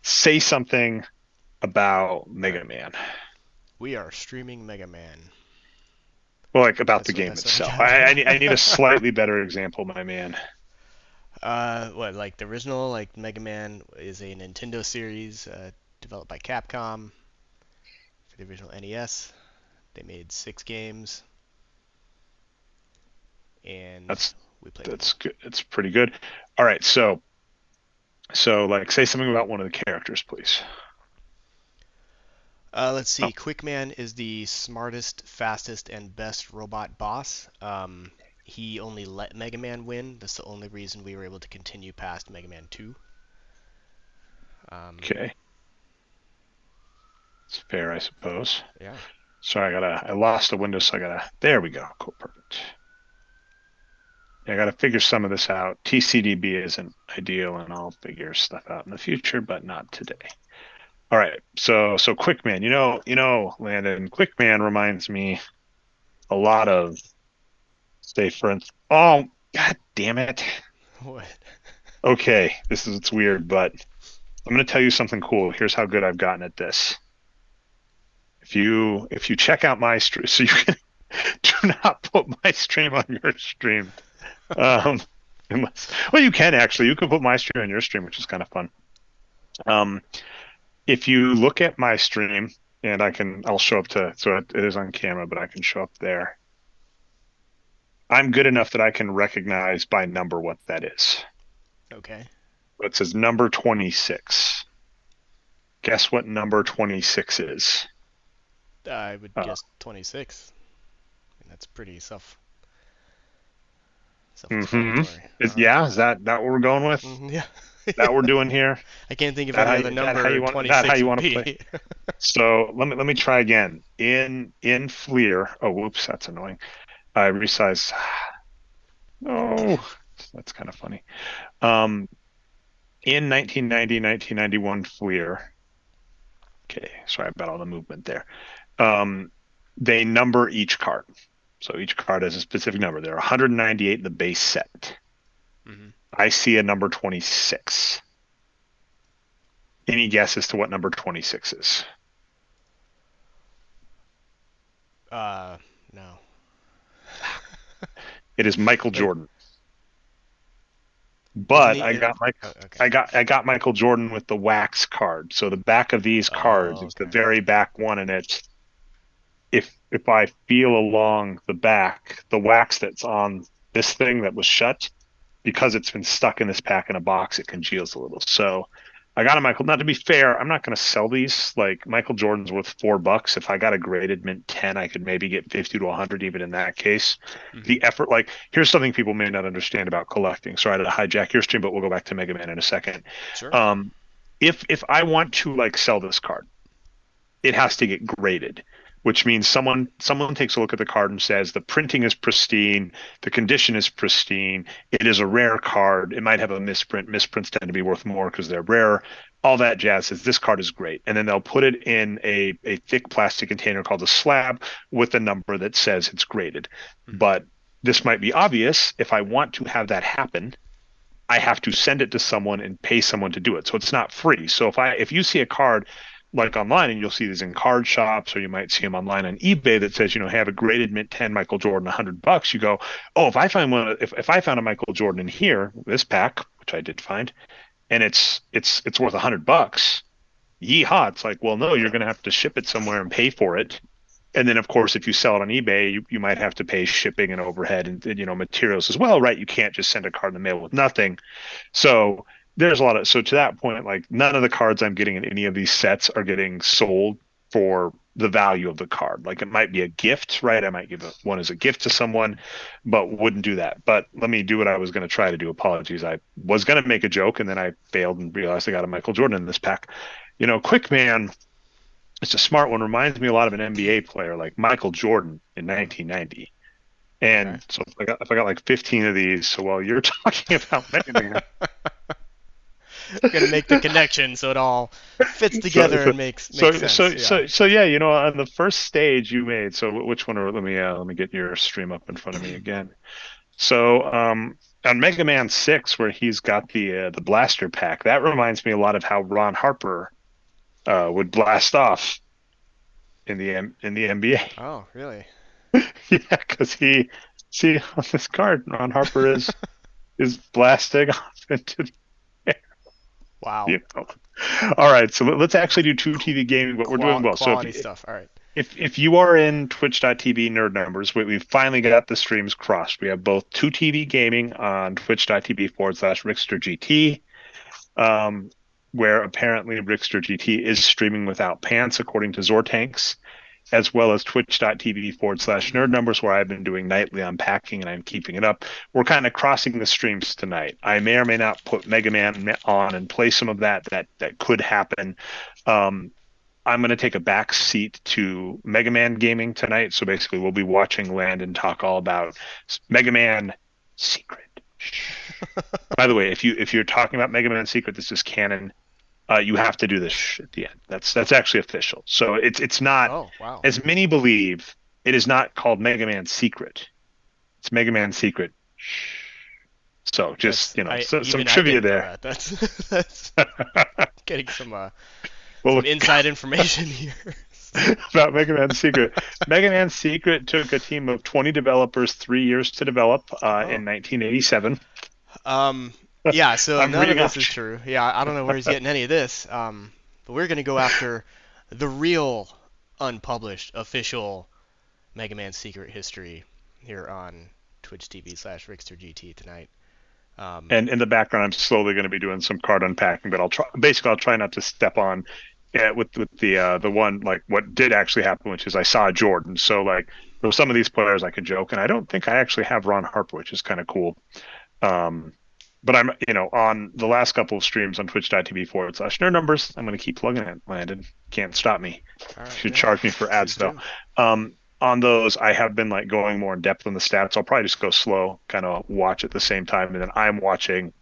Say something about All Mega right, Man. we are streaming Mega Man. Well, like about the That's what game that's what I itself. got. I need a slightly better example, my man. What like the original like Mega Man is a Nintendo series developed by Capcom for the original NES. They made 6 games and That's we played them that's all. good. It's pretty good. All right, so like say something about one of the characters, please. Let's Oh, see. Quickman is the smartest, fastest, and best robot boss. He only let Mega Man win. That's the only reason we were able to continue past Mega Man 2. Um, okay. It's fair, I suppose. yeah. Sorry, I lost a window, so I gotta, there we go. Cool, perfect. Yeah, I gotta figure some of this out. TCDB isn't ideal, and I'll figure stuff out in the future, but not today. All right, so Quickman, Landon, Quickman reminds me a lot of, say, for instance, oh, god damn it. What? Okay, it's weird, but I'm gonna tell you something cool. Here's how good I've gotten at this. If you check out my stream, so you can do not put my stream on your stream. Um, well, you can actually. You can put my stream on your stream, which is kind of fun. Um, if you look at my stream, and I'll show up to, so it is on camera, but I can show up there. I'm good enough that I can recognize by number what that is. Okay. It says number 26. Guess what number 26 is? I would Uh, guess 26. I mean, that's pretty hmm self-explanatory. Yeah, is that what we're going with? Yeah. That we're doing here? I can't think of That any how other you, that how number you want that how 26 you would want to play? be. So let me try again. In Fleer. Oh, whoops, that's annoying. I resized. Oh, that's kind of funny. Um, in 1990, 1991 Fleer. Okay, sorry about all the movement there. Um, they number each card. So each card has a specific number. There are 198 in the base set. hmm I see a number 26. Any guess as to what number 26 is? Uh, no. It is Michael Wait, Jordan. isn't But he? Okay. I got Michael Jordan with the wax card. So the back of these cards, Oh, it's the okay. very back one, and it's if I feel along the back, the wax that's on this thing that was shut, because it's been stuck in this pack in a box, it congeals a little. So I got a Michael. Now to be fair, I'm not going to sell these. Like Michael Jordan's worth $4. If I got a graded mint 10, I could maybe get 50 to 100 even in that case. hmm The effort, like here's something people may not understand about collecting. Sorry to hijack your stream, but we'll go back to Mega Man in a second. Sure. Um, if I want to like sell this card, it has to get graded, which means someone takes a look at the card and says the printing is pristine, the condition is pristine, it is a rare card. It might have a misprint. Misprints tend to be worth more because they're rare. All that jazz says this card is great, and then they'll put it in a thick plastic container called a slab with a number that says it's graded. hmm But this might be obvious. If I want to have that happen, I have to send it to someone and pay someone to do it. So it's not free. So if you see a card like online, and you'll see these in card shops, or you might see them online on eBay that says, have a graded mint 10 Michael Jordan, $100. You go, oh, if I found a Michael Jordan in here, this pack, which I did find, and it's worth $100, yeehaw! It's like, well, no, you're going to have to ship it somewhere and pay for it. And then, of course, if you sell it on eBay, you might have to pay shipping and overhead and materials as well, right? You can't just send a card in the mail with nothing. So there's a lot of, so to that point, like none of the cards I'm getting in any of these sets are getting sold for the value of the card. Like it might be a gift, right? I might give one as a gift to someone, but wouldn't do that. But let me do what I was going to try to do. Apologies. I was going to make a joke and then I failed and realized I got a Michael Jordan in this pack. Quick man, it's a smart one. Reminds me a lot of an NBA player like Michael Jordan in Uh, 1990. okay. And so if I got like 15 of these, so while you're talking about Mega Man, Gonna make the connection so it all fits so together so and makes so sense. so Yeah. so yeah, on the first stage you made. So which one? Let me get your stream up in front of me again. So on Mega Man 6, where he's got the blaster pack, that reminds me a lot of how Ron Harper would blast off in the NBA. Oh, really? Yeah, because he see on this card, Ron Harper is blasting off into the air. Wow. You know. All right, so let's actually do two TV gaming, but we're doing well. So Quality stuff. All right. if you are in twitch.tv nerd numbers, we've finally got the streams crossed. We have both two TV gaming on twitch.tv/RixterGT, um, where apparently RixterGT is streaming without pants, according to Zortanks, as well as twitch.tv/nerd numbers, where I've been doing nightly unpacking and I'm keeping it up. We're kind of crossing the streams tonight. I may or may not put Mega Man on and play some of that could happen. Um, I'm going to take a back seat to Mega Man gaming tonight. So basically, we'll be watching Landon talk all about Mega Man Secret. By the way, if you're talking about Mega Man Secret, this is canon. You have to do this at the end. That's actually official. So it's not, Oh, wow. as many believe, it is not called Mega Man Secret. It's Mega Man Secret. So just That's I some even I trivia didn't know there. that. That's getting Well, some inside information here. about Mega Man Secret. Mega Man Secret took a team of 20 developers 3 years to develop Oh. in 1987. Um, yeah, so I'm none of reading this off. is true. Yeah, I don't know where he's getting any of this. But we're gonna go after the real unpublished official Mega Man Secret history here on Twitch TV/RixterGT tonight. Um, And in the background, I'm slowly going to be doing some card unpacking, but I'll try not to step on with the one like what did actually happen, which is I saw Jordan. So like there were some of these players I could joke, and I don't think I actually have Ron Harper, which is kind of cool. Um, but I'm, on the last couple of streams on twitch.tv/nerd numbers, I'm going to keep plugging it, Landon. Can't stop me. all right, Should yeah, charge me for please ads though. do. On those, I have been like going more in depth on the stats. I'll probably just go slow, kind of watch at the same time, and then I'm watching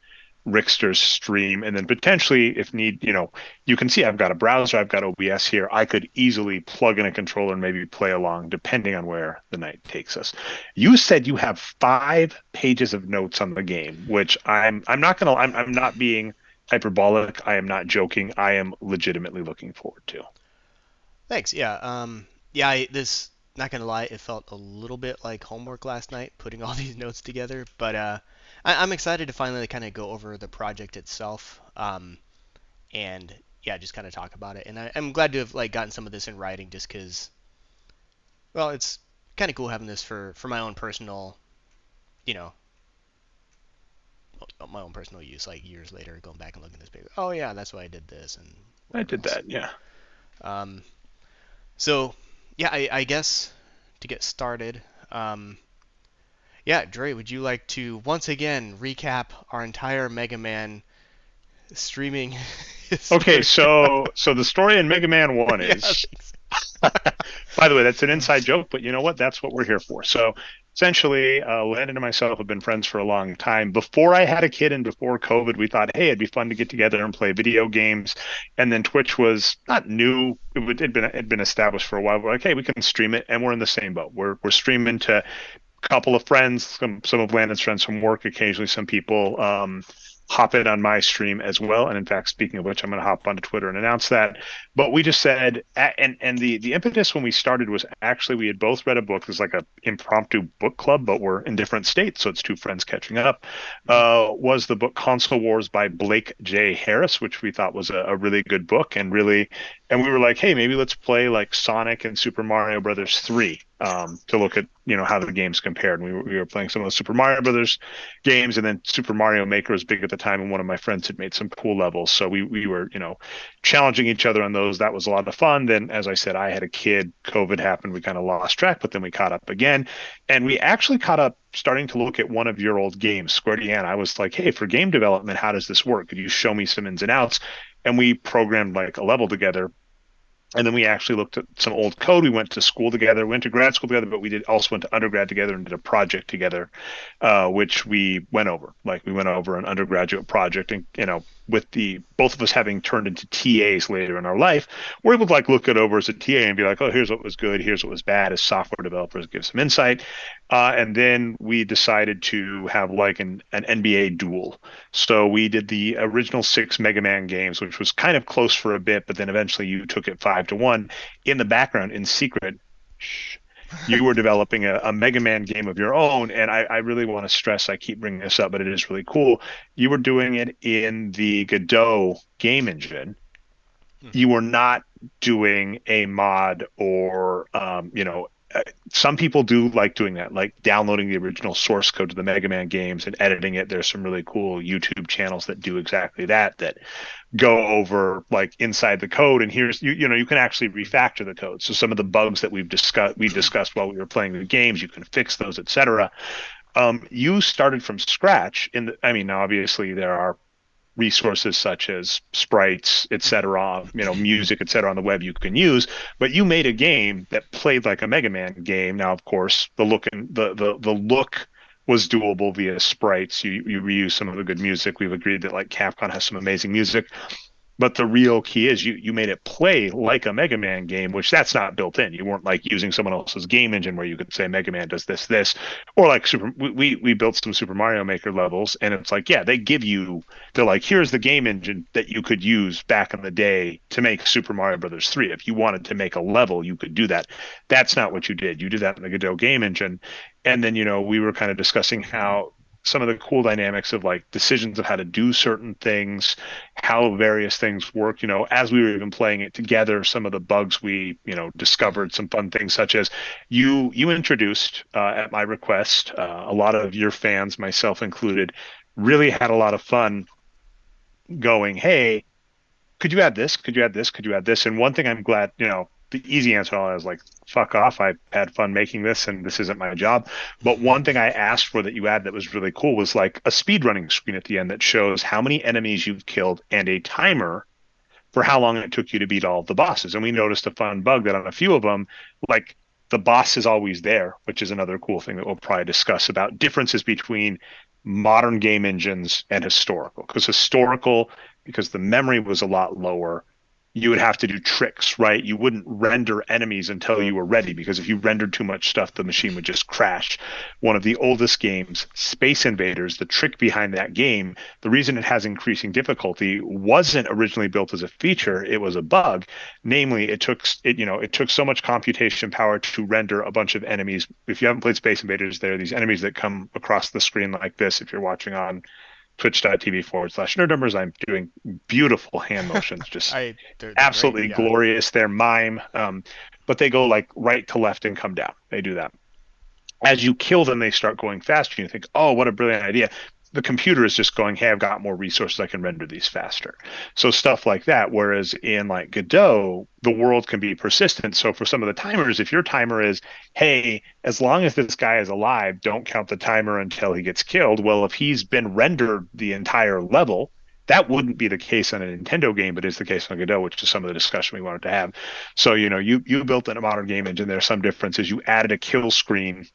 Rickster's stream, and then potentially, if need, you can see I've got a browser, I've got OBS here. I could easily plug in a controller and maybe play along, depending on where the night takes us. You said you have 5 pages of notes on the game, which I'm not gonna I'm not being hyperbolic. I am not joking. I am legitimately looking forward to. Thanks. Yeah. Yeah. This, not gonna lie, it felt a little bit like homework last night, putting all these notes together. But I'm excited to finally kind of go over the project itself. And yeah, just kind of talk about it. And I'm glad to have like gotten some of this in writing, just because, well, it's kind of cool having this for my own personal, you know, my own personal use. Like years later, going back and looking at this paper. Oh yeah, that's why I did this and I whatever did else. that, yeah. Um, so yeah, I guess to get started, um, yeah, Dre, would you like to once again recap our entire Mega Man streaming Okay, history? so the story in Mega Man 1 Yeah, is, thanks. by the way, that's an inside joke, but you know what? That's what we're here for. So essentially, Landon and myself have been friends for a long time. Before I had a kid and before COVID, we thought, hey, it'd be fun to get together and play video games. And then Twitch was not new; it'd been established for a while. We're like, hey, we can stream it, and we're in the same boat. We're streaming to couple of friends, some of Landon's friends from work, occasionally some people hop in on my stream as well. And in fact, speaking of which, I'm going to hop onto Twitter and announce that. But we just said, and the impetus when we started was actually we had both read a book. It's like a impromptu book club, but we're in different states, so it's two friends catching up. Mhm. Was the book Console Wars by Blake J. Harris, which we thought was a really good book and we were like, hey, maybe let's play like Sonic and Super Mario Brothers 3 to look at how the games compared. And we were playing some of the Super Mario Brothers games, and then Super Mario Maker was big at the time, and one of my friends had made some cool levels, so we were challenging each other on those. That was a lot of fun. Then, as I said, I had a kid. COVID happened. We kind of lost track, but then we caught up again, and we actually caught up starting to look at one of your old games, Square Deanna. I was like, hey, for game development, how does this work? Could you show me some ins and outs? And we programmed like a level together, and then we actually looked at some old code. We went to school together, went to grad school together, but we did also went to undergrad together and did a project together, which we went over. Like we went over an undergraduate project, and with the both of us having turned into TAs later in our life, we're able to like look it over as a TA and be like, oh, here's what was good, here's what was bad as software developers, give some insight. And then we decided to have like an NBA duel. So we did the original six Mega Man games, which was kind of close for a bit, but then eventually you took it 5-1. In the background, in secret, shh, you were developing a Mega Man game of your own. And I really want to stress, I keep bringing this up, but it is really cool. You were doing it in the Godot game engine. Hmm. You were not doing a mod or, some people do like doing that, like downloading the original source code to the Mega Man games and editing it. There's some really cool YouTube channels that do exactly that, that go over like inside the code and here's you can actually refactor the code. So some of the bugs that we discussed while we were playing the games, you can fix those, etc. You started from scratch I mean, obviously there are resources such as sprites, Hmm. etc., music, etc., on the web you can use. But you made a game that played like a Mega Man game. Now, of course, the look was doable via sprites. You reuse some of the good music. We've agreed that like Capcom has some amazing music. But the real key is you made it play like a Mega Man game, which that's not built in. You weren't like using someone else's game engine where you could say Mega Man does this, or like Super. We built some Super Mario Maker levels, and it's like yeah, they're like here's the game engine that you could use back in the day to make Super Mario Brothers 3. If you wanted to make a level, you could do that. That's not what you did. You did that in the Godot game engine, and then we were kind of discussing how some of the cool dynamics of like decisions of how to do certain things, how various things work. As we were even playing it together, some of the bugs we, discovered, some fun things such as you introduced at my request, a lot of your fans, myself included, really had a lot of fun going, hey, could you add this? Could you add this? Could you add this? And one thing I'm glad, the easy answer all is like, fuck off. I had fun making this and this isn't my job. But one thing I asked for that you add that was really cool was like a speed running screen at the end that shows how many enemies you've killed and a timer for how long it took you to beat all of the bosses. And we noticed a fun bug that on a few of them, like the boss is always there, which is another cool thing that we'll probably discuss about differences between modern game engines and historical. Because the memory was a lot lower, you would have to do tricks, right? You wouldn't render enemies until you were ready, because if you rendered too much stuff, the machine would just crash. One of the oldest games, Space Invaders, the trick behind that game, the reason it has increasing difficulty wasn't originally built as a feature, it was a bug. Namely, it took so much computation power to render a bunch of enemies. If you haven't played Space Invaders, there are these enemies that come across the screen like this. If you're watching on twitch.tv/nerd numbers, I'm doing beautiful hand motions, just They're great. absolutely Yeah. glorious. They're mime, but they go like right to left and come down. They do that. As you kill them, they start going faster. And you think, oh, what a brilliant idea. The computer is just going, hey, I've got more resources. I can render these faster. So stuff like that. Whereas in like Godot, the world can be persistent. So for some of the timers, if your timer is, hey, as long as this guy is alive, don't count the timer until he gets killed. Well, if he's been rendered the entire level, that wouldn't be the case on a Nintendo game, but is the case on Godot, which is some of the discussion we wanted to have. So, you built in a modern game engine. There are some differences. You added a kill screen,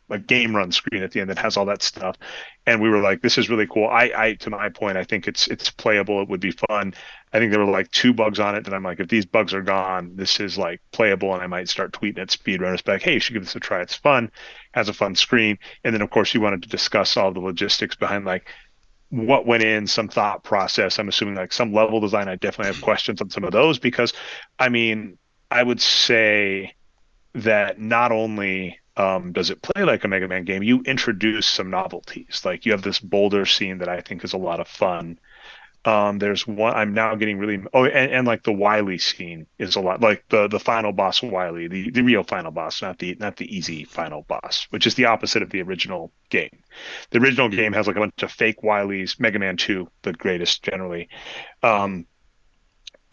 a game run screen at the end that has all that stuff. And we were like, this is really cool. To my point, I think it's playable. It would be fun. I think there were like two bugs on it that I'm like, if these bugs are gone, this is like playable, and I might start tweeting at speedrunners back, hey, you should give this a try. It's fun, has a fun screen. And then of course you wanted to discuss all the logistics behind like what went in, some thought process. I'm assuming like some level design. I definitely have questions on some of those because, I mean, I would say that not only does it play like a Mega Man game, you introduce some novelties. Like you have this boulder scene that I think is a lot of fun. There's one I'm now getting really and like the Wily scene is a lot like the final boss Wily, the real final boss, not the easy final boss, which is the opposite of the original game. The original game has like a bunch of fake Wilys, Mega Man 2, the greatest generally. Um,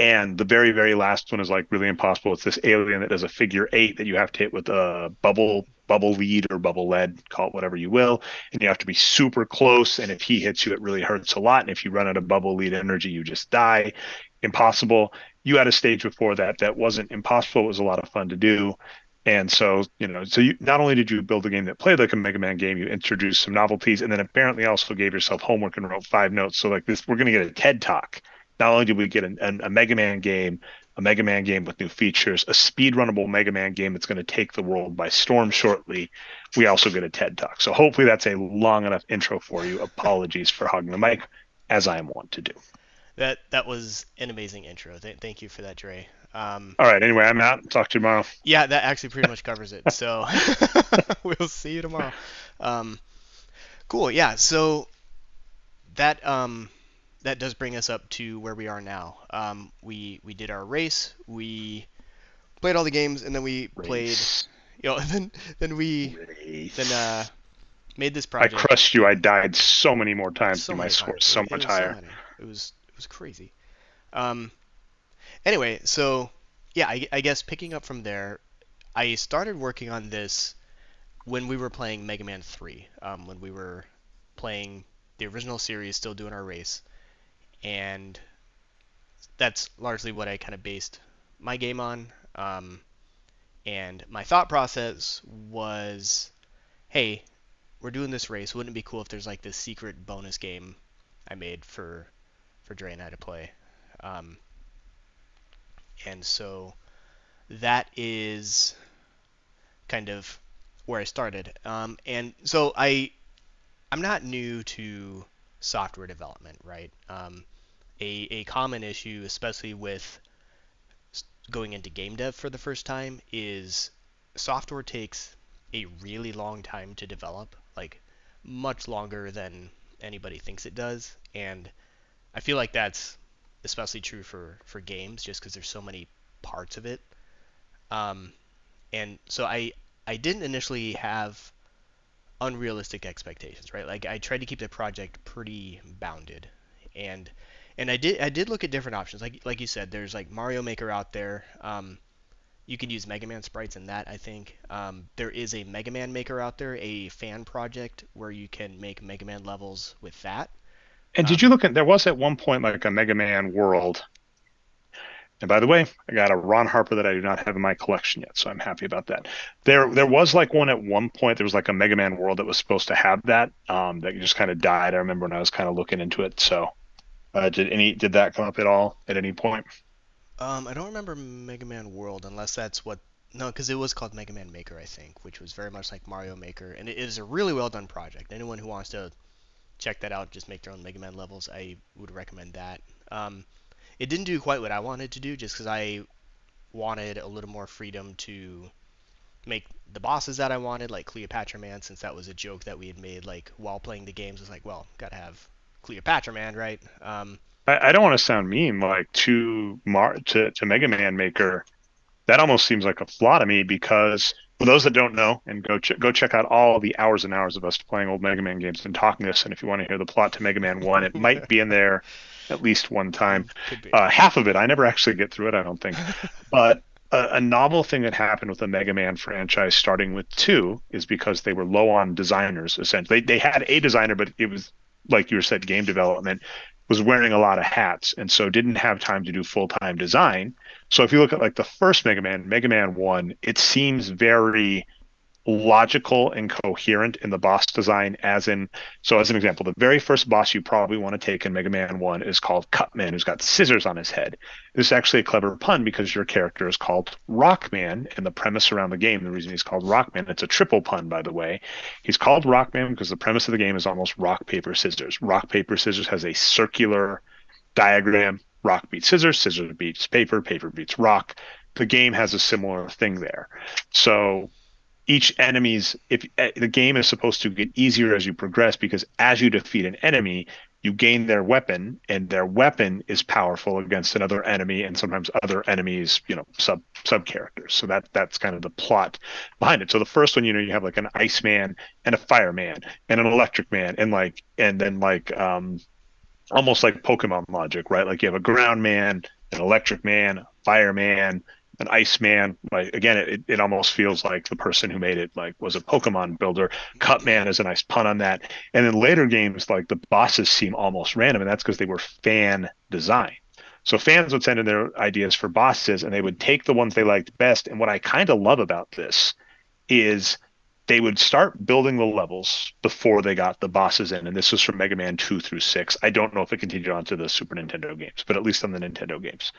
and the very, very last one is like really impossible. It's this alien that does a figure eight that you have to hit with a bubble lead or bubble lead, call it whatever you will. And you have to be super close. And if he hits you, it really hurts a lot. And if you run out of bubble lead energy, you just die. Impossible. You had a stage before that that wasn't impossible. It was a lot of fun to do. And so, so you not only did you build a game that played like a Mega Man game, you introduced some novelties, and then apparently also gave yourself homework and wrote 5 notes. So like this, we're going to get a TED Talk. Not only did we get a Mega Man game, a Mega Man game with new features, a speed runnable Mega Man game that's going to take the world by storm shortly, we also get a TED Talk. So hopefully that's a long enough intro for you. Apologies for hogging the mic, as I am wont to do. That was an amazing intro. Thank you for that, Dre. All right. Anyway, I'm out. Talk to you tomorrow. Yeah, that actually pretty much covers it. So we'll see you tomorrow. Um, cool. Yeah. So that that does bring us up to where we are now. We did our race. We played all the games, and then we played. Race. And then we then Race. made this I project crushed you. I died so many more times. so My many score times. is so It much was so higher. many. It was crazy. Um, anyway, so yeah, I guess picking up from there, I started working on this when we were playing Mega Man 3, when we were playing the original series, still doing our race, and that's largely what I kind of based my game on. And my thought process was, hey, we're doing this race. Wouldn't it be cool if there's like this secret bonus game I made for Dre and I to play? Um, and so that is kind of where I started. And so I'm not new to software development, right? A common issue, especially with going into game dev for the first time, is software takes a really long time to develop, like much longer than anybody thinks it does. And I feel like that's especially true for games, just because there's so many parts of it. Um, and so I didn't initially have unrealistic expectations, right? Like I tried to keep the project pretty bounded, and I did look at different options. Like you said, there's like Mario Maker out there. You could use Mega Man sprites in that, I think. There is a Mega Man Maker out there, a fan project where you can make Mega Man levels with that. And did you Um, look at, there was at one point like a Mega Man world. And by the way, I got a Ron Harper that I do not have in my collection yet, so I'm happy about that. There was like one at one point. There was like a Mega Man world that was supposed to have that, that just kind of died. I remember when I was kind of looking into it. So, did that come up at all at any point? I don't remember Mega Man World unless that's what. No, because it was called Mega Man Maker, I think, which was very much like Mario Maker, and it is a really well done project. Anyone who wants to check that out, just make their own Mega Man levels, I would recommend that. It didn't do quite what I wanted to do, just because I wanted a little more freedom to make the bosses that I wanted, like Cleopatra Man, since that was a joke that we had made, like while playing the games. It's like, well, gotta have Cleopatra Man, right? I don't want to sound mean, like to Mega Man Maker. That almost seems like a flaw to me because for those that don't know, and go check out all the hours and hours of us playing old Mega Man games and talking this. And if you want to hear the plot to Mega Man 1, it might be in there at least one time. Could be. Half of it, I never actually get through it, I don't think. But a novel thing that happened with the Mega Man franchise starting with 2 is because they were low on designers, essentially. They had a designer, but it was, like you said, game development was wearing a lot of hats and so didn't have time to do full-time design. So if you look at like the first Mega Man 1, it seems very logical and coherent in the boss design as an example, the very first boss you probably want to take in Mega Man 1 is called Cutman, who's got scissors on his head. This is actually a clever pun because your character is called Rockman, and the premise around the game, the reason he's called Rockman, it's a triple pun, by the way. He's called Rockman because the premise of the game is almost rock paper scissors. Rock paper scissors has a circular diagram. Rock beats scissors, scissors beats paper, paper beats rock. The game has a similar thing there. So each enemy's if the game is supposed to get easier as you progress because as you defeat an enemy you gain their weapon and their weapon is powerful against another enemy and sometimes other enemies, sub characters. So that's kind of the plot behind it. So the first one, you have like an Iceman and a Fireman and an Electric Man and then almost like Pokemon logic, right? Like you have a ground man, an electric man, a fireman, an ice man. Like again, it almost feels like the person who made it like was a Pokemon builder. Cutman is a nice pun on that. And then later games, like the bosses seem almost random, and that's because they were fan design. So fans would send in their ideas for bosses, and they would take the ones they liked best. And what I kind of love about this is they would start building the levels before they got the bosses in. And this was from Mega Man 2 through 6. I don't know if it continued on to the Super Nintendo games, but at least on the Nintendo games.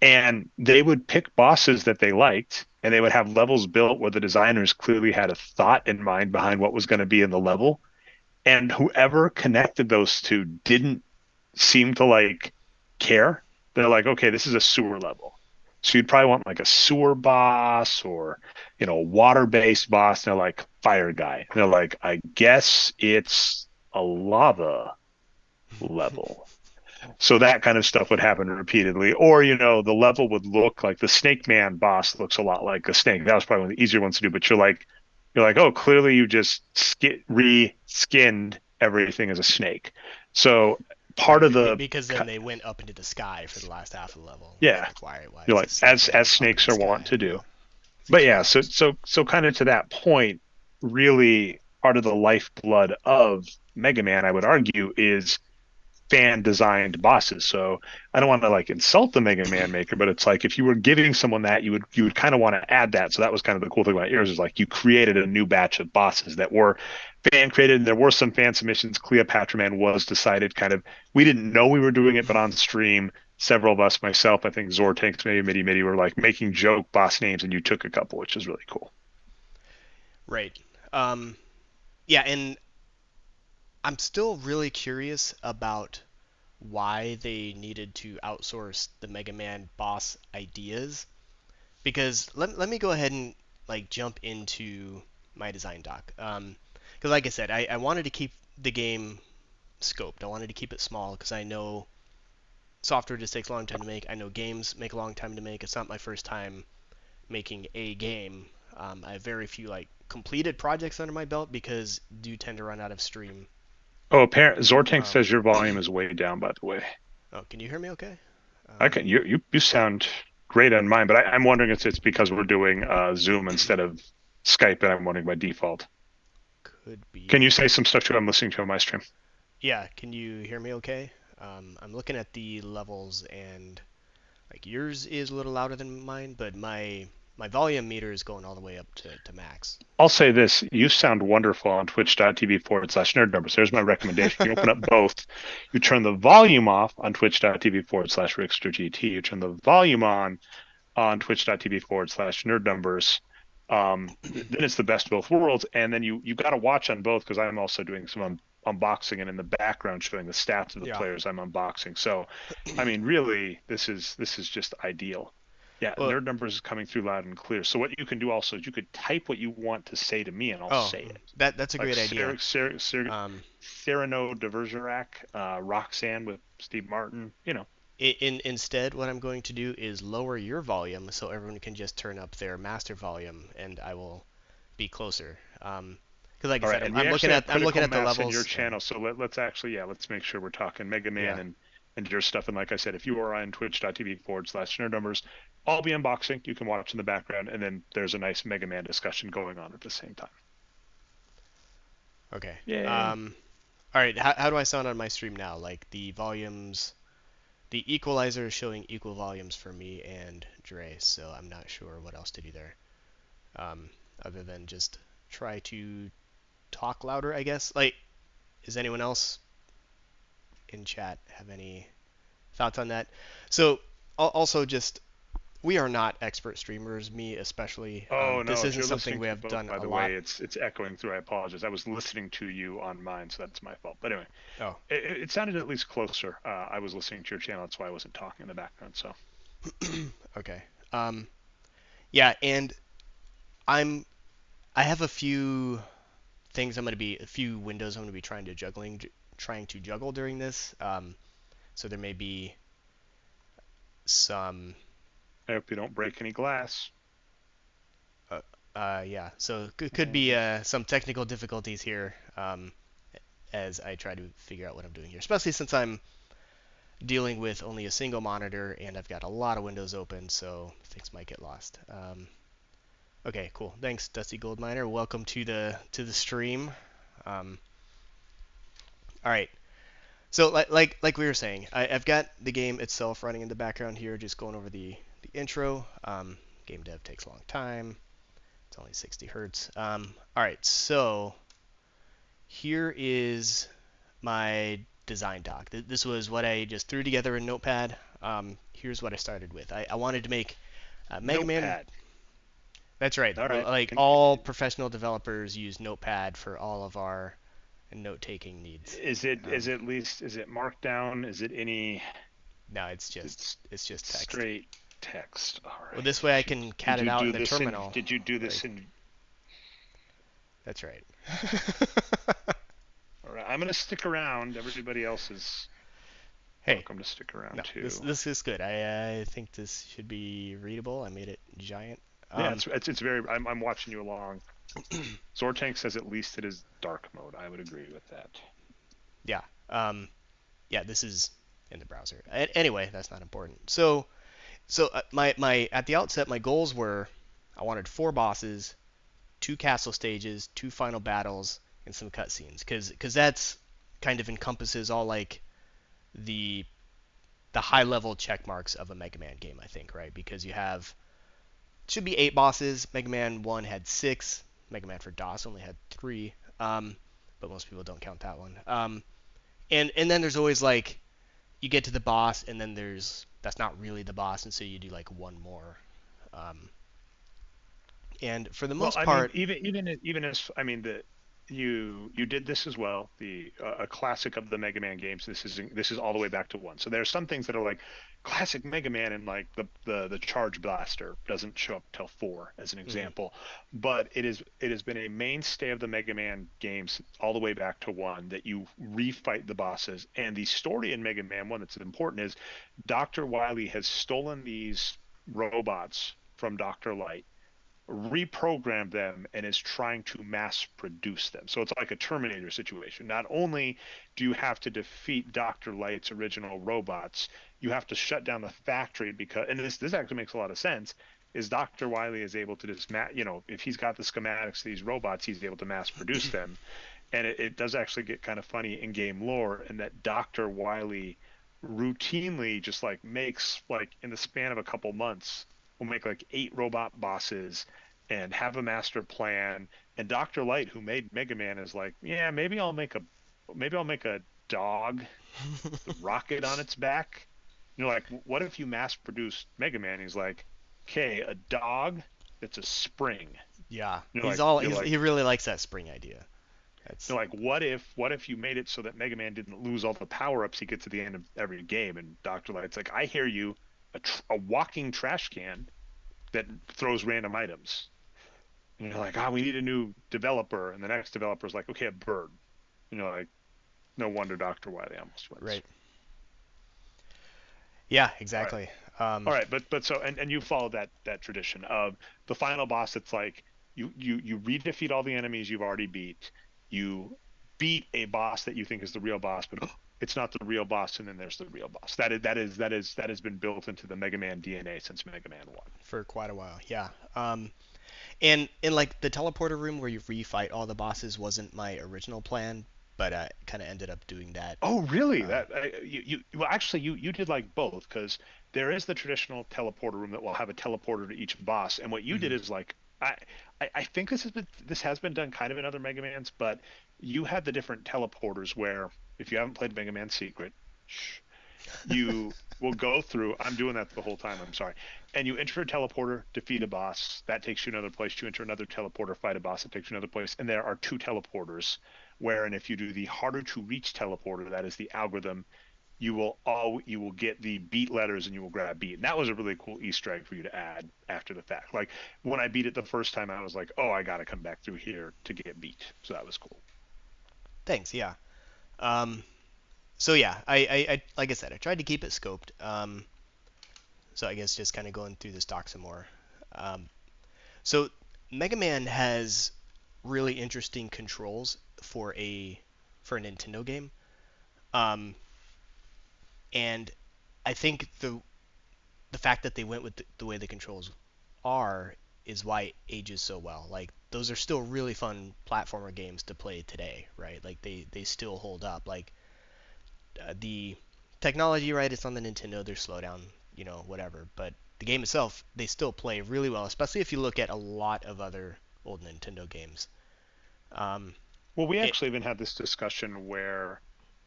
And they would pick bosses that they liked, and they would have levels built where the designers clearly had a thought in mind behind what was going to be in the level. And whoever connected those two didn't seem to like care. They're like, okay, this is a sewer level. So you'd probably want like a sewer boss or, a water-based boss. And they're like, fire guy. And they're like, I guess it's a lava level. So that kind of stuff would happen repeatedly. Or, the level would look like the Snake Man boss looks a lot like a snake. That was probably one of the easier ones to do, but you're like, oh, clearly you just re-skinned everything as a snake. So part Right, of the because then they went up into the sky for the last half of the level. yeah, Like, why you're is like this snake as man up in snakes the are wont sky? to Yeah, do. it's But yeah, exposed. so kind of to that point, really part of the lifeblood of Mega Man, I would argue, is fan designed bosses. So I don't want to like insult the Mega Man maker, but it's like if you were giving someone that, you would kind of want to add that. So that was kind of the cool thing about yours is like you created a new batch of bosses that were fan created. And there were some fan submissions. Cleopatra Man was decided kind of. We didn't know we were doing it, but on stream, several of us, myself, I think Zortanks, maybe Midi Midi, were like making joke boss names, and you took a couple, which is really cool. Right. Um, yeah, and I'm still really curious about why they needed to outsource the Mega Man boss ideas. Because let me go ahead and like jump into my design doc. Because like I said, I wanted to keep the game scoped. I wanted to keep it small because I know software just takes a long time to make. I know games make a long time to make. It's not my first time making a game. I have very few like completed projects under my belt because do tend to run out of stream. Oh, apparent Zortank Um, says your volume is way down, by the way. oh, can you hear me okay? I can you sound great on mine, but I'm wondering if it's because we're doing Zoom instead of Skype, and I'm wondering by default. Could Can you be. say some stuff too? I'm listening to on my stream. Yeah, can you hear me okay? I'm looking at the levels and like yours is a little louder than mine, but my volume meter is going all the way up to max. I'll say this: you sound wonderful on twitch.tv/nerd numbers. There's my recommendation. You open up both. You turn the volume off on twitch.tv/RixterGT. You turn the volume on twitch.tv/nerd numbers. Then it's the best of both worlds. And then you got to watch on both because I'm also doing some unboxing and in the background showing the stats of the Yeah. players I'm unboxing. So, I mean, really, this is just ideal. Yeah, Well, nerd numbers is coming through loud and clear. So what you can do also is you could type what you want to say to me and I'll oh, say it. that's a Like great idea. Um, Cyrano de Bergerac, Roxanne with Steve Martin. instead, what I'm going to do is lower your volume so everyone can just turn up their master volume, and I will be closer. Because like I All right, said, and we I'm looking actually have at critical the mass in your levels, and channel, so let's actually, yeah, let's make sure we're talking Mega Man yeah. and your stuff. And like I said, if you are on twitch.tv/nerd numbers, I'll be unboxing. You can watch in the background, and then there's a nice Mega Man discussion going on at the same time. Okay. Yay. All right. How do I sound on my stream now? Like the volumes, the equalizer is showing equal volumes for me and Dre, so I'm not sure what else to do there. Um, other than just try to talk louder, I guess. Like, is anyone else in chat have any thoughts on that? So, also just we are not expert streamers, me especially. Oh This no, if isn't you're something listening we to have both, done by a the lot. way, it's echoing through. I apologize. I was listening to you on mine, so that's my fault. But anyway, Oh, it sounded at least closer. I was listening to your channel, that's why I wasn't talking in the background. So okay. Um, yeah, and I'm I have a few things a few windows I'm going to be trying to juggle during this. So there may be some, I hope you don't break any glass. uh, yeah. So could be And some technical difficulties here as I try to figure out what I'm doing here, especially since I'm dealing with only a single monitor and I've got a lot of windows open, so things might get lost. Okay, cool. Thanks, Dusty Goldminer. Welcome to the stream. Um, all right. So like we were saying, I've got the game itself running in the background here, just going over the intro. Game dev takes a long time. It's only 60 hertz. All right, so here is my design doc. This was what I just threw together in Notepad. Here's what I started with. I wanted to make Mega Man. Notepad. That's right. All right. Like all professional developers use Notepad for all of our note-taking needs. Is it at least is it markdown? Is it any? No, it's It's just text. straight text. All Well, right. this way I can cat Did it you out do in the this in? terminal. Did you do this Like in? that's right. All right. I'm gonna stick around. Everybody else is Hey, welcome to stick no, around this too. this is good. I think this should be readable. I made it giant. Yeah, Um, it's very. I'm watching you along. Zortank says at least it is dark mode. I would agree with that. yeah. Yeah. This is in the browser. Anyway, that's not important. So my at the outset, my goals were I wanted four bosses, two castle stages, two final battles, and some cutscenes. Because that's kind of encompasses all like the the high level check marks of a Mega Man game, I think, right? Because you have should be eight bosses. Mega Man One had six. Mega Man for DOS only had three. But most people don't count that one. And then there's always like you get to the boss, and then there's that's not really the boss, and so you do like one more. Um, and for the Well, most I mean, part, even as I mean the you did this as well. The a classic of the Mega Man games. This is all the way back to one. So there are some things that are like classic Mega Man, and like the Charge Blaster doesn't show up till four as an mhm, example, but it has been a mainstay of the Mega Man games all the way back to one that you refight the bosses. And the story in Mega Man one that's important is Dr. Wily has stolen these robots from Dr. Light, reprogram them, and is trying to mass produce them. So it's like a Terminator situation. Not only do you have to defeat Dr. Light's original robots, you have to shut down the factory because, and this actually makes a lot of sense, is Dr. Wily is able to just, if he's got the schematics of these robots, he's able to mass produce them. And it does actually get kind of funny in game lore in that Dr. Wily routinely just like makes like in the span of a couple months will make like eight robot bosses and have a master plan. And Dr. Light, who made Mega Man, is like, yeah, maybe I'll make a dog with a rocket on its back. You're like, what if you mass produced Mega Man? He's like, okay, a dog that's a spring. yeah, You're he's like, all you're like, he really likes that spring idea. That's You're like, what if you made it so that Mega Man didn't lose all the power ups he gets at the end of every game? And Doctor Light's like, I hear you, a walking trash can that throws random items. And you're like, we need a new developer. And the next developer's like, okay, a bird. And you're like, no wonder Doctor Wily almost wins. right. Yeah, All right, exactly. Um, all right, but so and you follow that tradition of the final boss. It's like you redefeat all the enemies you've already beat. You beat a boss that you think is the real boss, but it's not the real boss, and then there's the real boss. That has been built into the Mega Man DNA since Mega Man One. for quite a while, yeah. And in like the teleporter room where you refight all the bosses wasn't my original plan, but I kind of ended up doing that. Oh, really? Uh, You well, actually, you did like both because there is the traditional teleporter room that will have a teleporter to each boss, and what you did mhm. is like I think this has been done kind of in other Mega Mans, but you had the different teleporters where if you haven't played Mega Man Secret, shh, you will go through. I'm doing that the whole time. I'm sorry. And you enter a teleporter, defeat a boss. That takes you another place. You enter another teleporter, fight a boss. That takes you another place. And there are two teleporters. Wherein, if you do the harder to reach teleporter, that is the algorithm, you will get the beat letters and you will grab beat. And that was a really cool Easter egg for you to add after the fact. Like when I beat it the first time, I was like, oh, I got to come back through here to get beat. So that was cool. Thanks, yeah. Um, so yeah, I like I said, I tried to keep it scoped. So I guess just kind of going through this doc some more. Um, so Mega Man has really interesting controls for a Nintendo game. Um, and I think the fact that they went with the way the controls are is why it ages so well. Like those are still really fun platformer games to play today, right? Like they still hold up. Like The technology, right? It's on the Nintendo. There's slowdown, whatever. But the game itself, they still play really well, especially if you look at a lot of other old Nintendo games. Um, Well, we it. actually even had this discussion where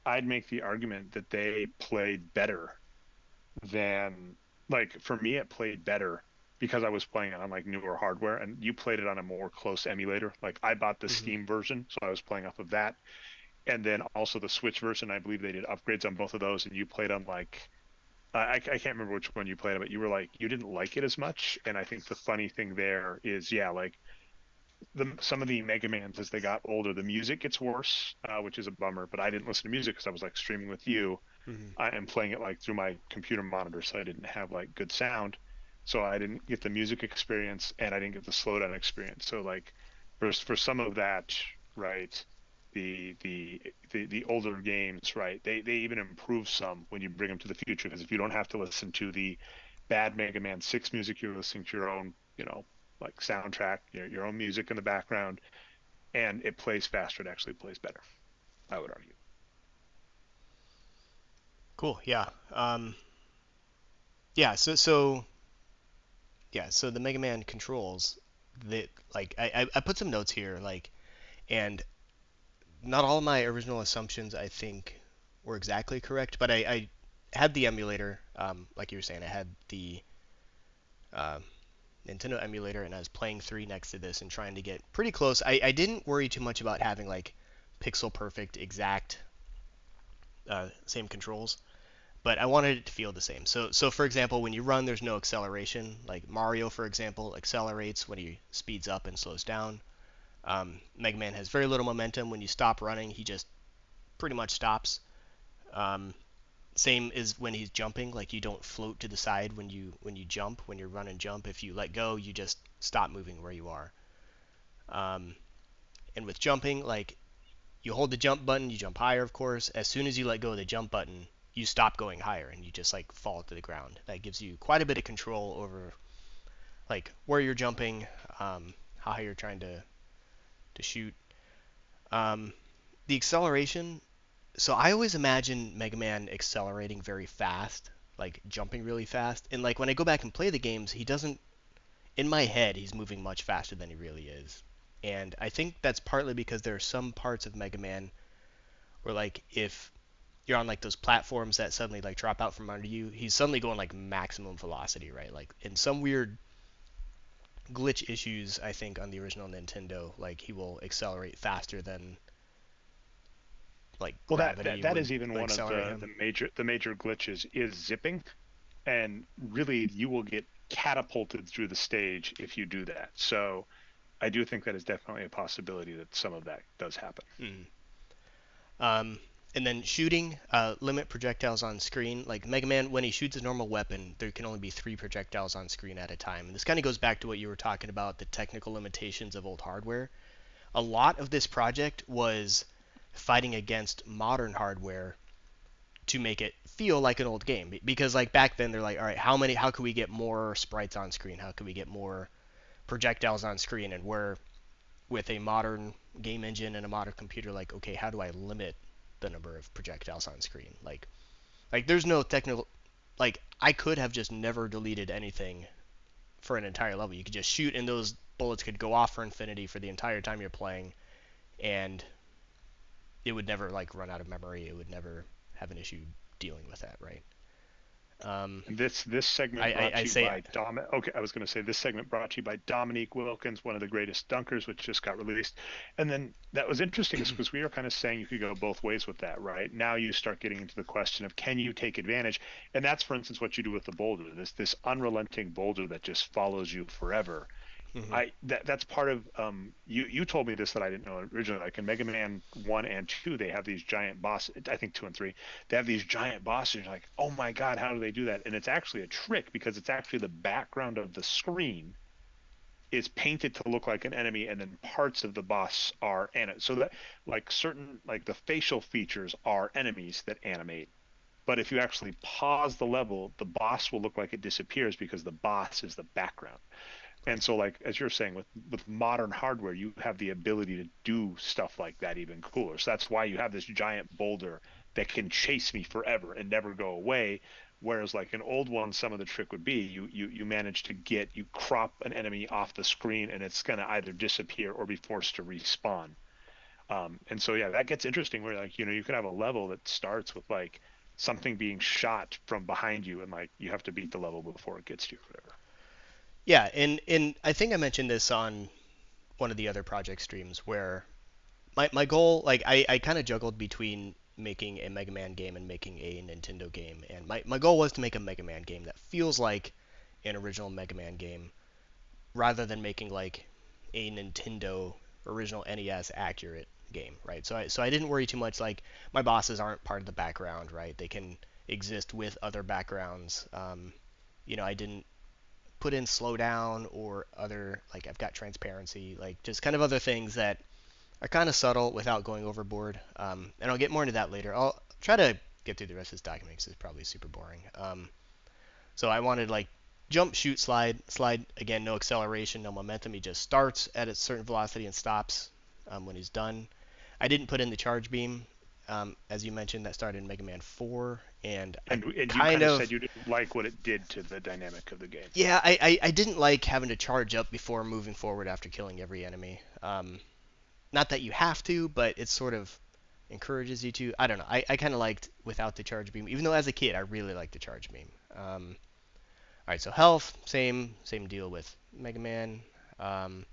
I'd make the argument that they played better than, like, for me it played better because I was playing it on like newer hardware and you played it on a more close emulator. Like I bought the Mhm. Steam version, so I was playing off of that. And then also the Switch version, I believe they did upgrades on both of those and you played on like I can't remember which one you played on, but you were like you didn't like it as much. And I think the funny thing there is, yeah, like some of the Mega Mans as they got older, the music gets worse, which is a bummer. But I didn't listen to music because I was like streaming with you. Mhm. I am playing it like through my computer monitor, so I didn't have like good sound. So I didn't get the music experience and I didn't get the slowdown experience. So like for some of that, right, the older games, right, they even improve some when you bring them to the future because if you don't have to listen to the bad Mega Man 6 music, you're listening to your own, like soundtrack, your own music in the background, and it plays faster. It actually plays better, I would argue. Cool. Yeah. Yeah. So the Mega Man controls that like I put some notes here like and not all of my original assumptions I think were exactly correct, but I had the emulator, like you were saying, I had the uh, Nintendo emulator, and I was playing three next to this and trying to get pretty close. I didn't worry too much about having like pixel perfect exact same controls, but I wanted it to feel the same. So for example, when you run, there's no acceleration. Like Mario, for example, accelerates when he speeds up and slows down. Mega Man has very little momentum. When you stop running, he just pretty much stops. Um, Same as when he's jumping. Like you don't float to the side when you jump. When you run and jump, if you let go, you just stop moving where you are. Um, and with jumping, like you hold the jump button, you jump higher, of course. As soon as you let go of the jump button, you stop going higher and you just like fall to the ground. That gives you quite a bit of control over like where you're jumping, how high you're trying to shoot. Um, the acceleration. So I always imagine Mega Man accelerating very fast, like jumping really fast. And like when I go back and play the games, he doesn't. In my head, he's moving much faster than he really is. And I think that's partly because there are some parts of Mega Man where like if you're on like those platforms that suddenly like drop out from under you, he's suddenly going like maximum velocity, right? Like in some weird glitch issues, I think on the original Nintendo, like he will accelerate faster than like Well, that gravity that that would is even like one of accelerate the him. major glitches is zipping, and really you will get catapulted through the stage if you do that. So I do think that is definitely a possibility that some of that does happen. Mm. Um, and then shooting, limit projectiles on screen. Like Mega Man, when he shoots a normal weapon, there can only be three projectiles on screen at a time. And this kind of goes back to what you were talking about, the technical limitations of old hardware. A lot of this project was fighting against modern hardware to make it feel like an old game. Because like back then, they're like, all right, how can we get more sprites on screen? How can we get more projectiles on screen? And we're with a modern game engine and a modern computer, like, okay, how do I limit the number of projectiles on screen? Like there's no technical, like I could have just never deleted anything for an entire level. You could just shoot, and those bullets could go off for infinity for the entire time you're playing, and it would never like run out of memory. It would never have an issue dealing with that, right? Um, And this segment brought I to you say by Dom. Okay, I was going to say this segment brought to you by Dominique Wilkins, one of the greatest dunkers, which just got released. And then that was interesting, is because we were kind of saying you could go both ways with that, right? Now you start getting into the question of can you take advantage, and that's for instance what you do with the boulder, this unrelenting boulder that just follows you forever. mhm. That's part of you told me this that I didn't know originally. Like in Mega Man 1 and 2, they have these giant bosses. I think 2 and 3, they have these giant bosses. You're like, oh my god, how do they do that? And it's actually a trick because it's actually the background of the screen is painted to look like an enemy, and then parts of the boss are animated. So that like certain like the facial features are enemies that animate. But if you actually pause the level, the boss will look like it disappears because the boss is the background. And Right. so, like as you're saying, with modern hardware, you have the ability to do stuff like that even cooler. So that's why you have this giant boulder that can chase me forever and never go away. Whereas like an old one, some of the trick would be you manage to get you crop an enemy off the screen and it's gonna either disappear or be forced to respawn. And so yeah, that gets interesting where like you could have a level that starts with like something being shot from behind you and like you have to beat the level before it gets to you or whatever. Yeah, and I think I mentioned this on one of the other project streams where my goal, like I kind of juggled between making a Mega Man game and making a Nintendo game, and my goal was to make a Mega Man game that feels like an original Mega Man game rather than making like a Nintendo original NES accurate game, right? So I didn't worry too much. Like my bosses aren't part of the background, right? They can exist with other backgrounds. I didn't put in slowdown or other like I've got transparency, like just kind of other things that are kind of subtle without going overboard. And I'll get more into that later. I'll try to get through the rest of this document because it's probably super boring. So I wanted like jump, shoot, slide. Again, no acceleration, no momentum. He just starts at a certain velocity and stops when he's done. I didn't put in the charge beam, as you mentioned. That started in Mega Man 4, and I And you kind kind of said of you didn't like what it did to the dynamic of the game. yeah, I didn't like having to charge up before moving forward after killing every enemy. Not that you have to, but it sort of encourages you to. I don't know. I kind of liked without the charge beam, even though as a kid I really liked the charge beam. All right, so health, same deal with Mega Man. Um,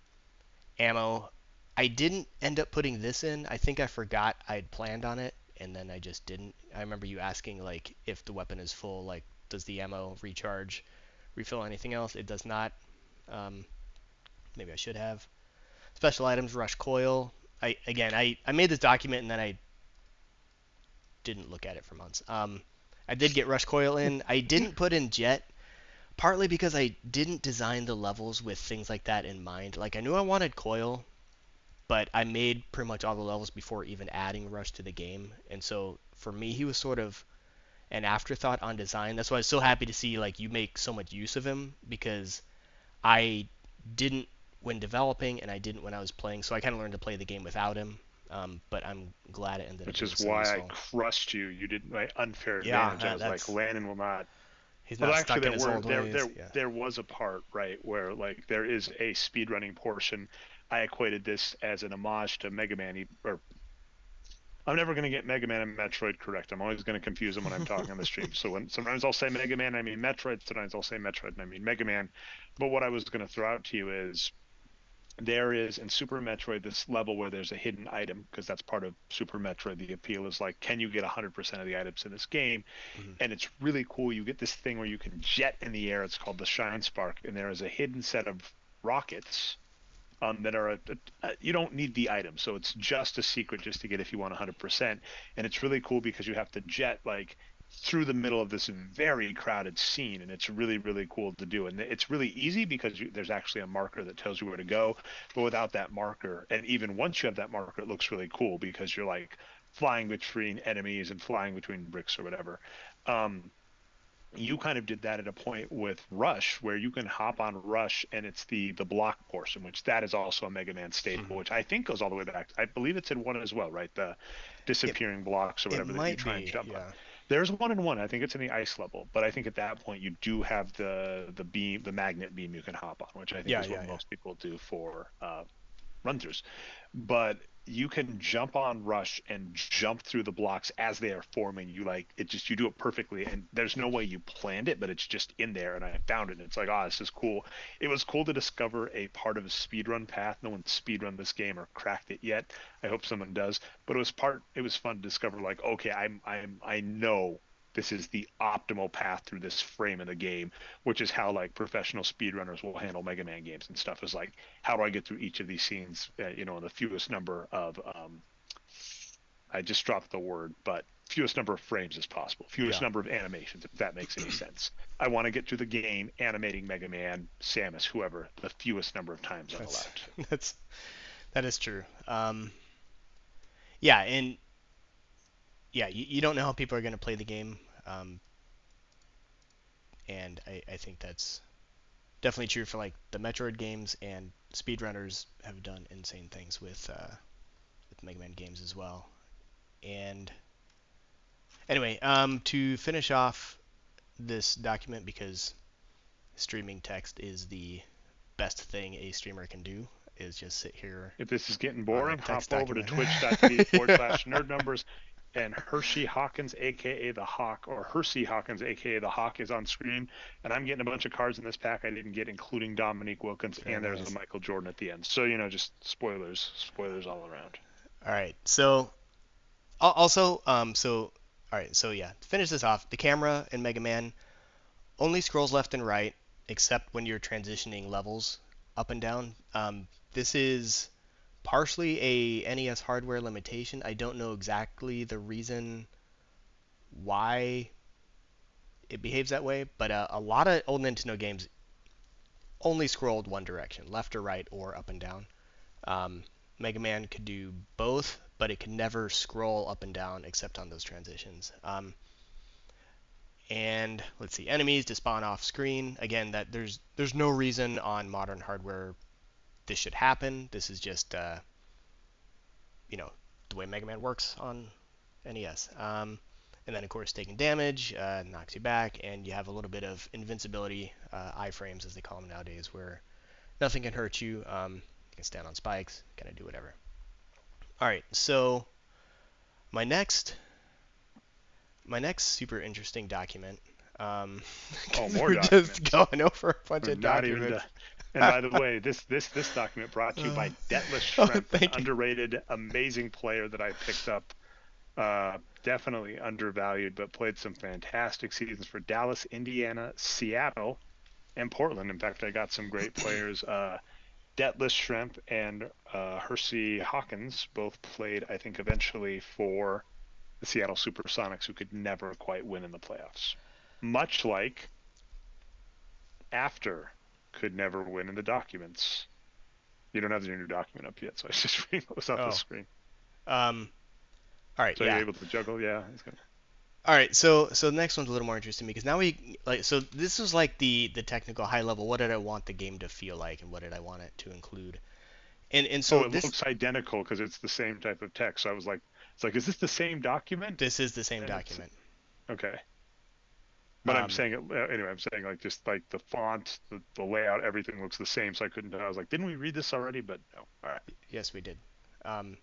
Ammo, I didn't end up putting this in. I think I forgot I'd planned on it, and then I just didn't. I remember you asking like if the weapon is full, like does the ammo recharge, refill anything else? It does not. Um, Maybe I should have. Special items, rush coil. I made this document and then I didn't look at it for months. I did get rush coil in. I didn't put in jet partly because I didn't design the levels with things like that in mind. Like I knew I wanted coil, but I made pretty much all the levels before even adding rush to the game. And so for me, he was sort of an afterthought on design. That's why I was so happy to see like you make so much use of him because I didn't when developing and I didn't when I was playing. So I kind of learned to play the game without him. But I'm glad it ended up Which being is so why I useful. crushed you. You didn't my unfair Yeah, advantage. I was like, that's Landon will not. he's Well, not actually, stuck in there his were old there ways. there Yeah. there was a part right where like there is a speedrunning portion. I equated this as an homage to Mega Man, or I'm never going to get Mega Man and Metroid correct. I'm always going to confuse them when I'm talking on the stream. So when sometimes I'll say Mega Man, I mean Metroid. Sometimes I'll say Metroid, and I mean Mega Man. But what I was going to throw out to you is there is in Super Metroid this level where there's a hidden item because that's part of Super Metroid. The appeal is like, can you get 100% of the items in this game? Mhm. And it's really cool. You get this thing where you can jet in the air. It's called the Shine Spark, and there is a hidden set of rockets that are you don't need the item, so it's just a secret just to get if you want 100%. And it's really cool because you have to jet like through the middle of this very crowded scene, and it's really cool to do. And it's really easy because there's actually a marker that tells you where to go, but without that marker, and even once you have that marker, it looks really cool because you're like flying between enemies and flying between bricks or whatever. You kind of did that at a point with Rush, where you can hop on Rush, and it's the block portion, which that is also a Mega Man staple, Mhm. which I think goes all the way back. I believe it's in one as well, right? The It disappearing blocks or it whatever that you might try and be. jump on. Yeah. There's one in one. I think it's in the ice level, but I think at that point you do have the beam, the magnet beam you can hop on, which I think Yeah. is what Yeah. Yeah. most people do for run throughs. But you can jump on rush and jump through the blocks as they are forming. You like it just you do it perfectly, and there's no way you planned it, but it's just in there. And I found it, and it's like, oh, this is cool. It was cool to discover a part of a speedrun path. No one's speedrun this game or cracked it yet. I hope someone does. But it was fun to discover, like, okay, I know this is the optimal path through this frame of the game, which is how like professional speedrunners will handle Mega Man games and stuff. Is like, how do I get through each of these scenes, in the fewest number of, I just dropped the word, but fewest number of frames as possible, fewest Yeah. number of animations, if that makes any sense. I want to get through the game animating Mega Man, Samus, whoever, the fewest number of times I'm That's allowed to. that's that is true. Yeah, and yeah, you don't know how people are going to play the game, and I think that's definitely true for like the Metroid games, and speedrunners have done insane things with Mega Man games as well. And Anyway, to finish off this document, because streaming text is the best thing a streamer can do, is just sit here If this is getting on a boring, hop text over to document. twitch.tv/nerd numbers, and Hershey Hawkins, aka the Hawk, or Hersey Hawkins, aka the Hawk, is on screen. And I'm getting a bunch of cards in this pack I didn't get, including Dominique Wilkins, Very and there's a nice. Michael Jordan at the end. So, just spoilers all around. All right. So also, all right. So yeah, to finish this off, the camera in Mega Man only scrolls left and right, except when you're transitioning levels up and down. This is partially a NES hardware limitation. I don't know exactly the reason why it behaves that way, but a lot of old Nintendo games only scrolled one direction, left or right or up and down. Mega Man could do both, but it could never scroll up and down except on those transitions. And let's see, enemies to spawn off screen. Again, that there's no reason on modern hardware this should happen. This is just you know the way Mega Man works on NES. And then of course taking damage knocks you back, and you have a little bit of invincibility, iframes as they call them nowadays, where nothing can hurt you. You can stand on spikes, kind of do whatever. All right, so my next my next super interesting document. Um, Oh, 'cause more we're just documents. going over a bunch We're of not even documents. done. And by the way, this document brought to you Uh, by Detlef oh, Schrempf, an thank you. underrated, amazing player that I picked up. Definitely undervalued, but played some fantastic seasons for Dallas, Indiana, Seattle, and Portland. In fact, I got some great players. Detlef Schrempf and Hersey Hawkins both played, I think, eventually for the Seattle Supersonics, who could never quite win in the playoffs. Much like After could never win in the documents. You don't have your new document up yet, so I was just reading what was off the Oh, screen. um, all right, So you're yeah. able to juggle, yeah. All right, so the next one's a little more interesting because now we like so this was like the technical high level. What did I want the game to feel like, and what did I want it to include? And Oh, so it this looks identical because it's the same type of text. So I was like, it's like, is this the same document? this is the same And it's document. okay. But I'm Um, saying it anyway. I'm saying like just like the font, the layout, everything looks the same. So I couldn't. I was like, didn't we read this already? But no. All right. yes, we did. Um,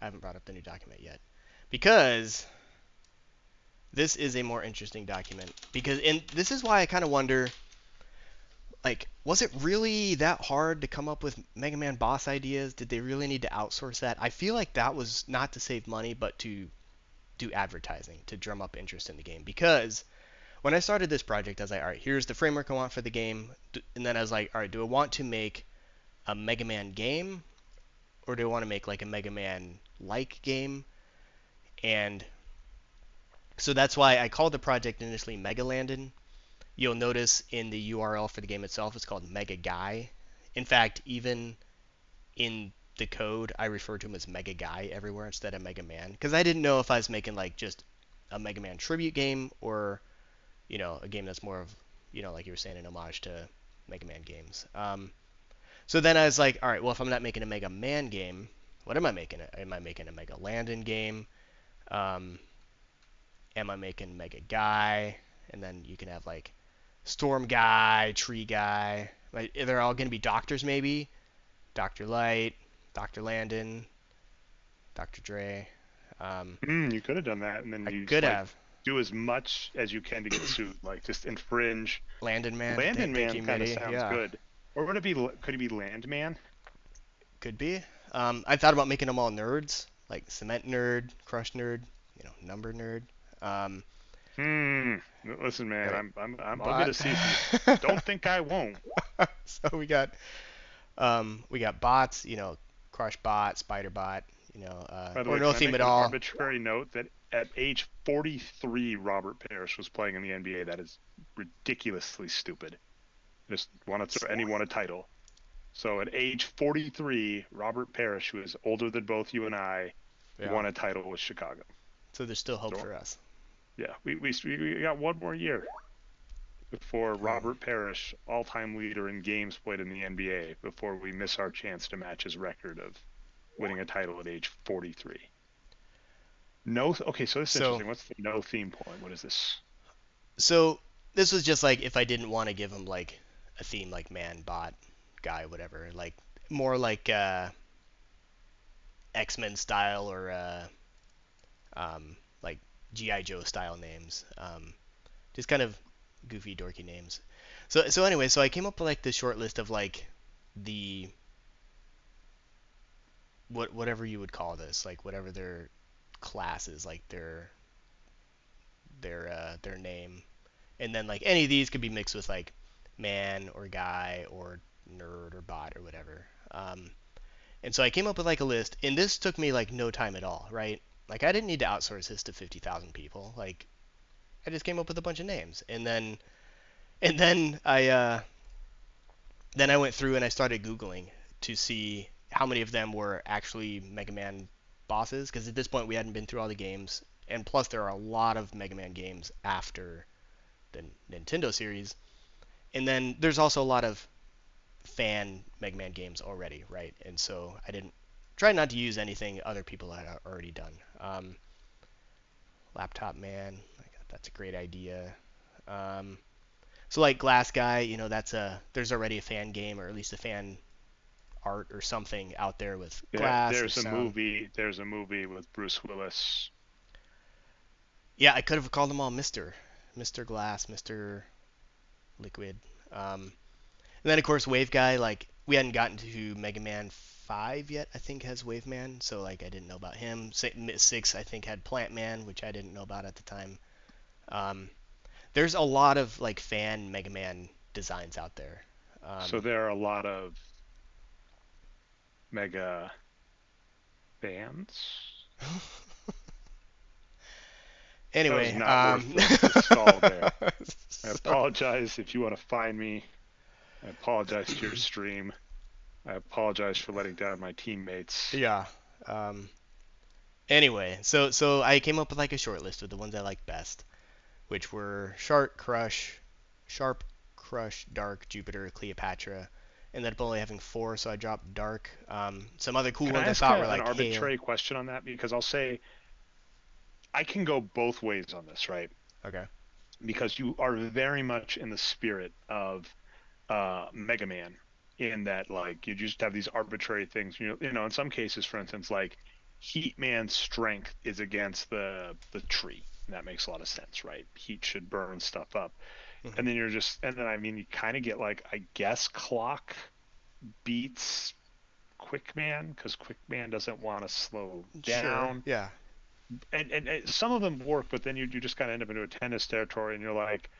I haven't brought up the new document yet because this is a more interesting document because and this is why I kind of wonder like was it really that hard to come up with Mega Man boss ideas? Did they really need to outsource that? I feel like that was not to save money but to do advertising to drum up interest in the game because when I started this project I was like, all right, here's the framework I want for the game, and then I was like, all right, do I want to make a Mega Man game or do I want to make like a Mega Man like game? And so that's why I called the project initially Mega Landon. You'll notice in the URL for the game itself, it's called Mega Guy. In fact, even in the code, I refer to him as Mega Guy everywhere instead of Mega Man because I didn't know if I was making like just a Mega Man tribute game or a game that's more of like you were saying, an homage to Mega Man games. So then I was like, all right, well if I'm not making a Mega Man game, what am I making? Am I making a Mega Landon game? Um, am I making Mega Guy? And then you can have like Storm Guy, Tree Guy. Like, they're all going to be doctors, maybe. Dr. Light, Dr. Landon, Dr. Dre. Um, You could have done that, and then I you just could like have do as much as you can to get sued, like just infringe. Landon Man. Landon Thank Man you, kind of Mitty. sounds Yeah, good. Or would it be? Could it be Landman? could be. I thought about making them all nerds, like Cement Nerd, Crush Nerd, Number Nerd. Um, Listen, man, right. I'll get But a cease and don't think I won't. so we got bots, Crush Bot, Spider Bot, By the or way, no can I theme make at an all. arbitrary note that at age 43, Robert Parrish was playing in the NBA? That is ridiculously stupid. I just want to throw anyone a title. So at age 43, Robert Parrish, who is older than both you and I, Yeah. won a title with Chicago. So there's still hope So for us. yeah, we got one more year before Um, Robert Parrish, all-time leader in games played in the NBA, before we miss our chance to match his record of winning a title at age 43. No. Okay, so this is So interesting. What's the no theme point? What is this? so this was just like if I didn't want to give him like a theme like man, bot, guy, whatever, like more like X-Men style or like GI Joe style names. Just kind of goofy, dorky names. So anyway, so I came up with like this short list of like the whatever you would call this, like whatever their class is, like their name, and then like any of these could be mixed with like man or guy or nerd or bot or whatever. And so I came up with like a list, and this took me like no time at all, right? Like I didn't need to outsource this to 50,000 people. Like I just came up with a bunch of names, and then I went through and I started googling to see how many of them were actually Mega Man bosses, because at this point we hadn't been through all the games, and plus there are a lot of Mega Man games after the Nintendo series, and then there's also a lot of fan Mega Man games already, right? And so I didn't try not to use anything other people had already done. Laptop Man, that's a great idea. Um, so like Glass Guy, that's there's already a fan game or at least a fan art or something out there with Yeah, glass or there's a sound. movie. There's a movie with Bruce Willis. Yeah, I could have called them all Mister Glass, Mister Liquid. And then of course Wave Guy, like we hadn't gotten to Mega Man 5 yet. I think has Wave Man, so like I didn't know about him. 6 I think had Plant Man, which I didn't know about at the time. Um, there's a lot of like fan Mega Man designs out there. So Um, there are a lot of Mega fans. That was anyway, not worth the stall there. I so apologize if you want to find me. I apologize to your stream. I apologize for letting down my teammates. yeah. Um, anyway, so I came up with like a short list of the ones I like best, which were Sharp, Crush, Dark, Jupiter, Cleopatra. Ended up only having four, so I dropped Dark. Some other cool Can I ones I ask thought were an like Hail. arbitrary question on that? Because I'll say I can go both ways on this, right? Okay. Because you are very much in the spirit of Mega Man in that like you just have these arbitrary things. In some cases, for instance, like Heat Man's strength is against the tree. And that makes a lot of sense, right? Heat should burn stuff up. Hmm. And then I mean you kind of get like I guess Clock beats Quick Man because Quick Man doesn't want to slow Sure. down. Yeah. And some of them work, but then you just kind of end up into a tennis territory, and you're like,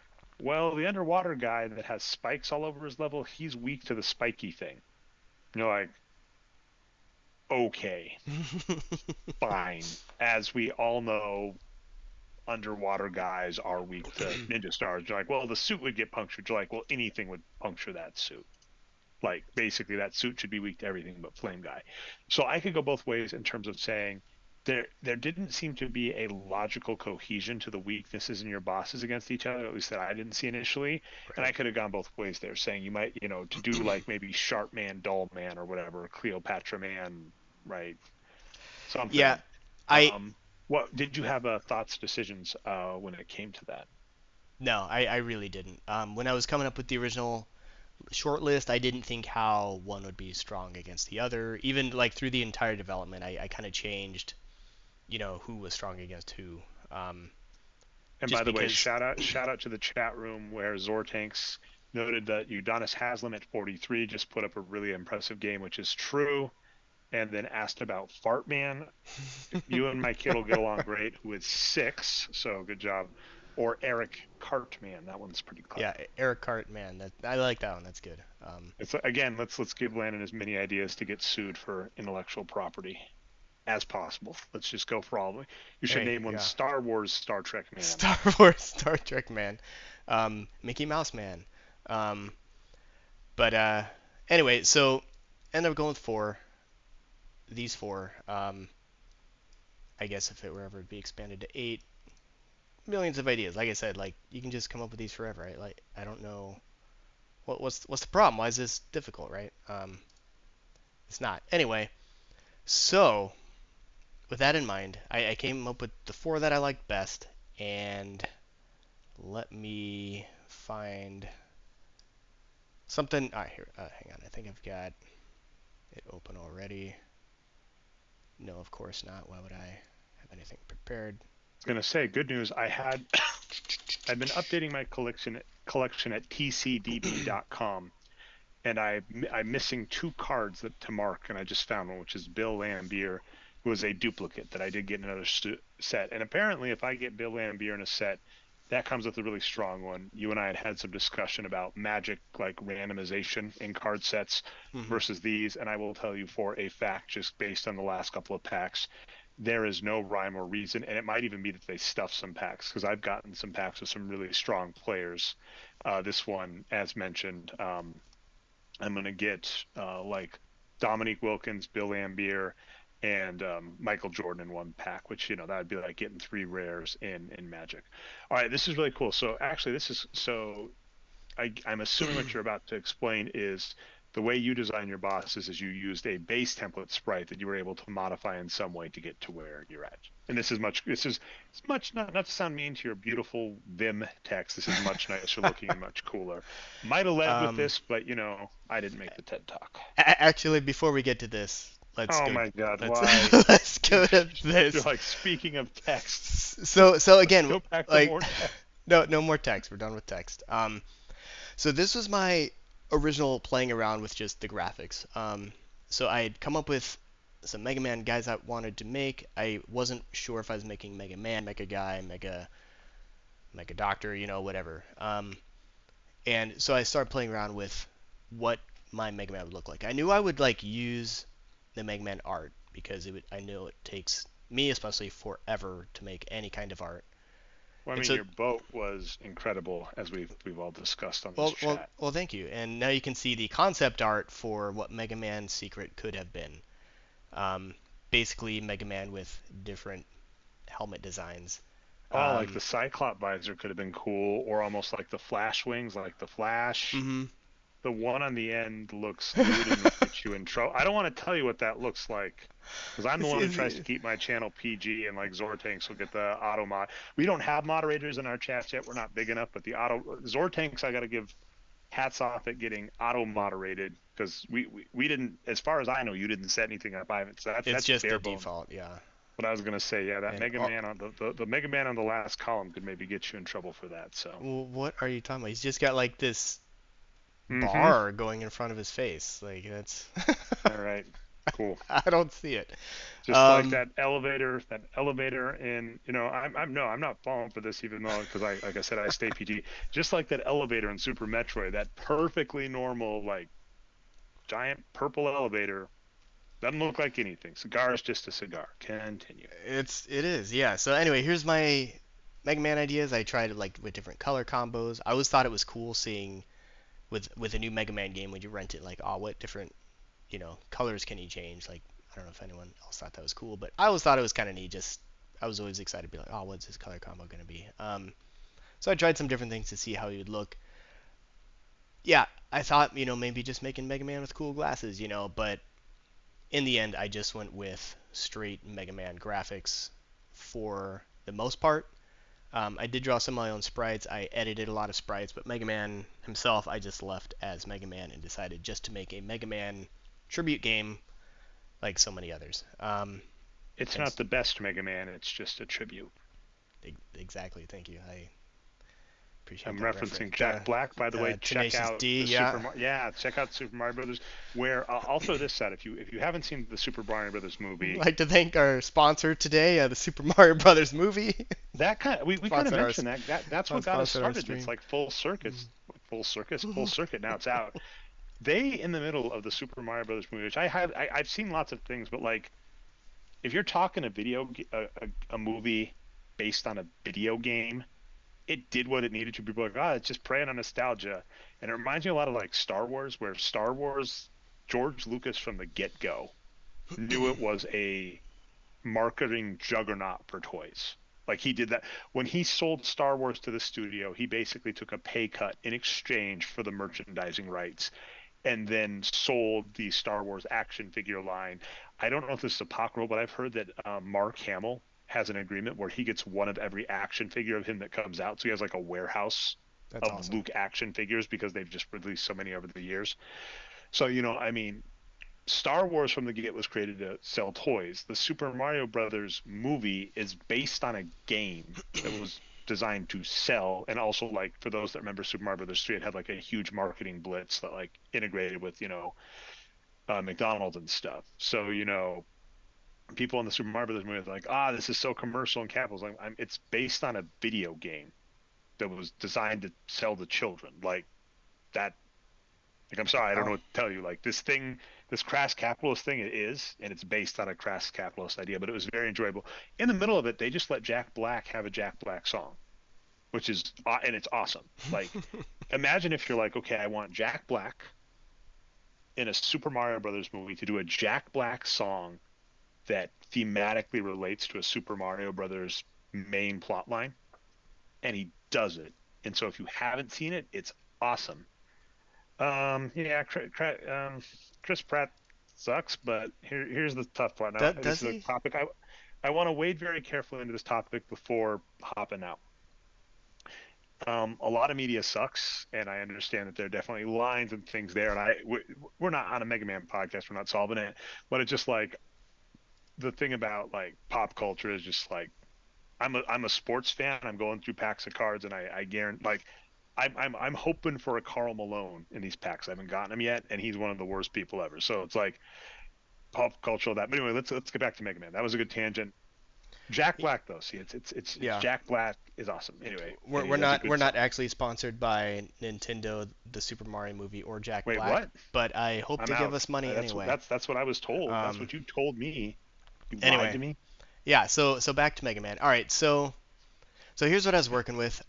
well, the underwater guy that has spikes all over his level, he's weak to the spiky thing. And you're like, okay, fine. As we all know, underwater guys are weak to ninja stars. You're like, well, the suit would get punctured. You're like, well, anything would puncture that suit. Like basically that suit should be weak to everything but Flame Guy. So I could go both ways in terms of saying there didn't seem to be a logical cohesion to the weaknesses in your bosses against each other, at least that I didn't see initially. And Right. I could have gone both ways there, saying you might, to do like maybe Sharp Man, Dull Man, or whatever, Cleopatra Man, right? Yeah. Something. I What did you have thoughts, decisions when it came to that? no, I really didn't. When I was coming up with the original short list, I didn't think how one would be strong against the other. Even like through the entire development, I kind of changed, who was strong against who. Um, And just by the way, because, shout out to the chat room where Zortanks noted that Udonis Haslam at 43 just put up a really impressive game, which is true. And then asked about Fartman. You and my kid will get along great, who is 6, so good job. Or Eric Cartman, that one's pretty yeah, clever. Eric Cart, man, that I like that one. That's good. It's again, let's give Landon as many ideas to get sued for intellectual property as possible. Let's just go for all of them. You should Hey, name one yeah, Star Wars Star Trek Man. Star Wars, Star Trek, man, Mickey Mouse, man. Um, but anyway, so end up going with four. These four. I guess if it were ever to be expanded to eight, millions of ideas. Like I said, like you can just come up with these forever, right? Like I don't know what's the problem. Why is this difficult, right? It's not. Anyway, so with that in mind, I came up with the four that I liked best, and let me find something. All right, here, hang on. I think I've got it open already. No, of course not. Why would I have anything prepared? I was gonna say, good news. I've been updating my collection at tcdb.com, and I'm missing two cards to mark, and I just found one, which is Bill Lambier, who is a duplicate that I did get in another set. And apparently, if I get Bill Lambier in a set, that comes with a really strong one. You and I had some discussion about magic, like randomization in card sets Hmm. versus these, and I will tell you for a fact, just based on the last couple of packs, there is no rhyme or reason, and it might even be that they stuff some packs because I've gotten some packs with some really strong players. This one, as mentioned, I'm gonna get like Dominique Wilkins, Bill Lambier, and Michael Jordan in one pack, which that would be like getting three rares in Magic. All right, this is really cool. So actually, this is so I'm assuming what you're about to explain is the way you design your bosses is you used a base template sprite that you were able to modify in some way to get to where you're at. And it's much not to sound mean to your beautiful Vim text. This is much nicer looking and much cooler. Might have led with Um, this, but I didn't make the TED Talk. actually, before we get to this, let's Oh go. my God, Let's why? let's go to You're this. like, speaking of text, So let's again, go back to like, more text. no more text. We're done with text. So this was my original playing around with just the graphics. So I had come up with some Mega Man guys I wanted to make. I wasn't sure if I was making Mega Man, Mega Guy, Mega Doctor, whatever. And so I started playing around with what my Mega Man would look like. I knew I would like use the Mega Man art because I know it takes me especially forever to make any kind of art. Well, I And mean, so your boat was incredible, as we've all discussed on this well, chat. well, thank you. And now you can see the concept art for what Mega Man's secret could have been. Um, Basically, Mega Man with different helmet designs. Oh, like Um, the Cyclop visor could have been cool, or almost like the Flash wings, like the Flash. mhm. The one on the end looks lewd and would get you in trouble. I don't want to tell you what that looks like, because I'm the It's, one who it's, tries to keep my channel PG, and like Zortanks will get the auto mod. We don't have moderators in our chats yet. We're not big enough, but the auto Zortanks, I got to give hats off at getting auto moderated because we didn't, as far as I know, you didn't set anything up. I haven't, so it's that's just the bare bones. default, yeah. But I was gonna say, yeah, that And Mega Man on the Mega Man on the last column could maybe get you in trouble for that. So, what are you talking about? He's just got like this mm-hmm. bar going in front of his face. Like that's All right, cool. I don't see it. Just like Um, that elevator, and I'm no, I'm not falling for this, even though because like I said, I stay PG. Just like that elevator in Super Metroid, that perfectly normal like giant purple elevator doesn't look like anything. Cigar is just a cigar. Continue. it is, yeah. So anyway, here's my Mega Man ideas. I tried it like with different color combos. I always thought it was cool seeing with a new Mega Man game when you rent it, like, oh, what different colors can you change? Like, I don't know if anyone else thought that was cool, but I always thought it was kind of neat. Just I was always excited to be like, oh, what's his color combo gonna be? So I tried some different things to see how he would look. Yeah, I thought maybe just making Mega Man with cool glasses, but in the end, I just went with straight Mega Man graphics for the most part. I did draw some of my own sprites. I edited a lot of sprites, but Mega Man himself, I just left as Mega Man and decided just to make a Mega Man tribute game like so many others. It's And not the best Mega Man. It's just a tribute. exactly, thank you. I appreciate I'm that reference. referencing Jack Black, by the way. Check Tenacious out D, the yeah. Yeah, check out Super Mario Brothers. Where I'll throw this out if you haven't seen the Super Mario Brothers I'd movie, like to thank our sponsor today, the Super Mario Brothers movie. that kind of, we kind of sponsored our mentioned that's what got us sponsored our started. It's stream. like full circuit. Now it's out. They in the middle of the Super Mario Brothers movie, which I've seen lots of things, but like if you're talking a movie based on a video game, it did what it needed to. People are like, oh, it's just preying on nostalgia. And it reminds me a lot of like Star Wars, where Star Wars, George Lucas from the get go knew it was a marketing juggernaut for toys. Like he did that when he sold Star Wars to the studio, he basically took a pay cut in exchange for the merchandising rights. and then sold the Star Wars action figure line. I don't know if this is apocryphal, but I've heard that Mark Hamill has an agreement where he gets one of every action figure of him that comes out. So he has like a warehouse That's of awesome. Luke action figures because they've just released so many over the years. So, I mean, Star Wars from the get was created to sell toys. The Super Mario Brothers movie is based on a game that was designed to sell, and also like for those that remember Super Mario Brothers 3, it had like a huge marketing blitz that like integrated with McDonald's and stuff. So people in the Super Mario Brothers movie are like, this is so commercial and capitalist. It's based on a video game that was designed to sell to children. Like that like, I'm sorry, I don't know Oh, what to tell you. Like this thing, this crass capitalist thing, it is, and it's based on a crass capitalist idea, but it was very enjoyable. In the middle of it, they just let Jack Black have a Jack Black song, which is, and it's awesome. Like, imagine if you're like, okay, I want Jack Black in a Super Mario Brothers movie to do a Jack Black song that thematically relates to a Super Mario Brothers main plot line, and he does it. And so if you haven't seen it, it's awesome. Yeah, Chris Pratt sucks, but here's the tough part. Now, this does is a he? topic I want to wade very carefully into this topic before hopping out. A lot of media sucks, and I understand that there are definitely lines and things there. And we're not on a Mega Man podcast, we're not solving it, but it's just like the thing about like pop culture is just like I'm a sports fan. I'm going through packs of cards, and I guarantee like I'm hoping for a Carl Malone in these packs. I haven't gotten him yet, and he's one of the worst people ever. So it's like pop culture that. But anyway, let's get back to Mega Man. That was a good tangent. Jack Black though, see, it's Yeah. Jack Black is awesome. Anyway, We're, and he we're does a not good we're not song. actually sponsored by Nintendo, the Super Mario movie, or Jack Wait, Black, what? but I hope I'm to give out. us money That's anyway. that's what I was told. That's Um, what you told me. You lied anyway, to me. yeah. So back to Mega Man. All right. So here's what I was working with.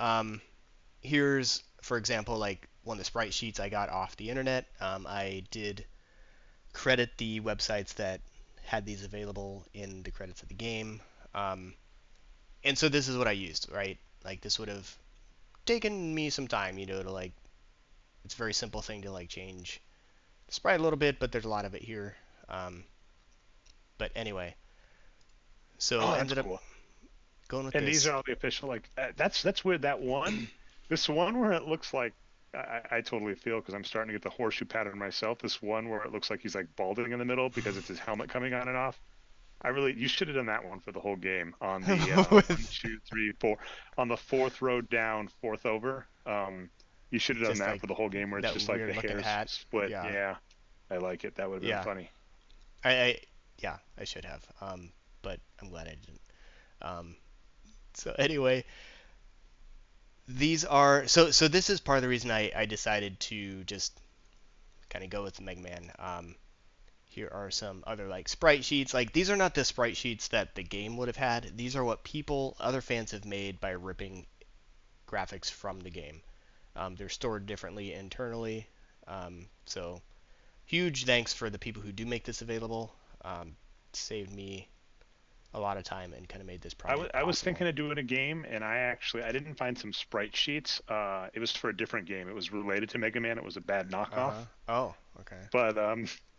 Here's for example like one of the sprite sheets I got off the internet. I did credit the websites that had these available in the credits of the game. Um, and so this is what I used, right? Like this would have taken me some time, to like it's a very simple thing to like change the sprite a little bit, but there's a lot of it here. Um, but anyway, so Oh, that's ended up cool. going with And these this. are all the official. Like that's weird. That one, this one where it looks like I totally feel because I'm starting to get the horseshoe pattern myself. This one where it looks like he's like balding in the middle because it's his helmet coming on and off. You should have done that one for the whole game on the one, With two, three, four, on the fourth row down, fourth over. You should have done just that like for the whole game where it's that just like weird the looking hairs hat. split. Yeah, Yeah, I like it. That would have been yeah. funny. I yeah, I should have. But I'm glad I didn't. Um, so anyway, these are so this is part of the reason I decided to just kind of go with the Mega Man. Here are some other like sprite sheets. Like these are not the sprite sheets that the game would have had. These are what other fans have made by ripping graphics from the game. They're stored differently internally. So huge thanks for the people who do make this available. Saved me a lot of time and kind of made this project I was possible. thinking of doing a game, and I didn't find some sprite sheets. It was for a different game. It was related to Mega Man. It was a bad Uh knockoff, huh. Oh, okay. but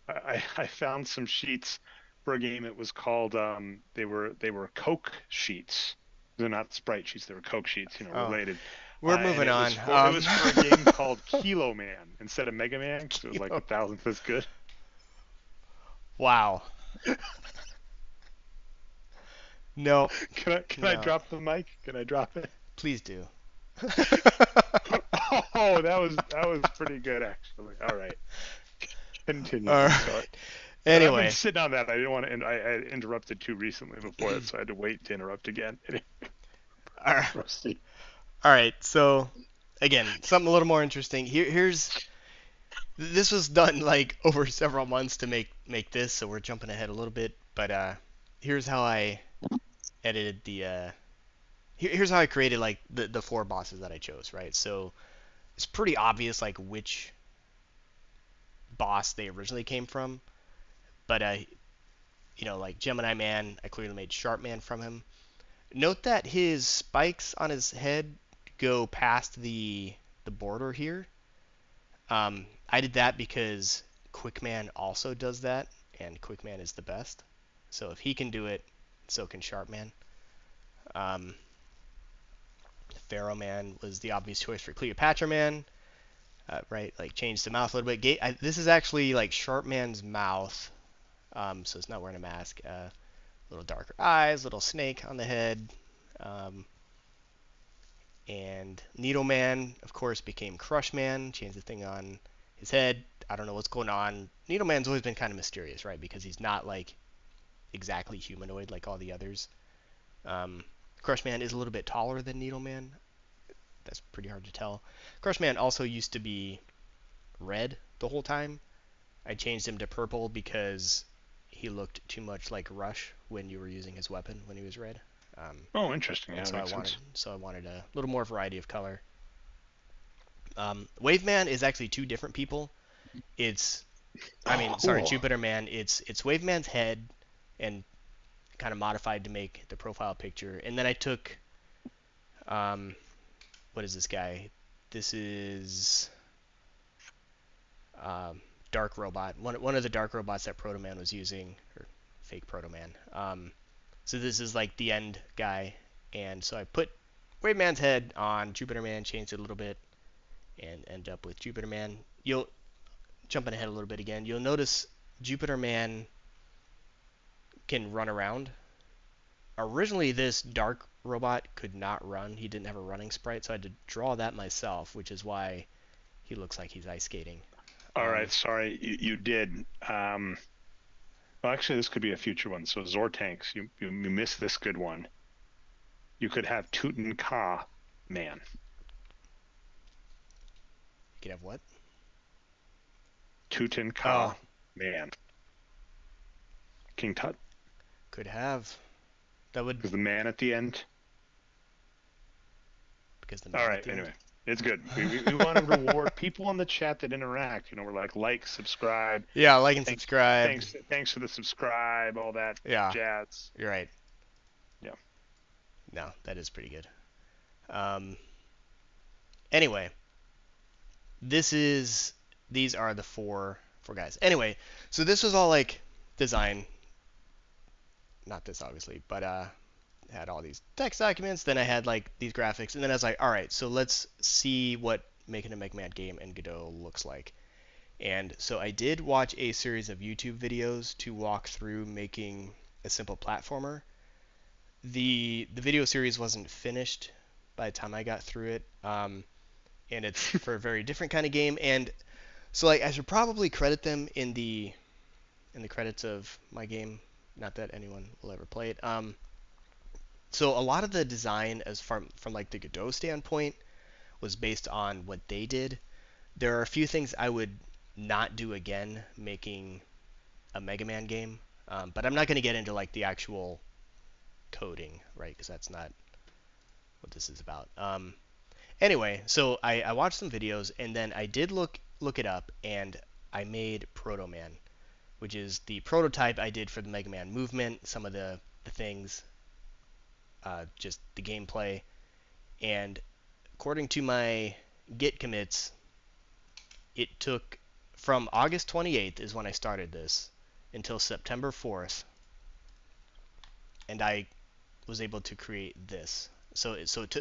I found some sheets for a game. It was called they were Coke sheets. They're not sprite sheets. They were Coke sheets. Oh, Related. we're And moving on. it was for a game called Kilo Man instead of Mega Man because it was like Kilo. the thousandth as good. Wow. No, Can I no. drop the mic? Can I drop it? Please do. Oh, that was pretty good actually. All right. Continue. All I'm right. sorry. And I've been Anyway, sitting on that. I didn't want to. I interrupted too recently before that, so I had to wait to interrupt again. all right. Rusty. All right. So again, something a little more interesting. Here's this was done like over several months to make this, so we're jumping ahead a little bit. But here's how I edited the. Here's how I created like the four bosses that I chose. Right. So it's pretty obvious like which boss they originally came from. But like Gemini Man, I clearly made Sharp Man from him. Note that his spikes on his head go past the border here. I did that because Quickman also does that, and Quickman is the best. So if he can do it, so can Sharpman. Um, Pharaoh Man was the obvious choice for Cleopatra Man, right? Like changed the mouth a little bit. This is actually like Sharpman's mouth, so it's not wearing a mask. Little darker eyes, little snake on the head. Um, and Needleman, of course, became Crushman, changed the thing on his head. I don't know what's going on. Needleman's always been kind of mysterious, right? Because he's not like exactly humanoid like all the others. Um, Crushman is a little bit taller than Needleman. That's pretty hard to tell. Crushman also used to be red the whole time. I changed him to purple because he looked too much like Rush when you were using his weapon when he was red. Oh, interesting. Yeah, And that makes sense. so I wanted a little more variety of color. Waveman is actually two different people. It's I Oh, mean, sorry, cool. Jupiter Man. It's Waveman's head and kind of modified to make the profile picture. And then I took um, what is this guy? This is um, Dark Robot. One of the Dark Robots that Proto Man was using, or fake Proto Man. So this is like the end guy, and so I put Waveman's head on Jupiter Man, changed it a little bit, and end up with Jupiter Man. You'll jumping ahead a little bit again. You'll notice Jupiter Man can run around. Originally, this dark robot could not run. He didn't have a running sprite, so I had to draw that myself, which is why he looks like he's ice skating. All right, Um, sorry, you did. Well, actually, this could be a future one. So Zortanks, you missed this good one. You could have Tutankhamun man, you could have what? Tutankhamun Oh, man, King Tut, could have. That would because the man at the end. because the All man at right, the end. anyway, it's good. We want to reward people in the chat that interact. We're like, subscribe. Yeah, like and Thanks, subscribe. thanks for the subscribe, all that Yeah, jazz. you're right. Yeah. No, that is pretty good. Um, anyway, this is these are the four guys. Anyway, so this was all like design, not this obviously, but had all these text documents. Then I had like these graphics, and then I was like, all right, so let's see what making a Mega Man game in Godot looks like. And so I did watch a series of YouTube videos to walk through making a simple platformer. The video series wasn't finished by the time I got through it, and it's for a very different kind of game. And so like I should probably credit them in the credits of my game. Not that anyone will ever play it. So a lot of the design, as from like the Godot standpoint, was based on what they did. There are a few things I would not do again making a Mega Man game, but I'm not going to get into like the actual coding, right? Because that's not what this is about. Anyway, so I watched some videos and then I did look it up and I made Proto Man, which is the prototype I did for the Mega Man movement, some of the things, just the gameplay, and according to my Git commits, it took from August 28th is when I started this until September 4th, and I was able to create this.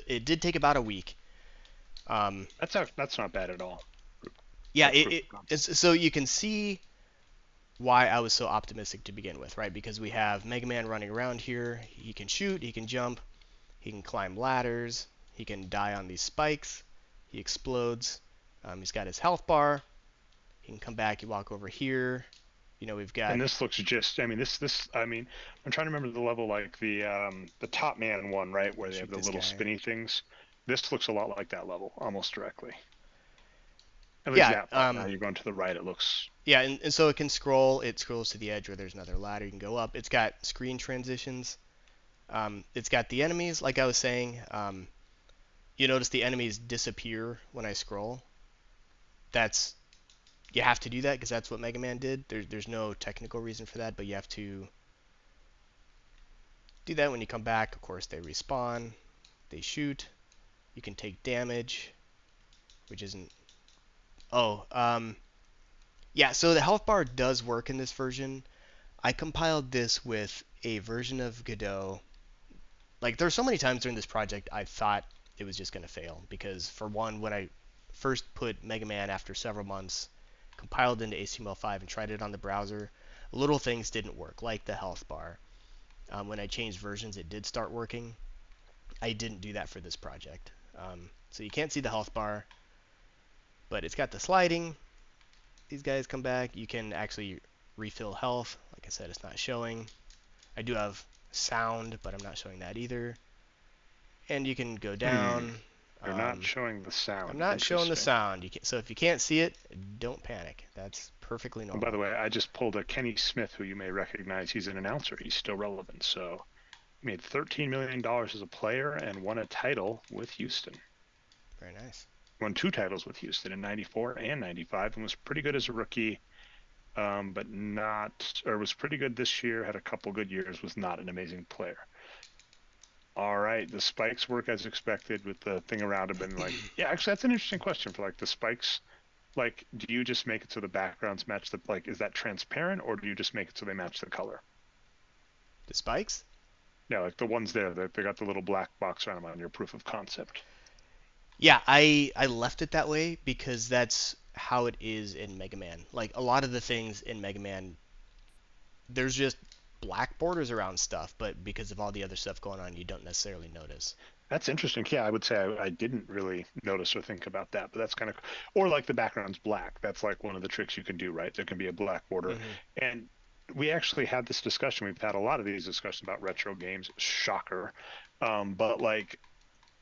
It did take about a week. Um, That's not bad at all yeah, for proof of so you can see why I was so optimistic to begin with, right? Because we have Mega Man running around here. He can shoot, he can jump, he can climb ladders, he can die on these spikes, he explodes. He's got his health bar. He can come back. You walk over here. We've got And this looks just, I mean, I mean, I'm trying to remember the level, like the Top Man one, right, where they have shoot the this little guy. spinny things. This looks a lot like that level, almost directly. At least Yeah, that part. Now you're going to the right, it looks. yeah, and so it can scroll. It scrolls to the edge where there's another ladder. You can go up. It's got screen transitions. It's got the enemies, like I was saying. You notice the enemies disappear when I scroll. That's You have to do that because that's what Mega Man did. There's no technical reason for that, but you have to do that when you come back. Of course, they respawn. They shoot. You can take damage, which isn't Oh, yeah. So the health bar does work in this version. I compiled this with a version of Godot. Like, there's so many times during this project I thought it was just gonna fail because, for one, when I first put Mega Man after several months, compiled into HTML5 and tried it on the browser, little things didn't work, like the health bar. When I changed versions, it did start working. I didn't do that for this project. So you can't see the health bar, but it's got the sliding. These guys come back. You can actually refill health. Like I said, it's not showing. I do have sound, but I'm not showing that either. And you can go Hmm. down. You're not Um, showing the I'm sound. not showing the Interesting. sound. So if you can't see it, don't panic. That's perfectly And by the normal. way, I just pulled a Kenny Smith, who you may recognize. He's an announcer. He's still relevant. So he made $13 million as a player and won a title with Houston. Very nice. Won two titles with Houston in '94 and '95, and was pretty good as a rookie. But not, or was pretty good this year. Had a couple good years. Was not an amazing player. All right, the spikes work as expected with the thing around them, and like, yeah, actually, that's an interesting question for like the spikes. Like, do you just make it so the backgrounds match the like? Is that transparent, or do you just make it so they match the color? The spikes? Yeah, like the ones there, they got the little black box around them on your proof of concept. Yeah, I left it that way because that's how it is in Mega Man. Like a lot of the things in Mega Man, there's just black borders around stuff, but because of all the other stuff going on, you don't necessarily notice. That's interesting. Yeah, I would say I didn't really notice or think about that, but that's kind of, or like the background's black. That's like one of the tricks you can do, right? There can be a black border. Hmm. And we actually had this discussion. We've had a lot of these discussions about retro games. Shocker. But like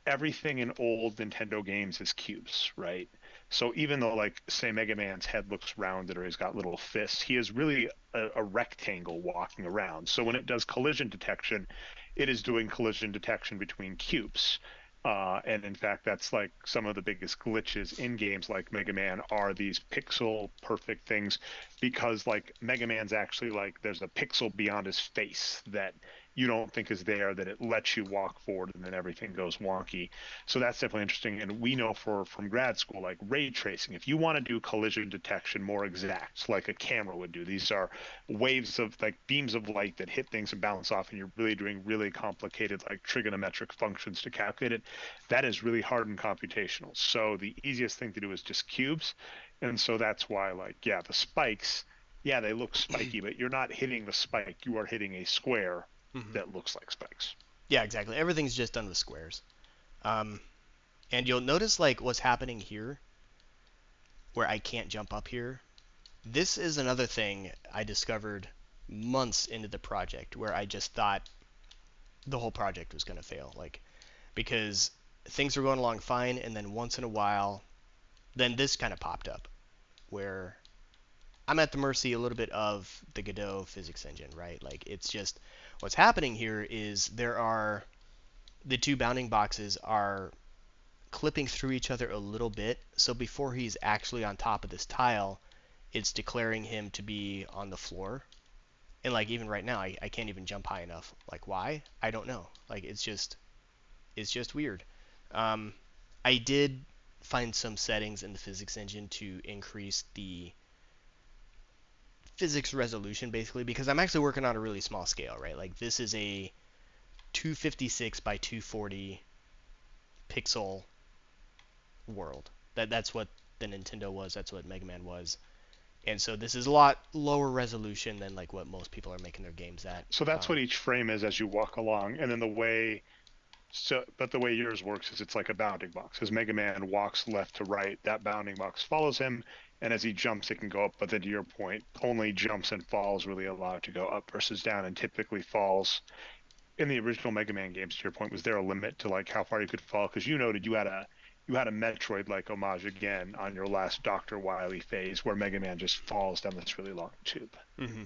everything in old Nintendo games is cubes, right? So even though, like, say Mega Man's head looks rounded or he's got little fists, he is really a rectangle walking around. So when it does collision detection, it is doing collision detection between cubes. And in fact, that's like some of the biggest glitches in games like Mega Man are these pixel perfect things because like Mega Man's actually like there's a pixel beyond his face that you don't think is there that it lets you walk forward and then everything goes wonky. So that's definitely interesting. And we know for from grad school, like ray tracing, if you want to do collision detection more exact, like a camera would do, these are waves of like beams of light that hit things and bounce off, and you're really doing really complicated like trigonometric functions to calculate it. That is really hard and computational. So the easiest thing to do is just cubes. And so that's why, like, yeah, the spikes, yeah, they look spiky, but you're not hitting the spike. You are hitting a square Hmm. that looks like spikes. Yeah, exactly. Everything's just done with squares. Um, and you'll notice like what's happening here, where I can't jump up here. This is another thing I discovered months into the project, where I just thought the whole project was going to fail. Like because things were going along fine, and then once in a while, then this kind of popped up, where I'm at the mercy a little bit of the Godot physics engine, right? Like it's just what's happening here is there are the two bounding boxes are clipping through each other a little bit. So before he's actually on top of this tile, it's declaring him to be on the floor. And like even right now, I can't even jump high enough. Like why? I don't know. Like it's just weird. Um, I did find some settings in the physics engine to increase the physics resolution basically because I'm actually working on a really small scale, right? Like this is a 256 by 240 pixel world. That's what the Nintendo was. That's what Mega Man was. And so this is a lot lower resolution than like what most people are making their games at. So that's what each frame is as you walk along. And then the way so but the way yours works is it's like a bounding box. As Mega Man walks left to right, that bounding box follows him, and as he jumps it can go up, but then to your point, only jumps and falls really allow it to go up versus down, and typically falls in the original Mega Man games, to your point, was there a limit to like how far you could fall? Because you noted you had a Metroid like homage again on your last Dr. Wily phase where Mega Man just falls down this really long tube. Mm-hmm.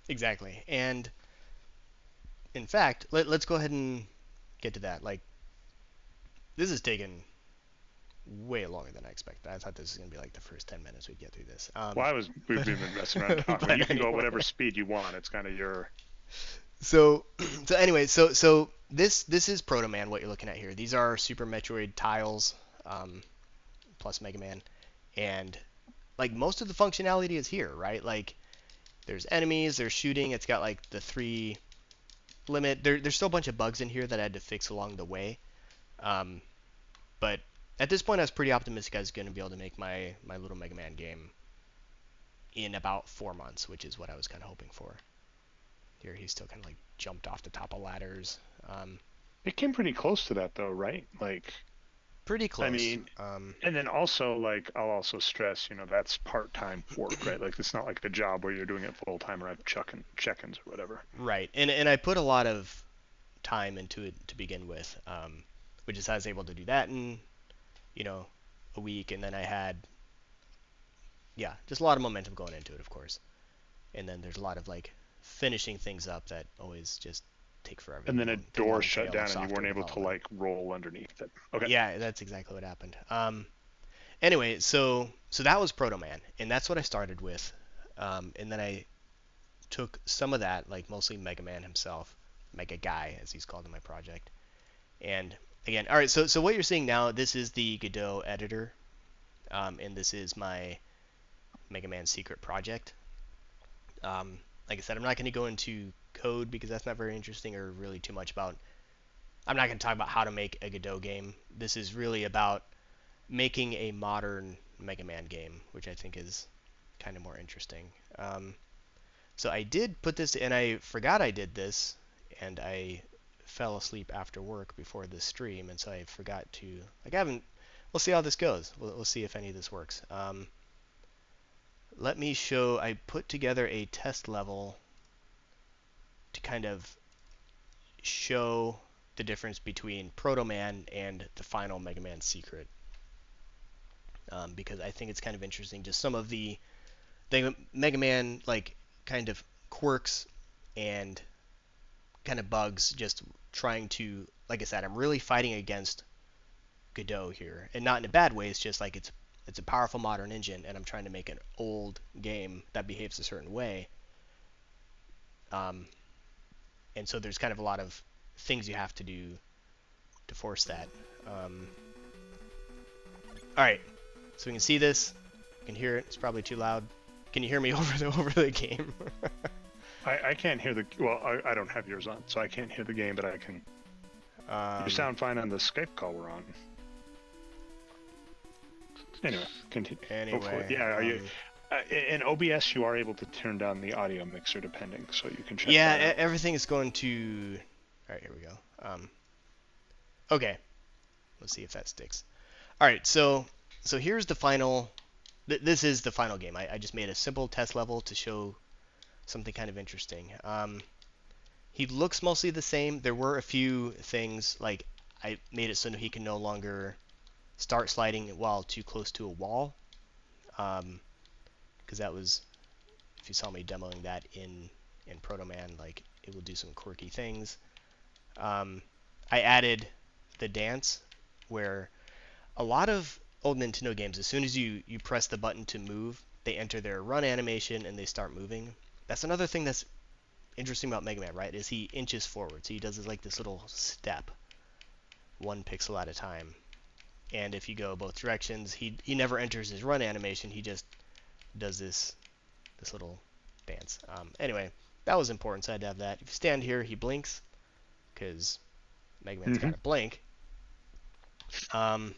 Exactly. And in fact, let's go ahead and get to that. Like this is taking way longer than I expected. I thought this was gonna be like the first 10 minutes we'd get through this. Well, we've But been messing around talking, but you but can go at anyway. whatever speed you want. It's kind of your So so anyway, so this is Proto Man. What you're looking at here. These are Super Metroid tiles, plus Mega Man. And like most of the functionality is here, right? Like there's enemies, there's shooting. It's got like the three limit. There's still a bunch of bugs in here that I had to fix along the way. Um, but at this point, I was pretty optimistic I was going to be able to make my little Mega Man game in about 4 months, which is what I was kind of hoping for. Here, he's still kind of like jumped off the top of ladders. Um, It came pretty close to that though, right? Like, Pretty I close. mean, and then also like I'll also stress, that's part-time work, right? Like it's not like the job where you're doing it full time or have chucking check-ins or whatever. Right, and I put a lot of time into it to begin with, which is I was able to do that in you know a week, and then I had yeah just a lot of momentum going into it, of course, and then there's a lot of like finishing things up that always just take forever. And then a Take a door long shut tail of down and you weren't software able to development. like roll underneath it. Okay. Yeah, that's exactly what happened. Anyway, so that was Proto Man, and that's what I started with, and then I took some of that, like mostly Mega Man himself, Mega Guy as he's called in my project, and again, all right. So what you're seeing now, this is the Godot editor, and this is my Mega Man secret project. Like I said, I'm not going to go into code because that's not very interesting or really too much about. I'm not going to talk about how to make a Godot game. This is really about making a modern Mega Man game, which I think is kind of more interesting. So I did put this, and I forgot I did this, and I fell asleep after work before this stream, and so I forgot to like I haven't. We'll see how this goes. We'll see if any of this works. Let me show. I put together a test level to kind of show the difference between Proto Man and the final Mega Man secret, because I think it's kind of interesting. Just some of the Mega Man like kind of quirks and kind of bugs. Just trying to, like I said, I'm really fighting against Godot here, and not in a bad way. It's just like it's a powerful modern engine, and I'm trying to make an old game that behaves a certain way. Um, and so there's kind of a lot of things you have to do to force that. Um, all right, so we can see this. You can hear it. It's probably too loud. Can you hear me over the game? I can't hear the well, I don't have yours on, so I can't hear the game, but I can. You um, sound fine on the Skype call we're on. Anyway, continue. Hopefully, anyway, yeah. Are you in OBS? You are able to turn down the audio mixer depending, so you can check yeah, that out. everything is going to. All right, here we go. Okay, let's see if that sticks. All right, so here's the final. This is the final game. I just made a simple test level to show something kind of interesting. He looks mostly the same. There were a few things like I made it so he can no longer start sliding while too close to a wall, because that was if you saw me demoing that in Proto Man, like it will do some quirky things. Um, I added the dance where a lot of old Nintendo games, as soon as you press the button to move, they enter their run animation and they start moving. That's another thing that's interesting about Mega Man, right? Is he inches forward, so he does like this little step, 1 pixel at a time. And if you go both directions, he never enters his run animation. He just does this little dance. Anyway, that was important, so I had to have that. If you stand here, he blinks because Mega Man's got Mm-hmm. to blink. Um,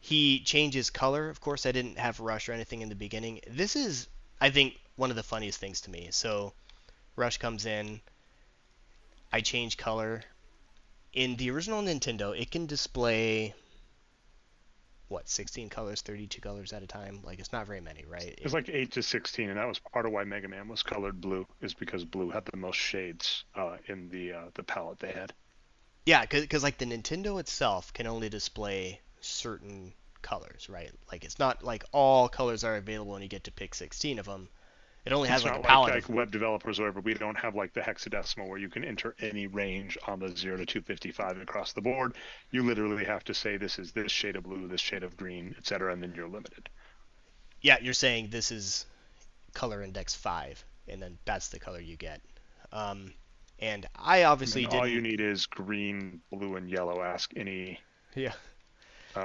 He changes color. Of course, I didn't have Rush or anything in the beginning. This is, I think, one of the funniest things to me. So Rush comes in, I change color. In the original Nintendo, it can display what 16 colors, 32 colors at a time. Like it's not very many, right? It's like 8 to 16, and that was part of why Mega Man was colored blue, is because blue had the most shades in the palette they had. Yeah, because like the Nintendo itself can only display certain colors, right? Like it's not like all colors are available and you get to pick 16 of them. It only has It's like a not like palette of. like web developers or whatever. We don't have like the hexadecimal where you can enter any range on the 0 to 255 across the board. You literally have to say this is this shade of blue, this shade of green, etc., and then you're limited. Yeah, you're saying this is color index 5, and then that's the color you get. Um, and I And then obviously all you didn't. need is green, blue, and yellow. Ask any. Yeah.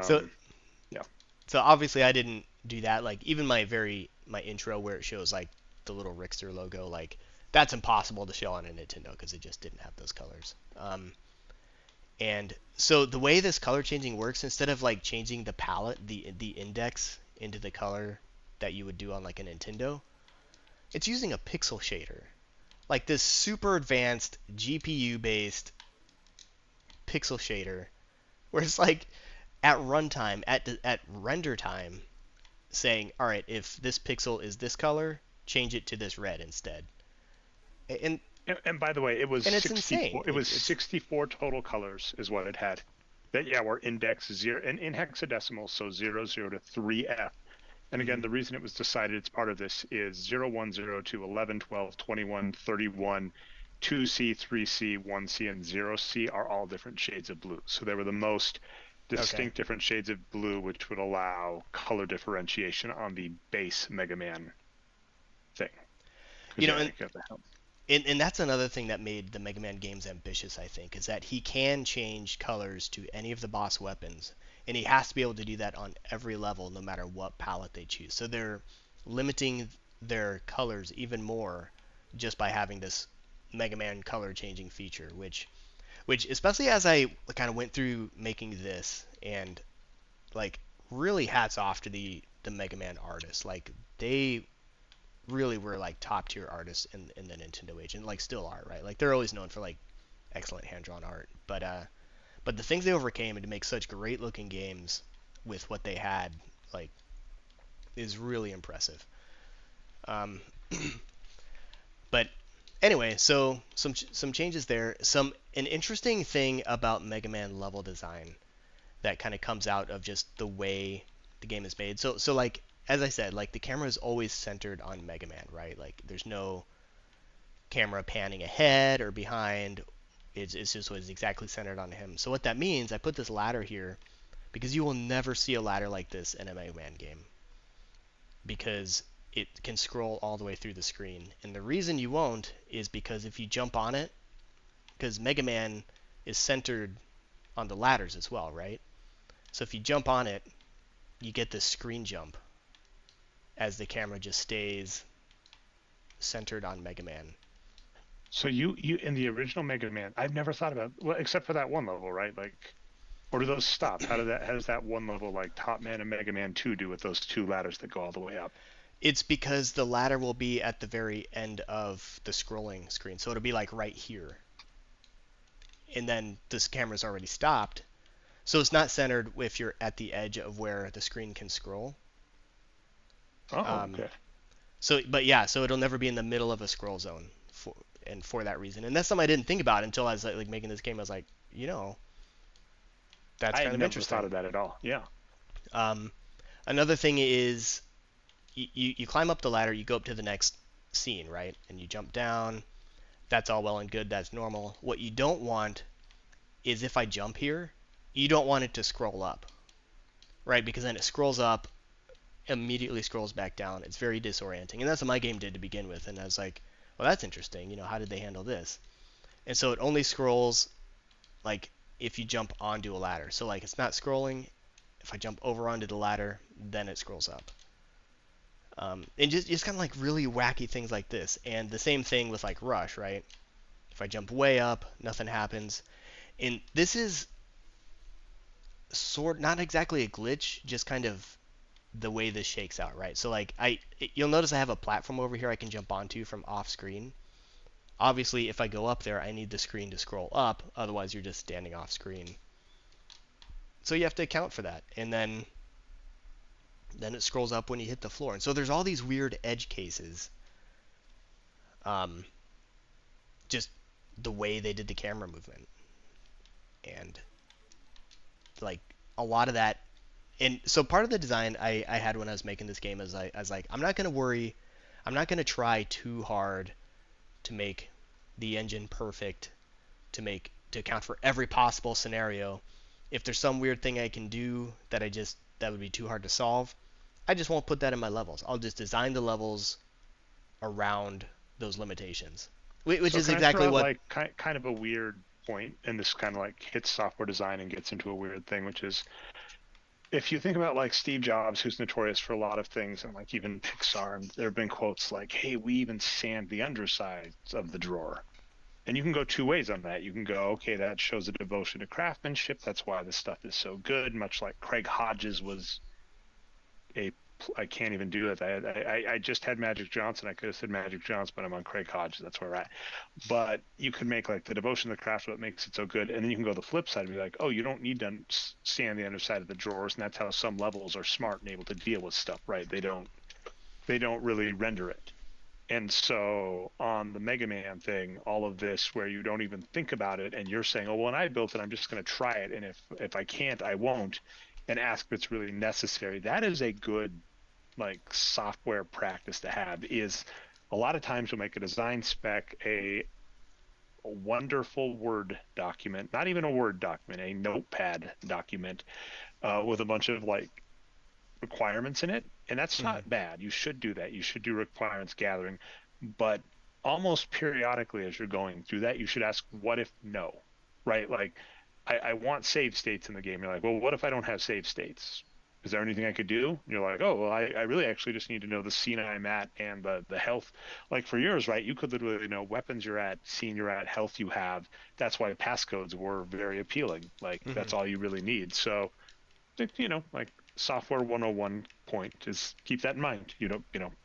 So Um, yeah. So obviously I didn't do that. Like even my intro where it shows like the little Rixter logo, like that's impossible to show on a Nintendo because it just didn't have those colors. And so the way this color changing works, instead of like changing the palette, the index into the color that you would do on like a Nintendo, it's using a pixel shader, like this super advanced GPU based pixel shader, where it's like at runtime, at render time, saying, all right, if this pixel is this color, change it to this red instead. And And by the way, it was and it's insane. 64. It was It's 64 total colors is what it had. That yeah, were index zero and in hexadecimal, so 00 to 3F. And again, mhm. the reason it was decided it's part of this is 0, 1, 0, 2, 11, 12, 21, 31, 2C, 3C, 1C, and 0C are all different shades of blue. So they were the most Okay. distinct different shades of blue, which would allow color differentiation on the base Mega Man thing. You Because know, yeah, and you got the help. and that's another thing that made the Mega Man games ambitious, I think, is that he can change colors to any of the boss weapons, and he has to be able to do that on every level, no matter what palette they choose. So they're limiting their colors even more just by having this Mega Man color changing feature, which especially as I kind of went through making this, and like really hats off to the Mega Man artists. Like they really were like top tier artists in the Nintendo age, and like still are, right? Like they're always known for like excellent hand drawn art, but the things they overcame and to make such great looking games with what they had, like, is really impressive. Um, but anyway, so some changes there. An interesting thing about Mega Man level design that kind of comes out of just the way the game is made. So like as I said, like the camera is always centered on Mega Man, right? Like there's no camera panning ahead or behind. It's just was exactly centered on him. So what that means, I put this ladder here because you will never see a ladder like this in a Mega Man game because it can scroll all the way through the screen. And the reason you won't is because if you jump on it, because Mega Man is centered on the ladders as well, right? So if you jump on it, you get this screen jump as the camera just stays centered on Mega Man. So you in the original Mega Man, I've never thought about well, except for that one level, right? Like, or do those stop? How does that one level like Top Man and Mega Man 2 do with those two ladders that go all the way up? It's because the ladder will be at the very end of the scrolling screen. So it'll be like right here. And then this camera's already stopped. So it's not centered if you're at the edge of where the screen can scroll. Oh, Um, okay. but yeah, so it'll never be in the middle of a scroll zone for that reason. And that's something I didn't think about until I was like making this game. I was like, you know, that's I kind had of never thought interesting. of that at all. Yeah. Um, Another thing is you climb up the ladder, you go up to the next scene, right? And you jump down. That's all well and good. That's normal. What you don't want is if I jump here, you don't want it to scroll up, right? Because then it scrolls up, immediately scrolls back down. It's very disorienting. And that's what my game did to begin with. And I was like, well, that's interesting. You know, how did they handle this? And so it only scrolls like if you jump onto a ladder. So like it's not scrolling. If I jump over onto the ladder, then it scrolls up. And just kind of like really wacky things like this. And the same thing with like Rush, right? If I jump way up, nothing happens. And this is not exactly a glitch, just kind of the way this shakes out, right? So like you'll notice I have a platform over here I can jump onto from off screen. Obviously, if I go up there, I need the screen to scroll up, otherwise you're just standing off screen. So you have to account for that, and then it scrolls up when you hit the floor. And so there's all these weird edge cases, um, just the way they did the camera movement, and like a lot of that. And so part of the design I had when I was making this game is I was like, I'm not gonna worry, I'm not gonna try too hard to make the engine perfect, to account for every possible scenario. If there's some weird thing I can do that would be too hard to solve, I just won't put that in my levels. I'll just design the levels around those limitations, which So is can I throw exactly out what. like kind of a weird point, and this kind of like hits software design and gets into a weird thing, which is if you think about like Steve Jobs, who's notorious for a lot of things, and like even Pixar, and there have been quotes like, "Hey, we even sand the undersides of the drawer." And you can go two ways on that. You can go, okay, that shows a devotion to craftsmanship. That's why this stuff is so good. Much like Craig Hodges was a, I can't even do it. I just had Magic Johnson. I could have said Magic Johnson, but I'm on Craig Hodges. That's where we're at. But you could make like the devotion to the craft what makes it so good, and then you can go the flip side and be like, oh, you don't need to stand the underside of the drawers, and that's how some levels are smart and able to deal with stuff, right? They don't really render it. And so on the Mega Man thing, all of this where you don't even think about it and you're saying, oh, well, when I built it, I'm just going to try it. And if I can't, I won't, and ask if it's really necessary. That is a good like software practice to have. Is a lot of times we'll make a design spec a wonderful Word document, not even a Word document, a notepad document with a bunch of like requirements in it, and that's Hmm. not bad. You should do that. You should do requirements gathering, but almost periodically as you're going through that, you should ask, what if no? Right? Like, I want save states in the game. You're like, well, what if I don't have save states? Is there anything I could do? And you're like, oh, well, I really actually just need to know the scene I'm at and the health. Like for yours, right? You could literally know weapons you're at, scene you're at, health you have. That's why passcodes were very appealing. Like Hmm. that's all you really need. So like software 101 point is keep that in mind.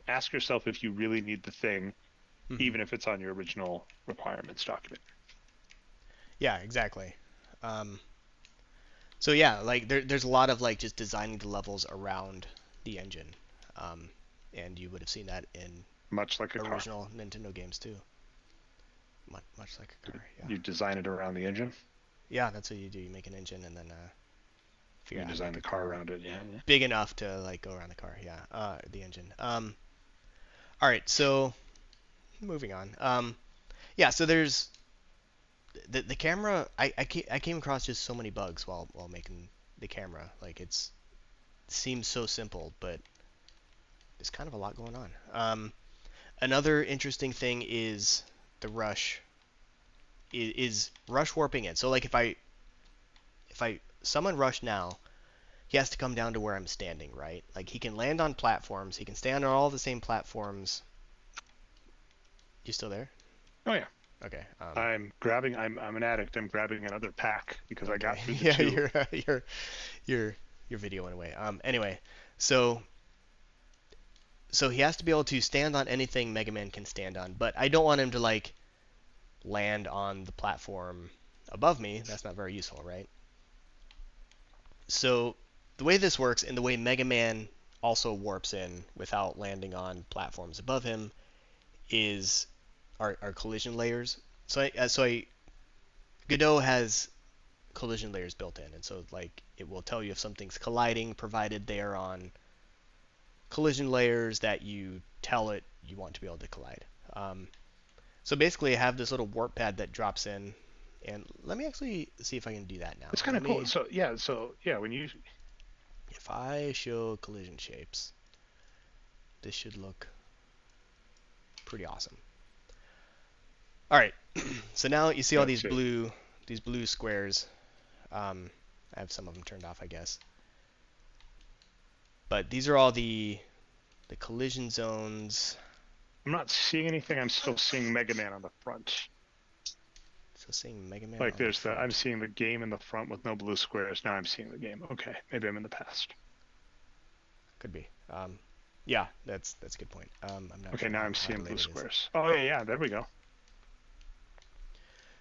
Ask yourself if you really need the thing, Hmm. even if it's on your original requirements document. Yeah, exactly. Um, so yeah, like there's a lot of like just designing the levels around the engine, um, and you would have seen that in Much like a car. original Nintendo games too. Much like a car. Yeah. You design it around the engine. Yeah, that's what you do. You make an engine and then figure You out how to design make the a car car around it. Yeah, yeah. big enough to like go around the car. Yeah, the engine. All right, so moving on. Yeah, so there's the camera. I came across just so many bugs while making the camera. Like it seems so simple, but there's kind of a lot going on. Another interesting thing is the rush is rush warping it. So like if I summon rush now, he has to come down to where I'm standing, right? Like he can land on platforms, he can stand on all the same platforms. You still there? Oh yeah. Okay. I'm grabbing. I'm an addict. I'm grabbing another pack because I Okay. got through the Yeah, two. your your video went away. Anyway, so so he has to be able to stand on anything Mega Man can stand on, but I don't want him to like land on the platform above me. That's not very useful, right? So the way this works, and the way Mega Man also warps in without landing on platforms above him, is our collision layers. Godot has collision layers built in, and so like it will tell you if something's colliding, provided they are on collision layers that you tell it you want to be able to collide. So basically, I have this little warp pad that drops in, and let me actually see if I can do that now. It's kind Let of cool. me, So yeah. When you if I show collision shapes, this should look pretty awesome. All right, so now you see all yeah, so these blue squares. I have some of them turned off, I guess. But these are all the collision zones. I'm not seeing anything. I'm still seeing Mega Man on the front. So seeing Mega Man Like on the there's I'm front. seeing the game in the front with no blue squares. Now I'm seeing the game. Okay, maybe I'm in the past. Could be. Yeah, that's a good point. I'm not Okay, sure now I'm how seeing blue delayed it is. squares. Oh yeah, yeah, there we go.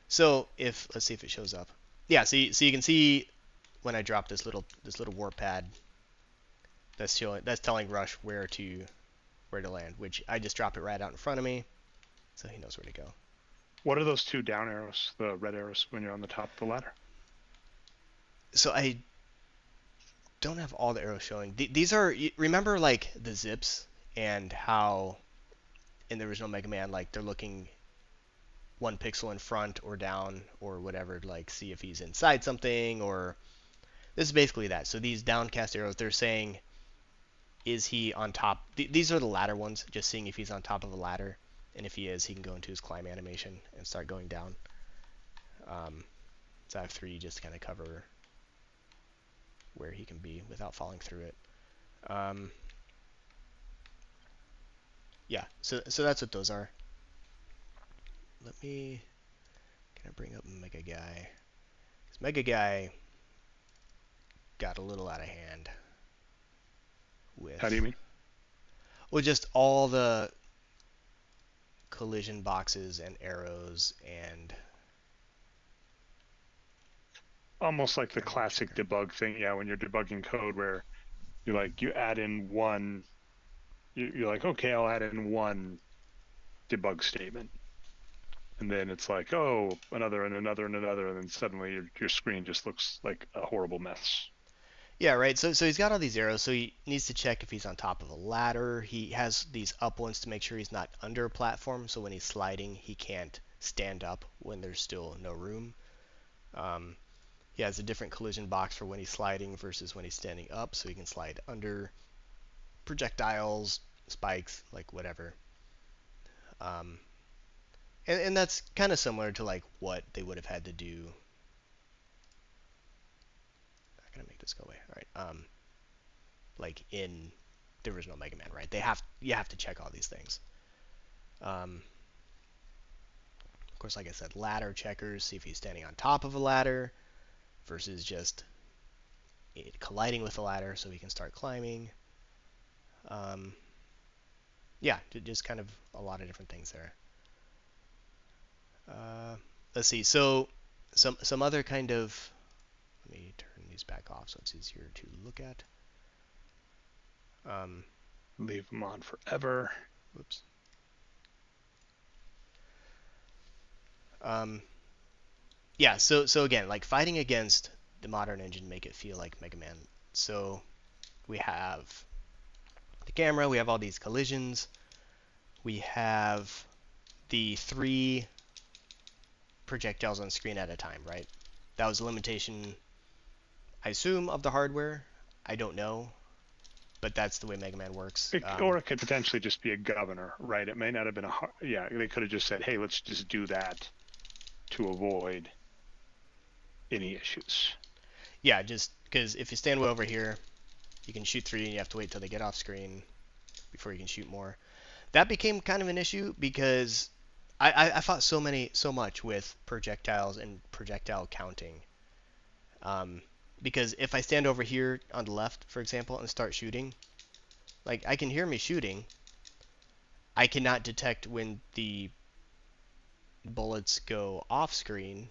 So if let's see if it shows up. Yeah, so you can see when I drop this little warp pad that's telling Rush where to land, which I just drop it right out in front of me, so he knows where to go. What are those two down arrows, the red arrows when you're on the top of the ladder? So I don't have all the arrows showing. These are remember like the zips and how in the original Mega Man like they're looking one pixel in front or down or whatever to like see if he's inside something or this is basically that. So these downcast arrows they're saying is he on top? These are the ladder ones, just seeing if he's on top of a ladder, and if he is, he can go into his climb animation and start going down. So I have three just to kind of cover where he can be without falling through it. Um, yeah, so that's what those are. Let me kind of bring up Mega Guy. 'Cause Mega Guy got a little out of hand How do you with, mean? well, just all the collision boxes and arrows and Almost like the camera classic checker. debug thing. Yeah, when you're debugging code where you add in one, you're like, okay, I'll add in one debug statement. And then it's like, oh, another and another and another. And then suddenly your screen just looks like a horrible mess. Yeah, right. So he's got all these arrows. So he needs to check if he's on top of a ladder. He has these up ones to make sure he's not under a platform. So when he's sliding, he can't stand up when there's still no room. Um, he has a different collision box for when he's sliding versus when he's standing up, so he can slide under projectiles, spikes, like whatever. Um, and that's kind of similar to like what they would have had to do. I'm gonna make this go away. All right. Like in the original Mega Man, right? You have to check all these things. Of course, like I said, ladder checkers, see if he's standing on top of a ladder versus just colliding with the ladder so he can start climbing. Um, yeah, just kind of a lot of different things there. Uh, let's see. So some other kind of, let me turn these back off so it's easier to look at. Um, Leave them on forever. whoops. Um, yeah. So again, like fighting against the modern engine make it feel like Mega Man. So we have the camera. We have all these collisions. We have the three projectiles on screen at a time, right? That was a limitation, I assume, of the hardware. I don't know, but that's the way Mega Man works. Or it could potentially just be a governor, right? It may not have been yeah, they could have just said, hey, let's just do that to avoid any issues. Yeah, just because if you stand way over here, you can shoot three and you have to wait till they get off screen before you can shoot more. That became kind of an issue because I fought so much with projectiles and projectile counting. Um, because if I stand over here on the left, for example, and start shooting, like I can hear me shooting, I cannot detect when the bullets go off screen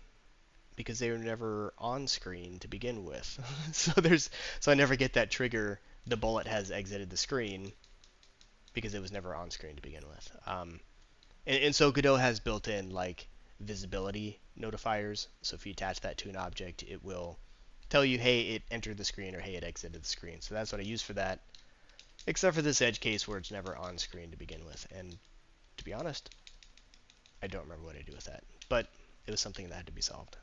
because they were never on screen to begin with. So I never get that trigger. The bullet has exited the screen because it was never on screen to begin with. And so Godot has built-in like visibility notifiers. So if you attach that to an object, it will tell you, hey, it entered the screen or hey, it exited the screen. So that's what I use for that. Except for this edge case where it's never on screen to begin with. And to be honest, I don't remember what I do with that. But it was something that had to be solved.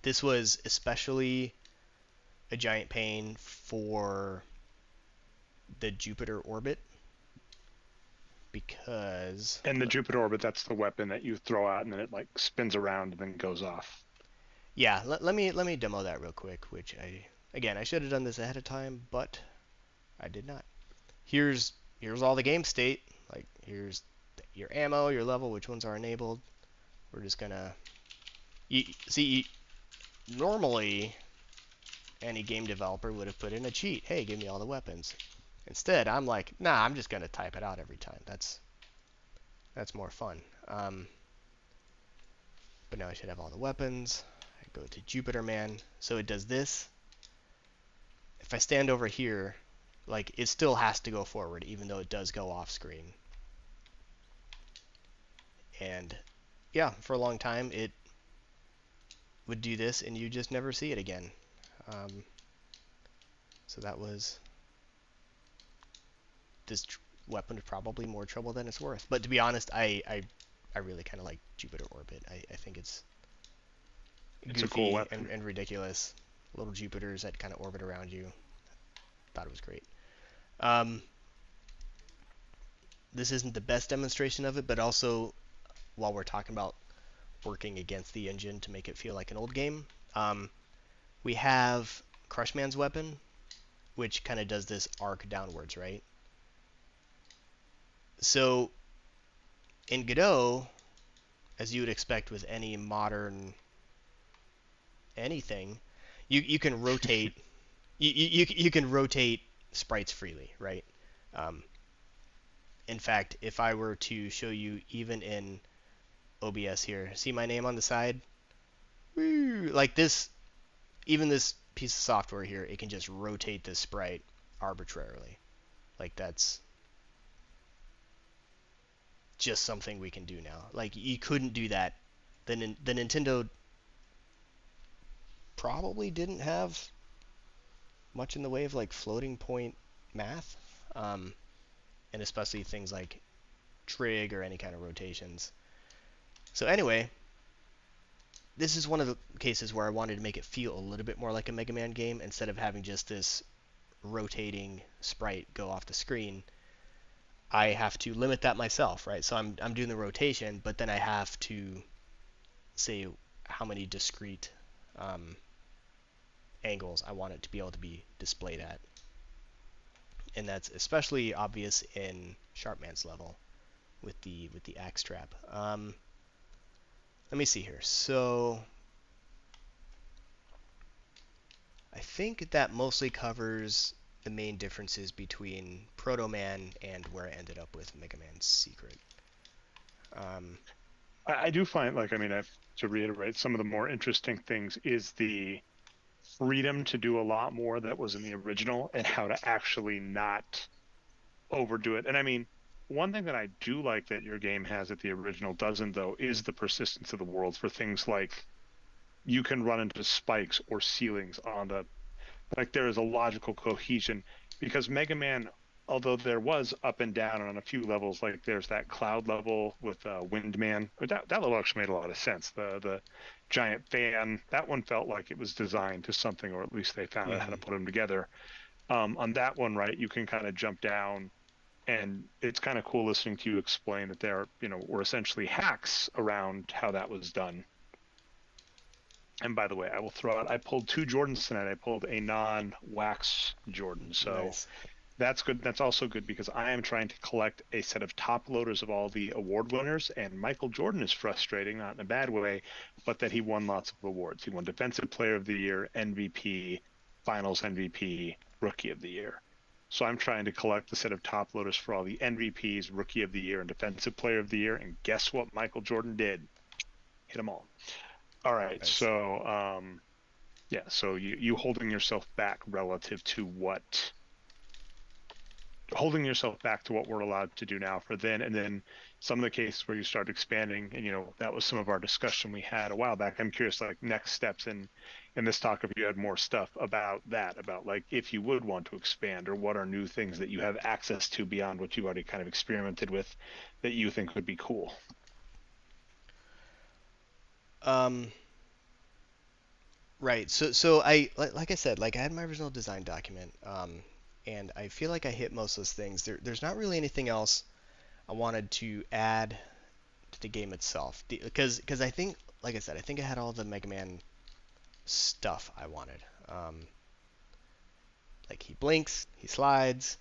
This was especially a giant pain for the Jupiter orbit because And the Jupiter orbit, that's the weapon that you throw out and then it like spins around and then goes off. yeah, let me demo that real quick, which I should have done this ahead of time, but I did not. Here's all the game state. Like here's your ammo, your level, which ones are enabled. We're just gonna see. Normally, any game developer would have put in a cheat. Hey, give me all the weapons. Instead, I'm like, nah, I'm just gonna type it out every time. That's more fun. But now I should have all the weapons. I go to Jupiter Man. So it does this. If I stand over here, like it still has to go forward, even though it does go off screen. And yeah, for a long time it would do this, and you just never see it again. Um, so that was this weapon is probably more trouble than it's worth. But to be honest, I really kind of like Jupiter Orbit. I think it's It's a cool goofy weapon. and ridiculous. Little Jupiters that kind of orbit around you. Thought it was great. Um, this isn't the best demonstration of it, but also while we're talking about working against the engine to make it feel like an old game, um, We have Crushman's weapon, which kind of does this arc downwards, right? So in Godot, as you would expect with any modern anything, you can rotate you can rotate sprites freely, right? Um, in fact, if I were to show you even in OBS here, see my name on the side? Woo! Like this, even this piece of software here, it can just rotate this sprite arbitrarily. Like that's just something we can do now. Like you couldn't do that. The Nintendo probably didn't have much in the way of like floating point math, um, and especially things like trig or any kind of rotations. So anyway, this is one of the cases where I wanted to make it feel a little bit more like a Mega Man game instead of having just this rotating sprite go off the screen. I have to limit that myself, right? So I'm doing the rotation, but then I have to say how many discrete um, angles I want it to be able to be displayed at, and that's especially obvious in Sharpman's level with the axe trap. Let me see here. So I think that mostly covers the main differences between Proto Man and where I ended up with Mega Man's Secret. Um, I do find, like, I mean, to reiterate, some of the more interesting things is the freedom to do a lot more that was in the original and how to actually not overdo it. And I mean, one thing that I do like that your game has that the original doesn't, though, is the persistence of the worlds for things like you can run into spikes or ceilings on the, like, there is a logical cohesion because Mega Man, although there was up and down on a few levels, like there's that cloud level with Windman, but that level actually made a lot of sense. The giant fan, that one felt like it was designed to something, or at least they found out how to mhm. put them together. On that one, right, you can kind of jump down, and it's kind of cool listening to you explain that there, were essentially hacks around how that was done. And by the way, I will throw out, I pulled two Jordans tonight. I pulled a non-wax Jordan. So Nice. that's good. That's also good because I am trying to collect a set of top loaders of all the award winners. And Michael Jordan is frustrating, not in a bad way, but that he won lots of awards. He won Defensive Player of the Year, MVP, Finals MVP, Rookie of the Year. So I'm trying to collect the set of top loaders for all the MVPs, Rookie of the Year, and Defensive Player of the Year. And guess what Michael Jordan did? Hit them all. All right. Nice. So yeah, so you holding yourself back relative to what holding yourself back to what we're allowed to do now for then, and then some of the cases where you start expanding, and that was some of our discussion we had a while back. I'm curious, like next steps in this talk, if you had more stuff about that, about like if you would want to expand, or what are new things that you have access to beyond what you already kind of experimented with that you think would be cool. Um, right. So I like I said, like I had my original design document, and I feel like I hit most of those things. There's not really anything else I wanted to add to the game itself, because I think, like I said, I think I had all the Mega Man stuff I wanted. Like he blinks, he slides,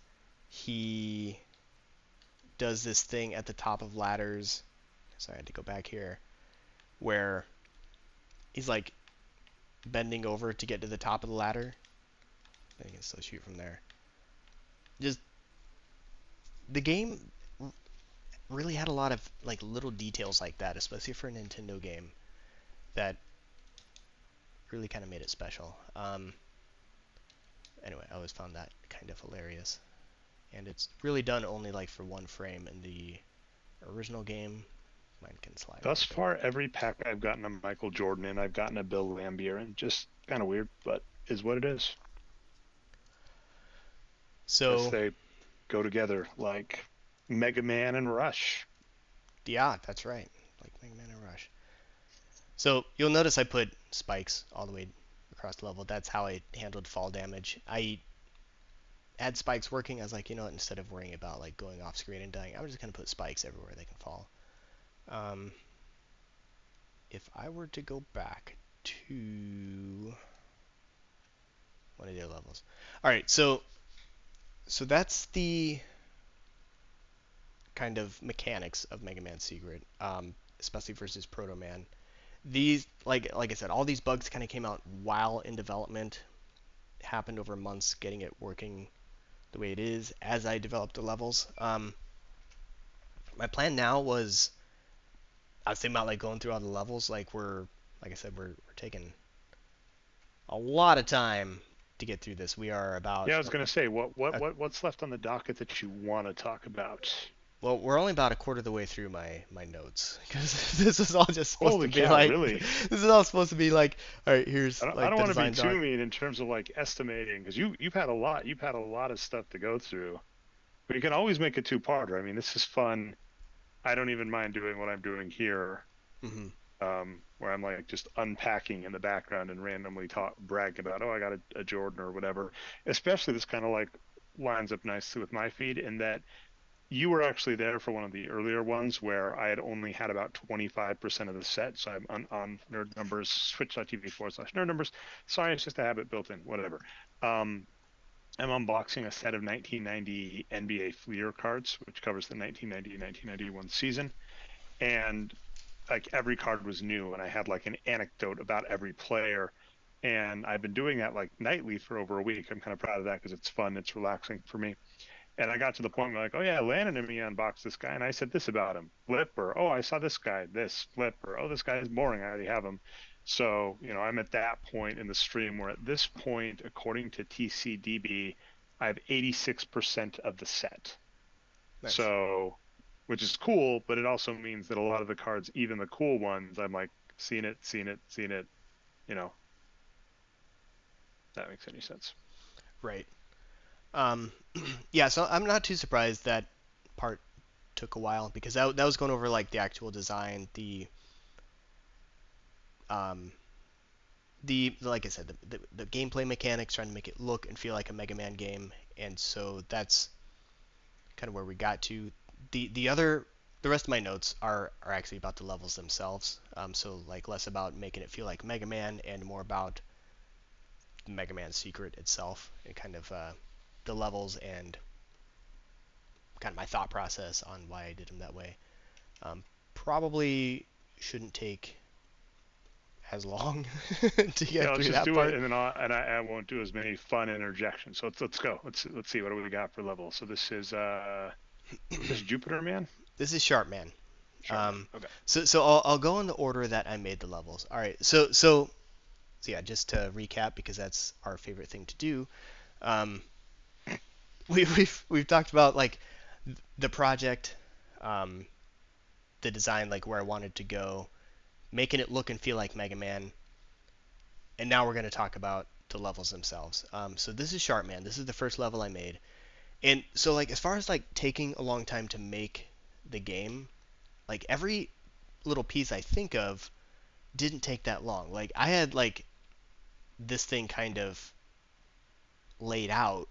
he does this thing at the top of ladders. So I had to go back here where he's like bending over to get to the top of the ladder. I can still shoot from there. Just the game really had a lot of like little details like that, especially for a Nintendo game, that really kind of made it special. Anyway, I always found that kind of hilarious, and it's really done only like for one frame in the original game. Mine can slide a Thus little bit. far, every pack I've gotten a Michael Jordan in, I've gotten a Bill Lambier, and just kind of weird, but is what it is. Guess So they go together like Mega Man and Rush. yeah, that's right, like Mega Man and Rush. So you'll notice I put spikes all the way across the level. That's how I handled fall damage. I had spikes working. I was like, instead of worrying about like going off screen and dying, I'm just gonna put spikes everywhere they can fall. Um, if I were to go back to one of the levels. All right, so that's the kind of mechanics of Mega Man Secret, especially versus Proto Man. These, like I said, all these bugs kind of came out while in development. Happened over months getting it working the way it is as I developed the levels. My plan now was I was thinking about like going through all the levels. Like I said, we're taking a lot of time to get through this. We are about Yeah, I was going to say, what's left on the docket that you want to talk about? well, we're only about a quarter of the way through my notes because this is all just supposed to Holy be cow, like really? this is all supposed to be like, all right, here's I like don't the want to be design too doc. mean in terms of like estimating because you've had a lot of stuff to go through. But you can always make a two-parter. I mean, this is fun. I don't even mind doing what I'm doing here, Hmm. where I'm like just unpacking in the background and randomly bragging about, oh, I got a Jordan or whatever. Especially this kind of like lines up nicely with my feed in that you were actually there for one of the earlier ones where I had only had about 25% of the set. So I'm on nerd numbers, switch.tv/nerd numbers. Sorry, it's just a habit built in, whatever. Um, I'm unboxing a set of 1990 NBA Fleer cards, which covers the 1990-1991 season. And like every card was new, and I had like an anecdote about every player. And I've been doing that like nightly for over a week. I'm kind of proud of that because it's fun, it's relaxing for me. And I got to the point where like, oh yeah, Landon and me unboxed this guy, and I said this about him, flip, or oh, I saw this guy, this flip, or oh, this guy is boring, I already have him. So I'm at that point in the stream where at this point, according to TCDB, I have 86% of the set. Nice. So, which is cool, but it also means that a lot of the cards, even the cool ones, I'm like seen it, seen it, seen it. You know, if that makes any sense. Right. Um, yeah. So I'm not too surprised that part took a while because that was going over like the actual design, um, the like I said, the gameplay mechanics, trying to make it look and feel like a Mega Man game, and so that's kind of where we got to. The rest of my notes are actually about the levels themselves. So like less about making it feel like Mega Man and more about the Mega Man secret itself and kind of the levels and kind of my thought process on why I did them that way. Um, Probably shouldn't take as long to Yeah, get let's through just that do it, part. and then I won't do as many fun interjections. So let's go. Let's see what do we got for level. So this Jupiter Man, This is Sharp Man. Sharp Man. Um, Okay. so I'll go in the order that I made the levels. All right. So yeah, just to recap because that's our favorite thing to do. Um, we've talked about like the project, um, the design, like where I wanted to go, making it look and feel like Mega Man, and now we're going to talk about the levels themselves. So this is Sharp Man. This is the first level I made, and so like as far as like taking a long time to make the game, like every little piece I think of didn't take that long. Like I had like this thing kind of laid out.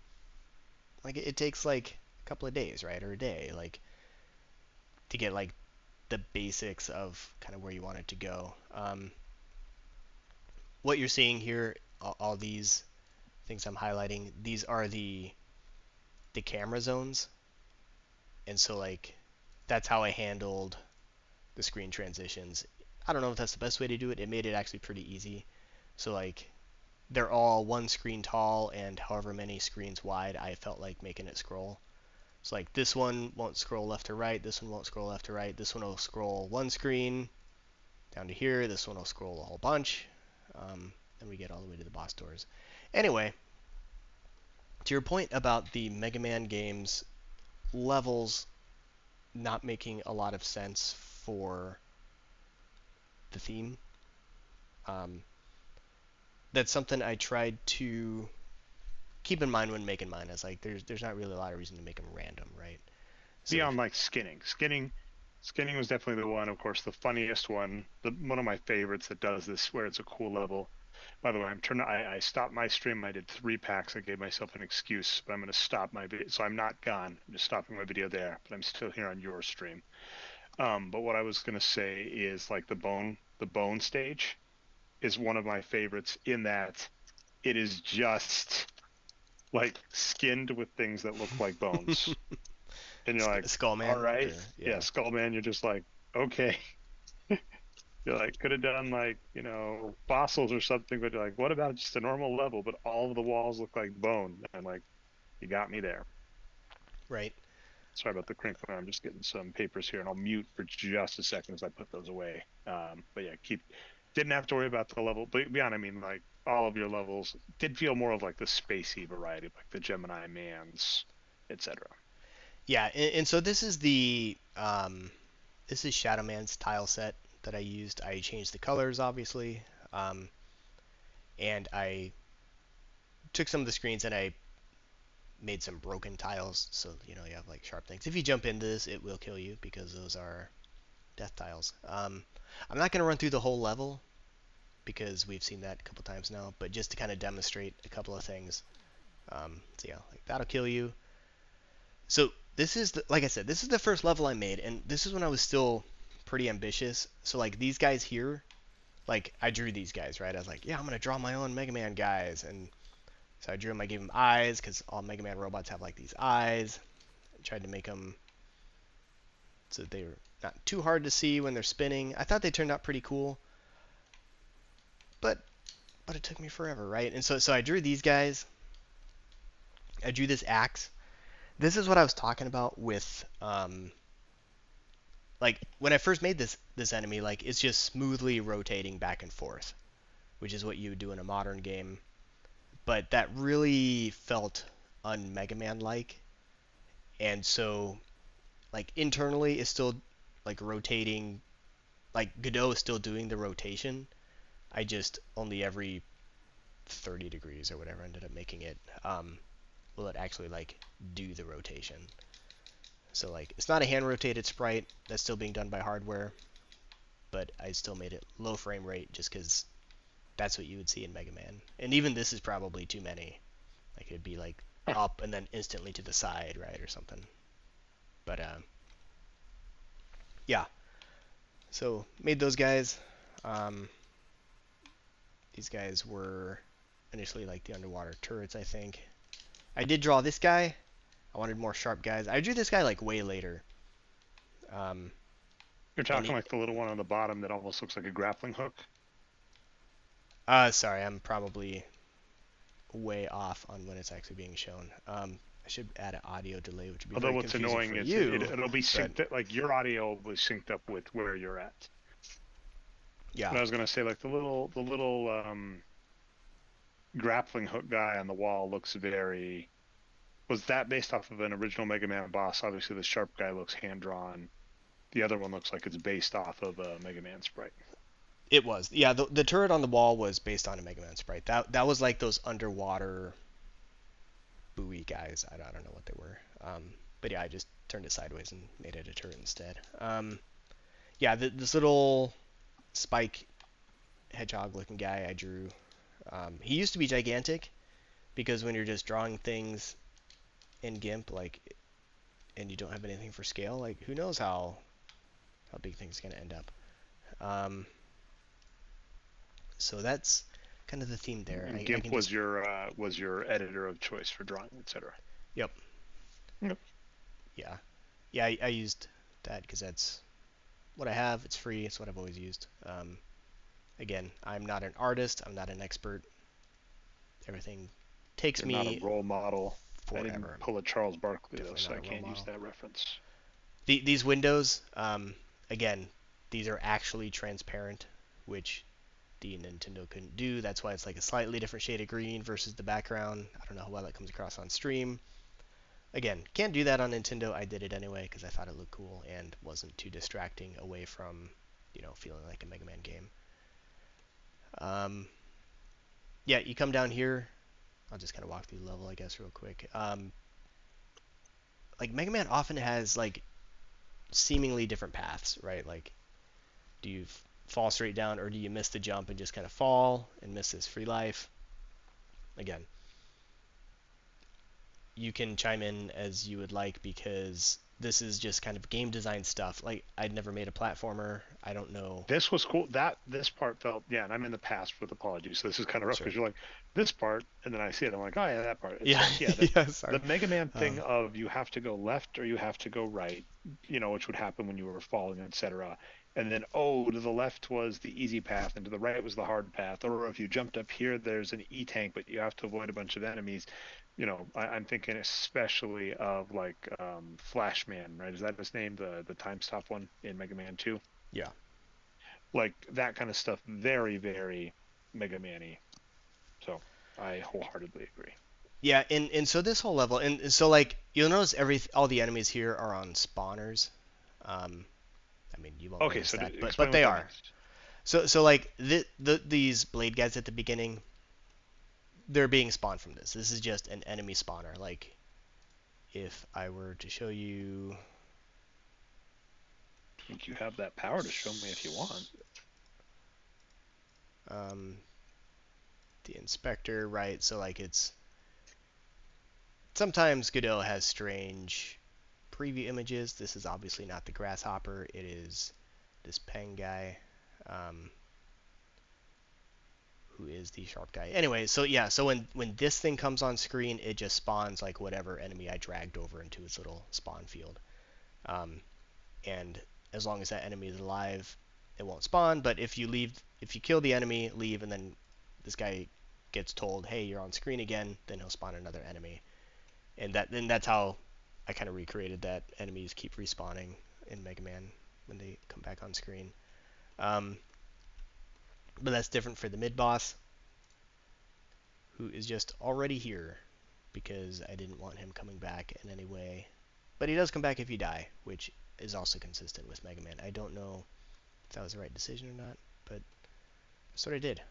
Like it takes like a couple of days, right, or a day, like to get like the basics of kind of where you want it to go. What you're seeing here, all these things I'm highlighting, these are the camera zones, and so like that's how I handled the screen transitions. I don't know if that's the best way to do it. It made it actually pretty easy. So like they're all one screen tall and however many screens wide I felt like making it scroll. So like this one won't scroll left to right, this one won't scroll left to right, this one will scroll one screen down to here, this one will scroll a whole bunch. Then we get all the way to the boss doors. Anyway, to your point about the Mega Man games levels not making a lot of sense for the theme, um, that's something I tried to keep in mind when making mine. As like there's not really a lot of reason to make them random, right? So if Beyond like skinning was definitely the one. Of course, the funniest one, the one of my favorites that does this, where it's a cool level. By the way, I stopped my stream. I did 3 packs. I gave myself an excuse, but I'm going to stop my video. So I'm not gone. I'm just stopping my video there, but I'm still here on your stream. But what I was going to say is like the bone stage is one of my favorites in that it is just like skinned with things that look like bones. And you're like, Skull all Man, right, or yeah, yeah, Skull Man. You're just like, okay. You're like, could have done like, fossils or something, but you're like, what about just a normal level? But all of the walls look like bone. And like, you got me there. right. Sorry about the crinkling. I'm just getting some papers here, and I'll mute for just a second as I put those away. But yeah, didn't have to worry about the level. But beyond, I mean, like all of your levels did feel more of like the spacey variety, like the Gemini Mans, etc. Yeah, and so this is Shadow Man's tile set that I used. I changed the colors, obviously, um, and I took some of the screens and I made some broken tiles. So you have like sharp things. If you jump into this, it will kill you because those are death tiles. I'm not going to run through the whole level because we've seen that a couple times now, but just to kind of demonstrate a couple of things. So yeah, like that'll kill you. So this is like I said, this is the first level I made, and this is when I was still pretty ambitious. So like these guys here, like I drew these guys, right? I was like, yeah, I'm gonna draw my own Mega Man guys, and so I drew them. I gave them eyes because all Mega Man robots have like these eyes. I tried to make them so that they were not too hard to see when they're spinning. I thought they turned out pretty cool, but it took me forever, right? And so I drew these guys. I drew this axe. This is what I was talking about with like when I first made this enemy, like it's just smoothly rotating back and forth, which is what you would do in a modern game. But that really felt un-Mega Man like, and so like internally it's still like rotating. Like Godot is still doing the rotation. I just only every 30 degrees or whatever ended up making it. Will it actually like do the rotation? So like it's not a hand rotated sprite that's still being done by hardware, but I still made it low frame rate just because that's what you would see in Mega Man. And even this is probably too many. Like it'd be like Huh. up and then instantly to the side, right, or something. But yeah, so made those guys. Um, these guys were initially like the underwater turrets, I think. I did draw this guy. I wanted more sharp guys. I drew this guy like way later. Um, You're and talking like the little one on the bottom that almost looks like a grappling hook. sorry, I'm probably way off on when it's actually being shown. I should add an audio delay, which would be Although very what's confusing annoying for is you. it'll be But synced, like your audio will be synced up with where you're at. yeah, But I was gonna say like the little grappling hook guy on the wall looks very. Was that based off of an original Mega Man boss? Obviously, the sharp guy looks hand drawn. The other one looks like it's based off of a Mega Man sprite. it was. Yeah, the turret on the wall was based on a Mega Man sprite. That was like those underwater buoy guys. I don't know what they were. But yeah, I just turned it sideways and made it a turret instead. Yeah, this little spike hedgehog looking guy I drew. He used to be gigantic because when you're just drawing things in GIMP, like, and you don't have anything for scale, like, who knows how big things are gonna end up. Um, so that's kind of the theme there. And I GIMP can just, was your editor of choice for drawing, etc. yep, Yep. yeah, yeah. I used that because that's what I have. It's free. It's what I've always used. Again, I'm not an artist. I'm not an expert. Everything takes You're not a me role model. I didn't forever. I'm pull a Charles Barkley though, definitely so not I a role can't use model. that reference. These windows, again, these are actually transparent, which the Nintendo couldn't do. That's why it's like a slightly different shade of green versus the background. I don't know how well that comes across on stream. Again, can't do that on Nintendo. I did it anyway because I thought it looked cool and wasn't too distracting away from, feeling like a Mega Man game. Um, yeah, you come down here. I'll just kind of walk through the level, I guess, real quick. Like Mega Man often has like seemingly different paths, right? Like, do you fall straight down or do you miss the jump and just kind of fall and miss this free life? Again, you can chime in as you would like because this is just kind of game design stuff. Like I'd never made a platformer. I don't know. This was cool. That this part felt, yeah, and I'm in the past with apologies, so this is kind of rough Sure. because you're like this part, and then I see it, I'm like, oh yeah, that part. It's Yeah. like, yeah, Yeah. the Sorry. Mega Man thing Um, of you have to go left or you have to go right, which would happen when you were falling, etc. And then, oh, to the left was the easy path, and to the right was the hard path. Or if you jumped up here, there's an E tank, but you have to avoid a bunch of enemies. I'm thinking especially of like Flashman, right? Is that his name? The time stop one in Mega Man 2? yeah. Like that kind of stuff, very, very Mega Man-y. So I wholeheartedly agree. Yeah. And so this whole level, and so like you'll notice all the enemies here are on spawners. Um, I mean, you won't Okay, notice so that, but explain what they that are. means. So like these blade guys at the beginning, they're being spawned from this. This is just an enemy spawner. Like if I were to show you I think you have that power to show me if you want. um, the inspector, right? So like it's sometimes Godot has strange preview images. This is obviously not the grasshopper. It is this pen guy, um, who is the sharp guy. Anyway, so yeah, so when this thing comes on screen, it just spawns like whatever enemy I dragged over into its little spawn field. Um, and as long as that enemy is alive, it won't spawn. But if you kill the enemy, leave, and then this guy gets told, "Hey, you're on screen again," then he'll spawn another enemy, and that's how I kind of recreated that. Enemies keep respawning in Mega Man when they come back on screen. Um, but that's different for the mid boss, who is just already here because I didn't want him coming back in any way. But he does come back if you die, which is also consistent with Mega Man. I don't know if that was the right decision or not, but that's what I did.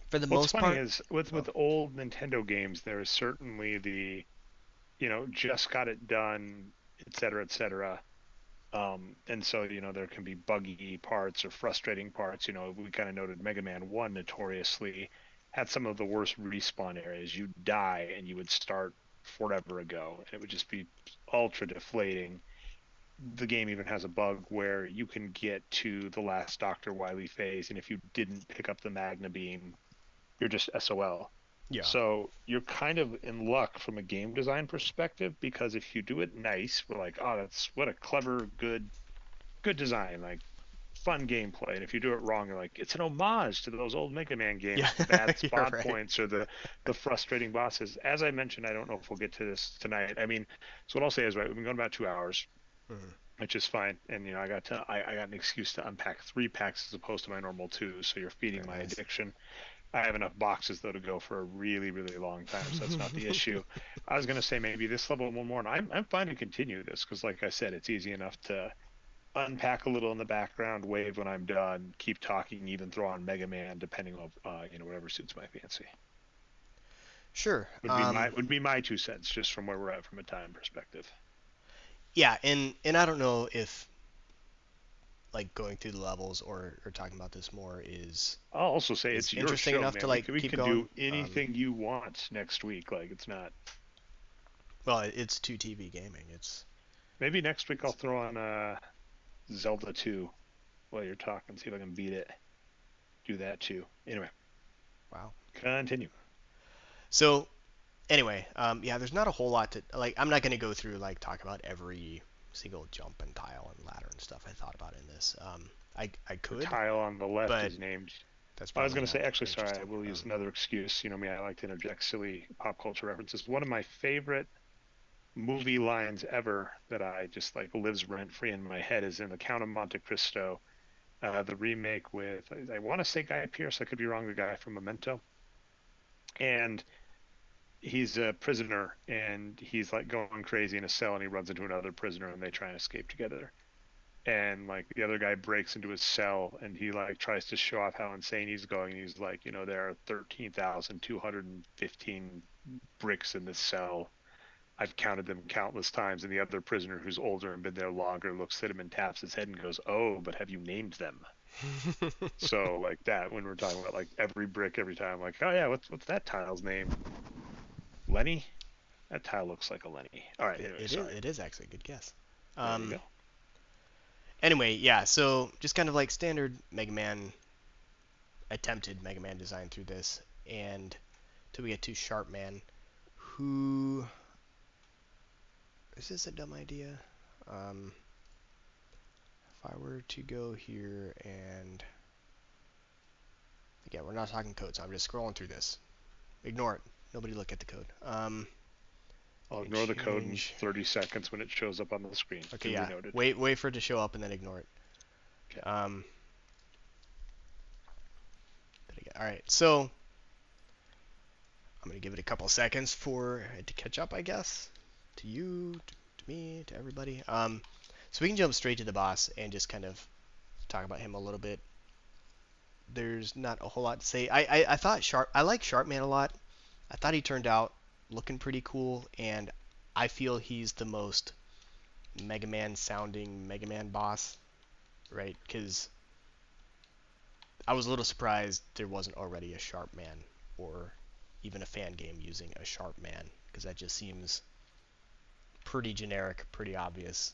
For the What's most funny part, is with oh, old Nintendo games, there is certainly the just got it done, et cetera, et cetera. And so, there can be buggy parts or frustrating parts. We kind of noted Mega Man 1 notoriously had some of the worst respawn areas. You'd die and you would start forever ago, and it would just be ultra deflating. The game even has a bug where you can get to the last Dr. Wily phase, and if you didn't pick up the Magna Beam, you're just SOL. yeah, So you're kind of in luck from a game design perspective because if you do it nice, we're like, oh, that's what a clever, good design, like fun gameplay. And if you do it wrong, you're like, it's an homage to those old Mega Man yeah, games, the bad you're spot right. points or the frustrating bosses. As I mentioned, I don't know if we'll get to this tonight. I mean, so what I'll say is, right, we've been going about 2 hours, Mhm. which is fine. And I got an excuse to unpack 3 packs as opposed to my normal two. So you're feeding Very my nice. addiction. I have enough boxes though to go for a really, really long time, so that's not the issue. I was gonna say maybe this level one more, and I'm fine to continue this because, like I said, it's easy enough to unpack a little in the background, wave when I'm done, keep talking, even throw on Mega Man, depending on whatever suits my fancy. Sure. Would be my 2 cents just from where we're at from a time perspective. Yeah, and I don't know if like going through the levels or talking about this more I'll also say is it's your interesting show, enough to man. We like can we keep can going. do anything you want next week. Like it's not. Well, it's 2 TV gaming. Maybe next week I'll It's throw on Zelda 2 while you're talking, see if I can beat it. Do that too. Anyway, wow. continue. So anyway, yeah, there's not a whole lot to like. I'm not gonna go through like talk about every single jump and tile and ladder and stuff I thought about in this. I The could, tile on the left but is named. that's I was probably going to say, not actually, very sorry, I interesting. will use another excuse. You know me, I like to interject silly pop culture references. One of my favorite movie lines ever that I just like lives rent free in my head is in The Count of Monte Cristo, the remake with, I want to say Guy Pearce, I could be wrong, the guy from Memento. And he's a prisoner and he's like going crazy in a cell and he runs into another prisoner and they try and escape together. And like the other guy breaks into his cell and he like tries to show off how insane he's going. He's like, there are 13,215 bricks in this cell. I've counted them countless times. And the other prisoner who's older and been there longer looks at him and taps his head and goes, oh, but have you named them? So like that, when we're talking about like every brick every time, like, oh yeah, what's that tile's name? Lenny? That tile looks like a Lenny. All right. It, Anyway, it is sorry. it is actually a good guess. There we Um, go. anyway, yeah. So just kind of like standard Mega Man attempted Mega Man design through this, and till we get to Sharp Man, who is this a dumb idea? Um, if I were to go here and again, we're not talking code, so I'm just scrolling through this. Ignore it. Nobody look at the code. I'll Let me ignore the code in change. 30 seconds when it shows up on the screen. Okay, Duly yeah. noted. Wait for it to show up and then ignore it. Okay. Um, all right. So I'm gonna give it a couple seconds for it to catch up, I guess, to you, to me, to everybody. So we can jump straight to the boss and just kind of talk about him a little bit. There's not a whole lot to say. I thought I like Sharpman a lot. I thought he turned out looking pretty cool, and I feel he's the most Mega Man sounding Mega Man boss, right? Because I was a little surprised there wasn't already a Sharpman or even a fan game using a Sharpman, because that just seems pretty generic, pretty obvious.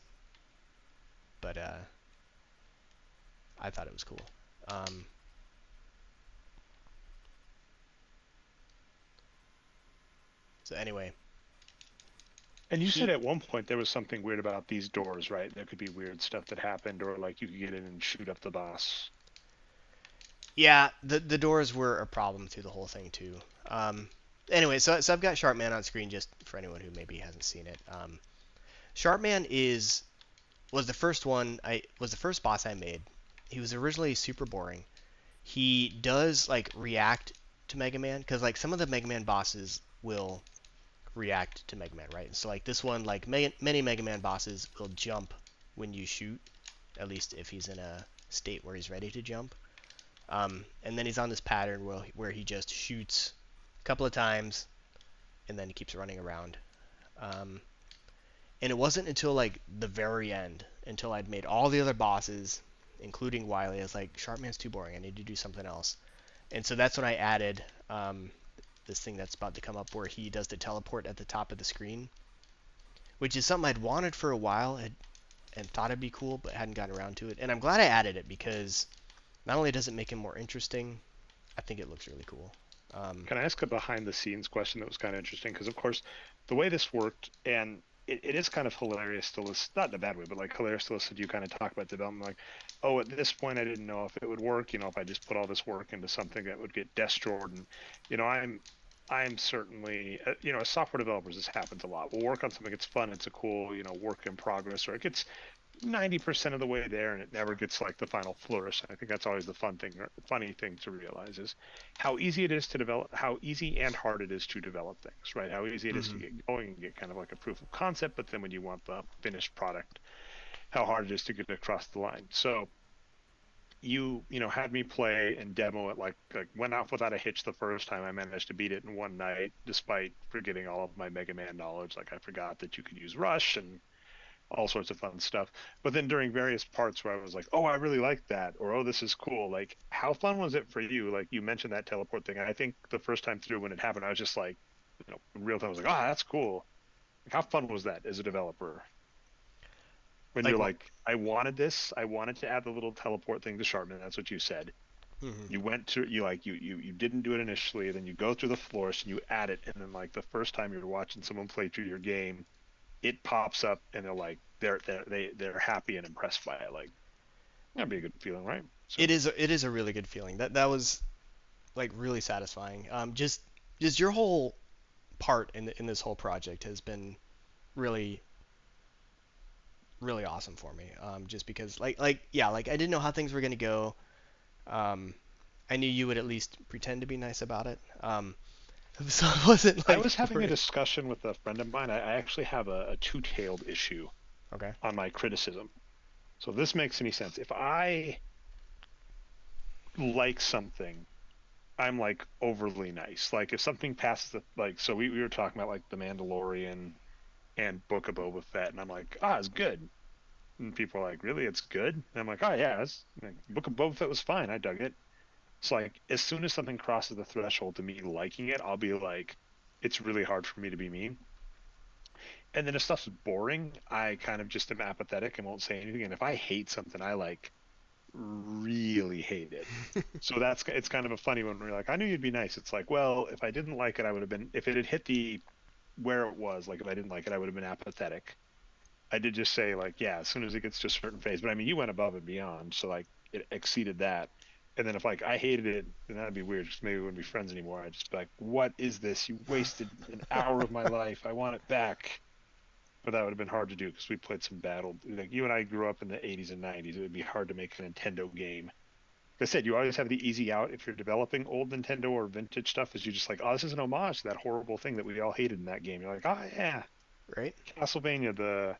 But I thought it was cool. Um, so anyway, And you said he at one point there was something weird about these doors, right? There could be weird stuff that happened, or like you could get in and shoot up the boss. Yeah, the doors were a problem through the whole thing too. Um, anyway, so I've got Sharpman on screen just for anyone who maybe hasn't seen it. Sharpman is was the first one I was the first boss I made. He was originally super boring. He does like react to Mega Man because like some of the Mega Man bosses will react to Mega Man, right? And so like this one, like many Mega Man bosses will jump when you shoot, at least if he's in a state where he's ready to jump. And then he's on this pattern where he just shoots a couple of times and then he keeps running around. Um, and it wasn't until like the very end, until I'd made all the other bosses, including Wily, I was like, Sharpman's too boring. I need to do something else. And so that's when I added this thing that's about to come up where he does the teleport at the top of the screen, which is something I'd wanted for a while and thought it'd be cool, but hadn't gotten around to it. And I'm glad I added it because not only does it make him more interesting, I think it looks really cool. Um, Can I ask a behind the scenes question that was kind of interesting? Because, of course, the way this worked, and it is kind of hilarious to listen, not in a bad way, but like hilarious to listen to you kind of talk about development. Like, oh, at this point, I didn't know if it would work, if I just put all this work into something that would get destroyed. And, I'm certainly, as software developers, this happens a lot. We'll work on something that's fun, it's a cool, work in progress, or it gets 90% of the way there and it never gets like the final flourish. And I think that's always the fun thing or funny thing to realize is how easy it is to develop, how easy and hard it is to develop things, right? How easy it is to mhm. get going and get kind of like a proof of concept, but then when you want the finished product, how hard it is to get across the line. So had me play and demo it like went off without a hitch the first time. I managed to beat it in one night despite forgetting all of my Mega Man knowledge. Like I forgot that you could use rush and all sorts of fun stuff. But then during various parts where I was like, oh, I really like that, or oh, this is cool. Like, how fun was it for you? Like, you mentioned that teleport thing. And I think the first time through when it happened, I was just like, in real time, I was like, oh, that's cool. Like, how fun was that as a developer? When Like you're what? like, I wanted this, I wanted to add the little teleport thing to Sharpman. That's what you said. Mhm. You went to you didn't do it initially, then you go through the floors and you add it, and then like the first time you're watching someone play through your game, it pops up and they're like they're happy and impressed by it. Like that'd be a good feeling, right? So It is a really good feeling. That was like really satisfying. Just your whole part in this whole project has been really really awesome for me. Just because like I didn't know how things were gonna go. Um, I knew you would at least pretend to be nice about it. So it wasn't I like was having a worried. discussion with a friend of mine. I actually have a two-tailed issue Okay. on my criticism. So if this makes any sense, if I like something, I'm like overly nice. Like if something passes the like, so we were talking about like the Mandalorian and Book of Boba Fett, and I'm like, it's good. And people are like, really, it's good? And I'm like, oh yeah, like, Book of Boba Fett was fine. I dug it. It's like as soon as something crosses the threshold to me liking it, I'll be like, it's really hard for me to be mean. And then if stuff's boring, I kind of just am apathetic and won't say anything. And if I hate something, I like really hate it. So that's it's kind of a funny one where you're like, I knew you'd be nice. It's like, well, if I didn't like it, I would have been if it had hit the where it was, like if I didn't like it, I would have been apathetic. I did just say like, yeah, as soon as it gets to a certain phase. But I mean, you went above and beyond, so like it exceeded that. And then if like I hated it, then that'd be weird. Just maybe we wouldn't be friends anymore. I'd just be like, what is this? You wasted an hour of my life. I want it back. But that would have been hard to do because we played some battle. Like you and I grew up in the 80s and 90s. It would be hard to make a Nintendo game. Like I said, you always have the easy out if you're developing old Nintendo or vintage stuff. Is you just like, oh, this is an homage to that horrible thing that we all hated in that game. You're like, oh yeah, Right? Castlevania.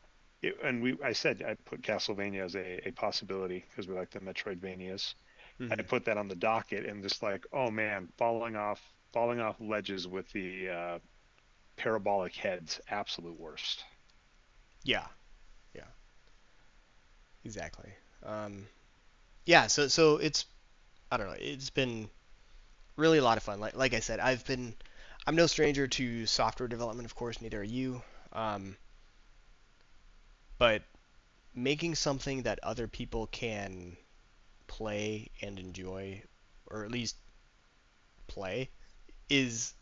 And I said I put Castlevania as a possibility because we like the Metroidvanias. I Hmm. put that on the docket and just like, oh man, falling off ledges with the parabolic heads, absolute worst. Yeah. Yeah. Exactly. Um, yeah. So it's I don't know. It's been really a lot of fun. Like I said, I'm no stranger to software development. Of course, neither are you. Um, but making something that other people can play and enjoy, or at least play, is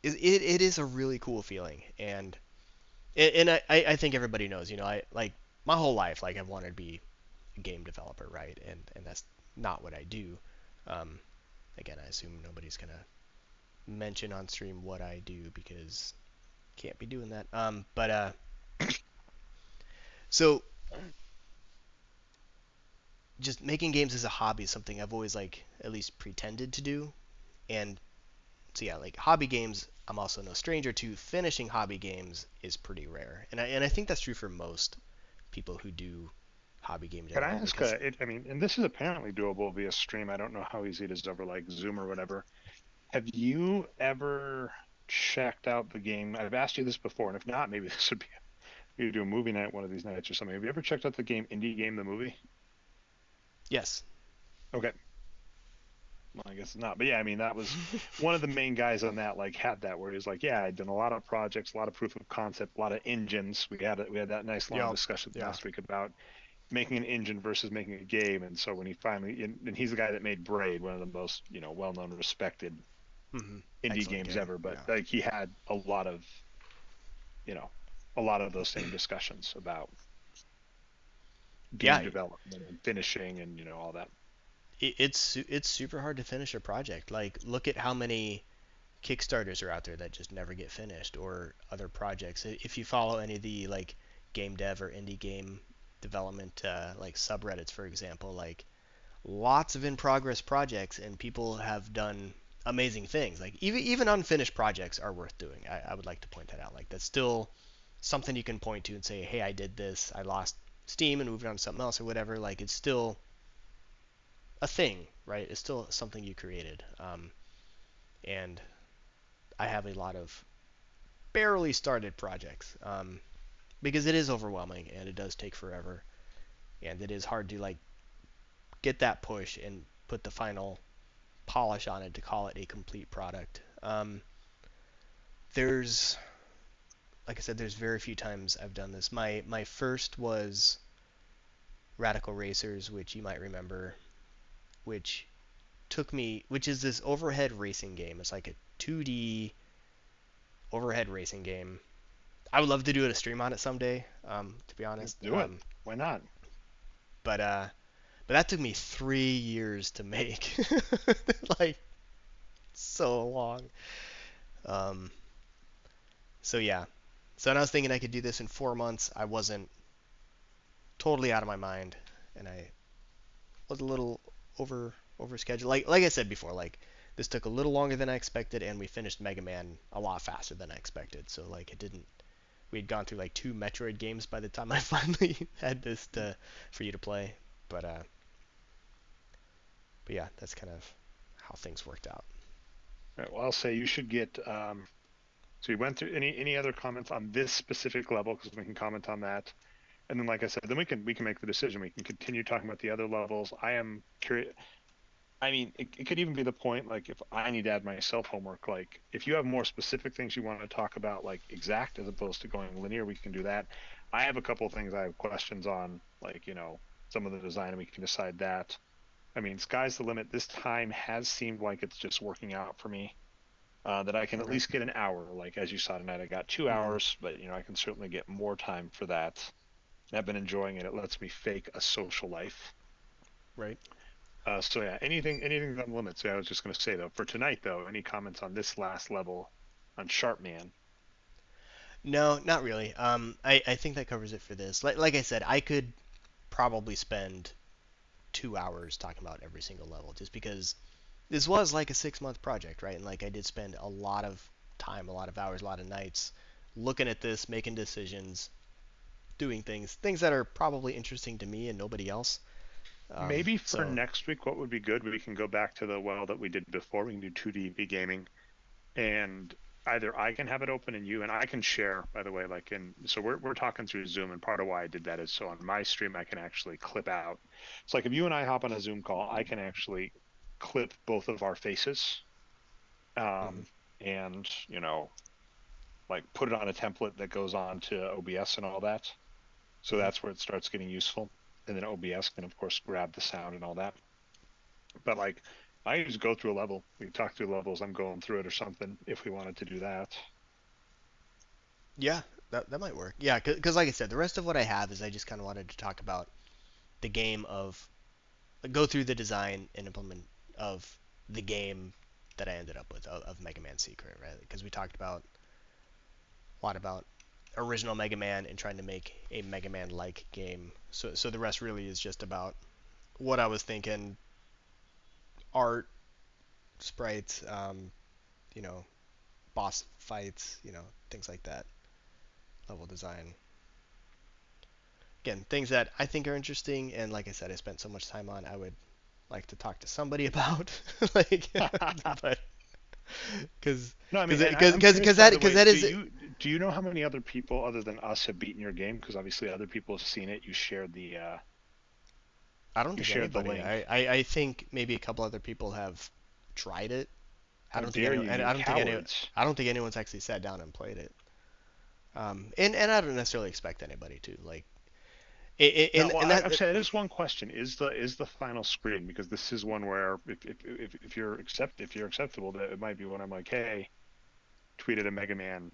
it is a really cool feeling. And I think everybody knows. I like my whole life. Like I've wanted to be a game developer, right? And that's not what I do. Um, Again, I assume nobody's gonna mention on stream what I do because can't be doing that. But so just making games as a hobby is something I've always like at least pretended to do. And so yeah, like hobby games, I'm also no stranger to. Finishing hobby games is pretty rare, and I think that's true for most people who do hobby game Can I development ask? because I mean, and this is apparently doable via stream. I don't know how easy it is over like Zoom or whatever. Have you ever checked out the game? I've asked you this before, and if not, maybe this would be you do a movie night one of these nights or something. Have you ever checked out the game Indie Game the movie? yes. Okay, well, I guess not. But yeah, I mean, that was one of the main guys on that. Like, had that where he was like, yeah, I'd done a lot of projects, a lot of proof of concept, a lot of engines. We had that nice long Yep. discussion Yeah. last week about making an engine versus making a game. And so when he finally, and he's the guy that made Braid, one of the most well-known, respected Hmm. indie Excellent games game. ever. But Yeah. like he had you know, a lot of those same discussions about Yeah. game development and finishing and all that. It's super hard to finish a project. Like, look at how many Kickstarters are out there that just never get finished, or other projects. If you follow any of the like game dev or indie game development like subreddits, for example, like lots of in progress projects, and people have done amazing things. Like even unfinished projects are worth doing. I would like to point that out. Like that's still something you can point to and say, hey, I did this. I lost steam and moved on to something else or whatever. Like it's still a thing, right? It's still something you created. And I have a lot of barely started projects because it is overwhelming and it does take forever and it is hard to like get that push and put the final polish on it to call it a complete product. There's like I said, there's very few times I've done this. My first was Radical Racers, which you might remember, which which is this overhead racing game. It's like a 2D overhead racing game. I would love to do a stream on it someday, to be honest. Do it. Why not? But but that took me 3 years to make, like so long. Um, so yeah. So when I was thinking I could do this in 4 months, I wasn't totally out of my mind, and I was a little over schedule. Like I said before, like this took a little longer than I expected, and we finished Mega Man a lot faster than I expected. So like it didn't. We had gone through like 2 Metroid games by the time I finally had this for you to play. But uh, but yeah, that's kind of how things worked out. Right, well, I'll say you should get. So you went through any other comments on this specific level because we can comment on that, and then like I said, then we can make the decision. We can continue talking about the other levels. I am curious. I mean, it could even be the point, like if I need to add myself homework, like if you have more specific things you want to talk about, like exact as opposed to going linear, we can do that. I have a couple of things I have questions on, like, some of the design, and we can decide that. I mean, sky's the limit. This time has seemed like it's just working out for me. That I can at Okay. least get an hour. Like as you saw tonight, I got two Mm, hours, but I can certainly get more time for that. I've been enjoying it. It lets me fake a social life. right. So yeah, anything's on limits. Yeah, I was just gonna say though, for tonight though, any comments on this last level on Sharpman? No, not really. I think that covers it for this. Like I said, I could probably spend 2 hours talking about every single level just because this was like a 6 month project, right? And like I did spend a lot of time, a lot of hours, a lot of nights looking at this, making decisions, doing things that are probably interesting to me and nobody else. Maybe for So next week, what would be good? We can go back to the well that we did before. We can do 2D gaming, and either I can have it open and I can share, by the way, like so we're talking through Zoom, and part of why I did that is so on my stream I can actually clip out. It's like if you and I hop on a Zoom call, I can actually clip both of our faces, mhm, um, and like put it on a template that goes on to OBS and all that. So mhm. that's where it starts getting useful. And then OBS can of course grab the sound and all that. But like I just go through a level. We talk through levels. I'm going through it or something if we wanted to do that. Yeah, that might work. Yeah, because like I said, the rest of what I have is I just kind of wanted to talk about the game of go through the design and implement of the game that I ended up with of Mega Man Secret, right? Because we talked about a lot about original Mega Man and trying to make a Mega Man like game. So the rest really is just about what I was thinking, art, sprites, you know, boss fights, things like that, level design. Again, things that I think are interesting, and like I said, I spent so much time on. I would like to talk to somebody about, like, but because No, I mean, because and because I'm curious, because by that the because way, that do is you do you know how many other people other than us have beaten your game? Because obviously other people have seen it. I don't You think shared the anybody. link. I think maybe a couple other people have tried it. I How don't think dare anyone. you, And you I don't think any. cowards! I don't think anyone's actually sat down and played it. And I don't necessarily expect anybody to like. No, well, And I've that. said it is one question: is the final screen? Because this is one where if you're acceptable, that it might be when I'm like, hey, tweeted a Mega Man.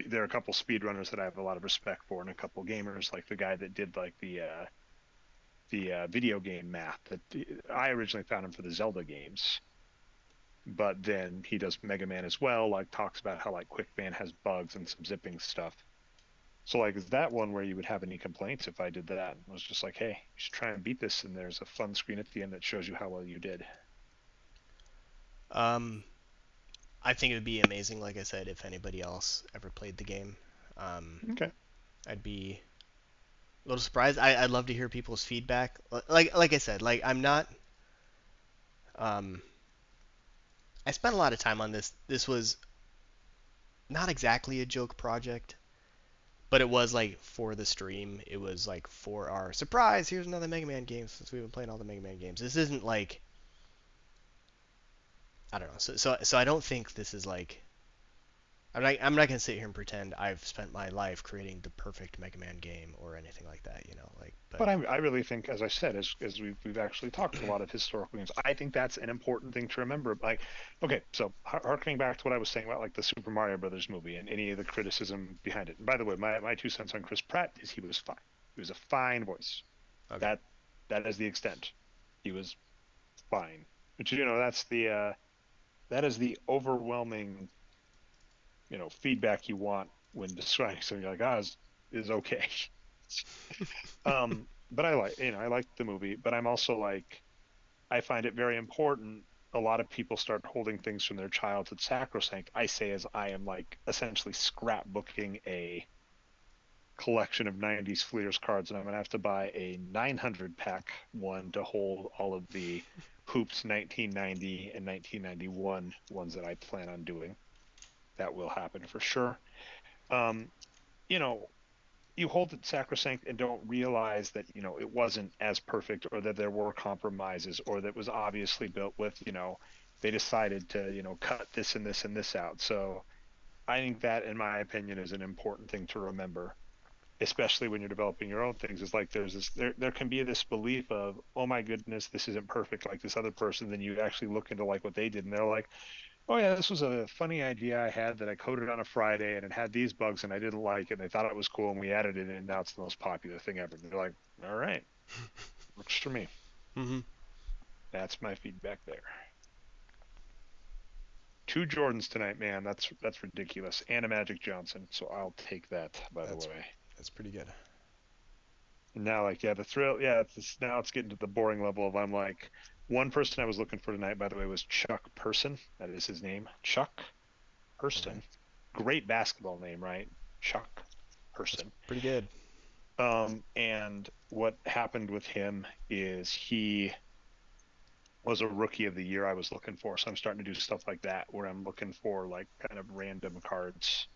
There are a couple speedrunners that I have a lot of respect for, and a couple gamers like the guy that did like the video game math. That I originally found him for the Zelda games, but then he does Mega Man as well. Like talks about how like Quick Man has bugs and some zipping stuff. So like, is that one where you would have any complaints if I did that? I was just like, hey, you should try and beat this, and there's a fun screen at the end that shows you how well you did. Um, I think it would be amazing. Like I said, if anybody else ever played the game, um, Okay. I'd be a little surprised. I'd love to hear people's feedback. Like I said, like I'm not. Um, I spent a lot of time on this. This was not exactly a joke project, but it was like for the stream. It was like for our surprise. Here's another Mega Man game since we've been playing all the Mega Man games. This isn't like I don't know. So I don't think this is like I'm not gonna sit here and pretend I've spent my life creating the perfect Mega Man game or anything like that. Like but But I really think, as I said, as we've actually talked to a lot of historical games, I think that's an important thing to remember. Like, okay, so harkening back to what I was saying about like the Super Mario Brothers movie and any of the criticism behind it. And by the way, my 2 cents on Chris Pratt is he was fine. He was a fine voice. okay. That that is the extent. He was fine. But that is the overwhelming feedback you want when describing something. You're like, is okay. But I like the movie, but I'm also like, I find it very important. A lot of people start holding things from their childhood sacrosanct. I say, as I am like essentially scrapbooking a collection of 90s Fleers cards, and I'm gonna have to buy a 900 pack one to hold all of the Hoops 1990 and 1991 ones that I plan on doing. That will happen for sure. Um, you know, you hold it sacrosanct and don't realize that, it wasn't as perfect, or that there were compromises, or that was obviously built with, they decided to, cut this and this and this out. So I think that, in my opinion, is an important thing to remember, especially when you're developing your own things. Is like there can be this belief of, oh my goodness, this isn't perfect like this other person. Then you actually look into like what they did, and they're like, oh yeah, this was a funny idea I had that I coded on a Friday, and it had these bugs and I didn't like it. And they thought it was cool, and we added it in, and now it's the most popular thing ever. And they're like, all right, works for me. Hmm. That's my feedback there. Two Jordans tonight, man. That's ridiculous. And a Magic Johnson. So I'll take that, by the That's way. that's pretty good. And now, like, yeah, the thrill, yeah, now it's getting to the boring level of, I'm like, one person I was looking for tonight, by the way, was Chuck Person. That is his name, Chuck Okay, Person. Great basketball name, right? Chuck that's Person. pretty good. And what happened with him is he was a rookie of the year I was looking for. So I'm starting to do stuff like that where I'm looking for like kind of random cards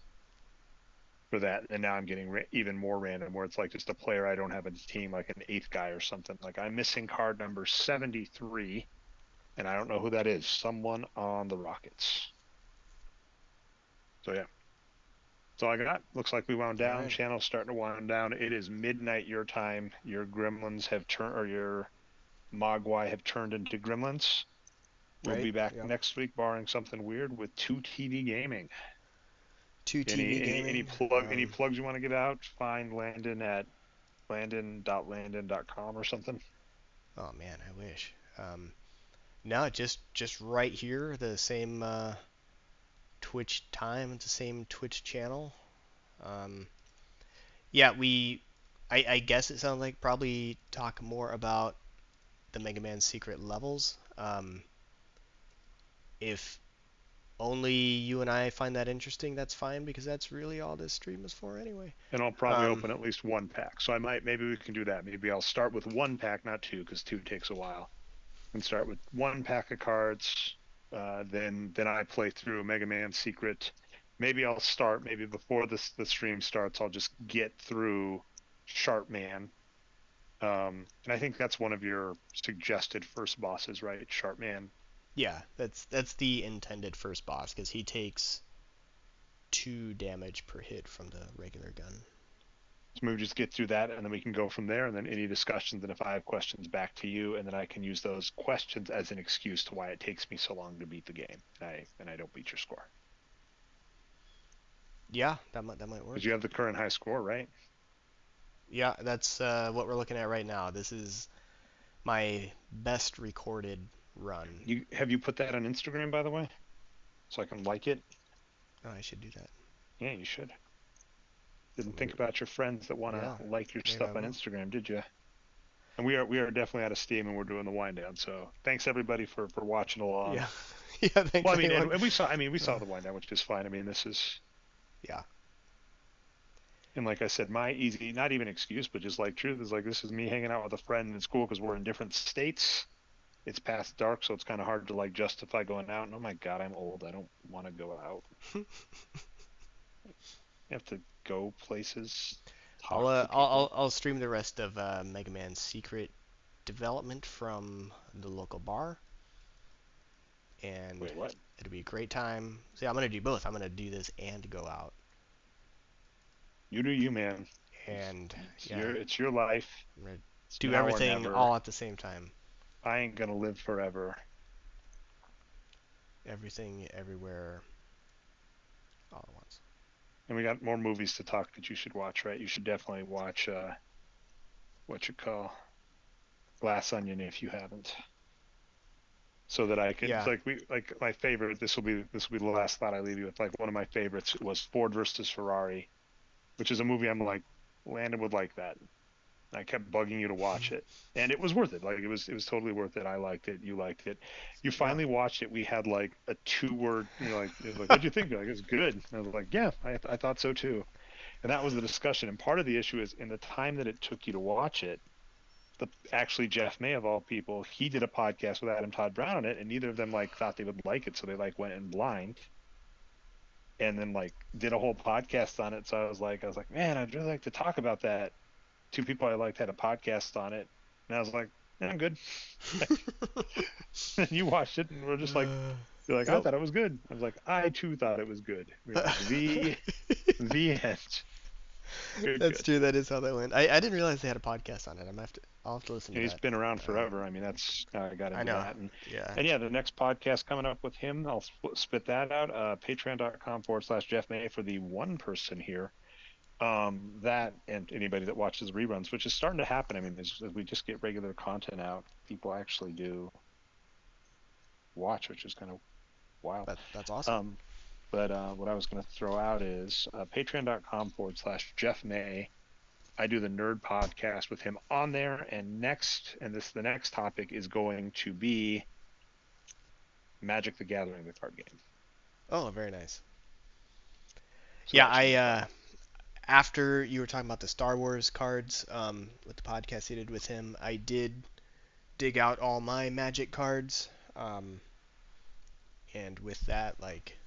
for that. And now I'm getting even more random where it's like just a player I don't have in the team, like an eighth guy or something. Like I'm missing card number 73, and I don't know who that is. Someone on the Rockets. So yeah. That's all I got. Looks like we wound All down. right, Channel's starting to wind down. It is midnight your time. Your gremlins have turned, or your Mogwai have turned into gremlins. We'll right, be back yeah. next week, barring something weird, with two TV gaming. Two Any TV any any gaming. plug any plugs you want to get out? Find Landon at landon.landon.com or something. Oh man, I wish. No, just right here, the same Twitch time, the same Twitch channel. Um, yeah, I guess it sounds like probably talk more about the Mega Man secret levels. If only you and I find that interesting, that's fine because that's really all this stream is for anyway. And I'll probably Um, open at least one pack. So maybe we can do that. Maybe I'll start with one pack, not two, because two takes a while. And start with one pack of cards. Then I play through Mega Man Secret. Maybe I'll start, maybe before the stream starts, I'll just get through Sharp Man. And I think that's one of your suggested first bosses, right? Sharp Man. yeah, that's the intended first boss because he takes 2 damage per hit from the regular gun. So maybe just get through that, and then we can go from there. And then any discussions, and if I have questions, back to you, and then I can use those questions as an excuse to why it takes me so long to beat the game, and I don't beat your score Yeah, that might because work. you have the current high score, right? Yeah, that's what we're looking at right now. This is my best recorded run. You put that on Instagram, by the way, so I can like it? Oh, I should do that. Yeah, you should. Didn't Maybe, think about your friends that want to yeah, like your maybe I stuff on will. Instagram, did you? And we are definitely out of steam, and we're doing the wind down. So thanks everybody for watching along. Yeah, yeah. Well, Thanks I mean, anyone. we Uh, saw the wind down, which is fine. I mean, this is, yeah, and like I said, my easy, not even excuse, but just like truth is like, this is me hanging out with a friend in school because we're in different states. It's past dark, so it's kind of hard to like justify going out. And oh my God, I'm old. I don't want to go out. You have to go places, I'll talk uh, to I'll I'll, people. I'll stream the rest of Mega Man Secret development from the local bar, and Wait, what? it'll be a great time. See, I'm gonna do both. I'm gonna do this and go out, You do you, man. and It's yeah, your life. I'm gonna It's do now or everything never. all at the same time. I ain't gonna live forever. Everything, everywhere, all at once. And we got more movies to talk that you should watch, right? You should definitely watch what you call Glass Onion if you haven't. So that I can, it's Yeah, like my favorite. This will be the last thought I leave you with. Like one of my favorites was Ford versus Ferrari, which is a movie I'm like, Landon would like that. I kept bugging you to watch it, and it was worth it. Like it was totally worth it. I liked it. You liked it. You yeah. finally watched it. We had like a 2 word. You're like, what'd you think? You're like, it's good. And I was like, yeah, I thought so too. And that was the discussion. And part of the issue is in the time that it took you to watch it. Actually Jeff May of all people, he did a podcast with Adam Todd Brown on it, and neither of them like thought they would like it, so they like went in blind. and then like did a whole podcast on it. So I was like, man, I'd really like to talk about that. Two people I liked had a podcast on it, and I was like, yeah, I'm good. Like, and you watched it, and we're just like, Uh, you're like, I yep. thought it was good. I was like, I too thought it was good. We're like, the end. Good, That's good. true. That is how that went. I didn't realize they had a podcast on it. I'll have to listen to He's that. been around Um, forever. I mean, that's how I got I into know. that. Yeah. And yeah, the next podcast coming up with him, I'll spit that out. Patreon.com/Jeff May for the one person here. That and anybody that watches reruns, which is starting to happen. I mean, as we just get regular content out, people actually do watch, which is kind of wild. That's awesome. Um, but what I was going to throw out is Patreon.com/Jeff May. I do the nerd podcast with him on there, and the next topic is going to be Magic the Gathering, the card game. Oh, very nice. So Yeah, that should I be fun. after you were talking about the Star Wars cards, with the podcast you did with him, I did dig out all my Magic cards, um, and with that, like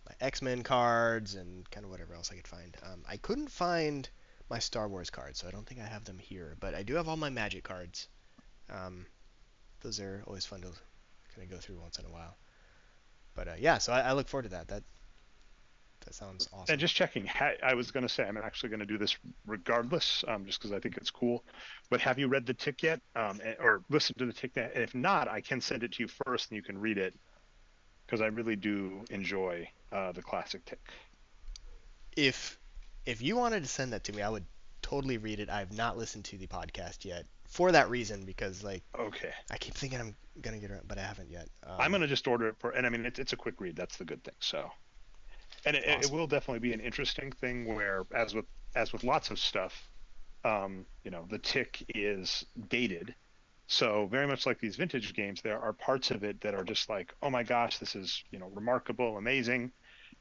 my X-Men cards and kind of whatever else I could find. I couldn't find my Star Wars cards, so I don't think I have them here, but I do have all my Magic cards. Um, those are always fun to kind of go through once in a while. But yeah, so I look forward to that. That sounds And awesome. just checking, I was going to say I'm actually going to do this regardless, just because I think it's cool. But have you read the tick yet, or listened to the tick yet? And if not, I can send it to you first, and you can read it because I really do enjoy the classic tick. If if you wanted to send that to me, I would totally read it. I have not listened to the podcast yet for that reason because like Okay, I keep thinking I'm gonna get around, but I haven't yet. I'm going to just order it for, and I mean it's a quick read. That's the good thing. So, and it Awesome. will definitely be an interesting thing where, as with lots of stuff, the tick is dated. So very much like these vintage games, there are parts of it that are just like, oh my gosh, this is remarkable, amazing,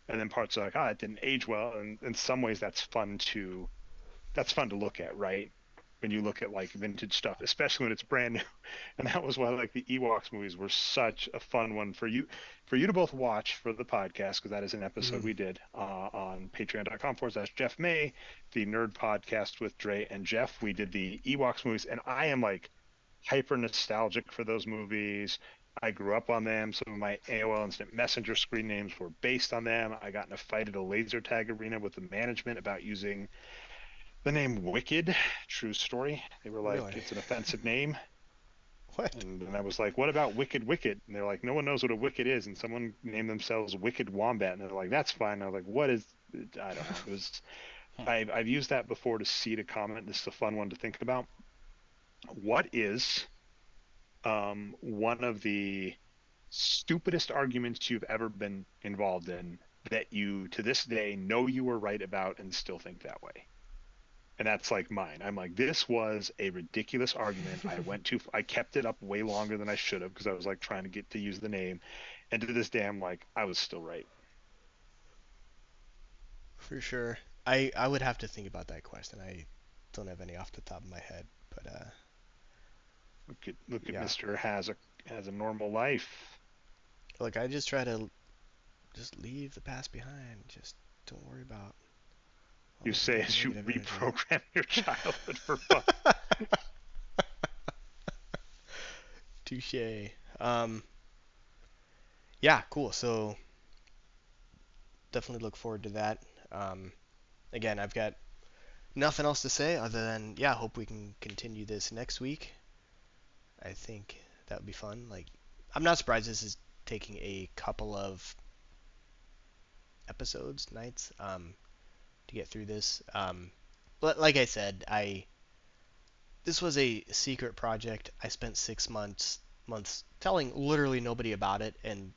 and then parts are like, ah, it didn't age well, and in some ways that's fun to look at, right? When you look at like vintage stuff, especially when it's brand new. And that was why like the Ewoks movies were such a fun one for you to both watch for the podcast, because that is an episode Mm, we did on patreon.com/Jeff May, the nerd podcast with Dre and Jeff. We did the Ewoks movies, and I am like hyper nostalgic for those movies. I grew up on them. Some of my AOL Instant Messenger screen names were based on them. I got in a fight at a laser tag arena with the management about using the name Wicked. True story. They were like, really? it's an offensive name. What? And I was like, what about Wicked Wicked? And they're like, no one knows what a Wicked is. And someone named themselves Wicked Wombat. And they're like, that's fine. And I was like, what is, I don't know. It was, I've used that before to seed a comment. This is a fun one to think about. What is one of the stupidest arguments you've ever been involved in that you to this day know you were right about and still think that way? And that's like mine. I'm like, this was a ridiculous argument. I kept it up way longer than I should have because I was like trying to get to use the name. And to this day, I'm like, I was still right. For sure. I would have to think about that question. I don't have any off the top of my head, but Look at yeah. Mister has a normal life. Look, I just try to just leave the past behind. Just don't worry about all You the say as you negative energy. reprogram your childhood for fun. Touche. Yeah, cool. So definitely look forward to that. Um, again, I've got nothing else to say other than yeah, hope we can continue this next week. I think that would be fun. Like, I'm not surprised this is taking a couple of episodes, nights, to get through this. But like I said, I this was a secret project. I spent 6 months telling literally nobody about it, and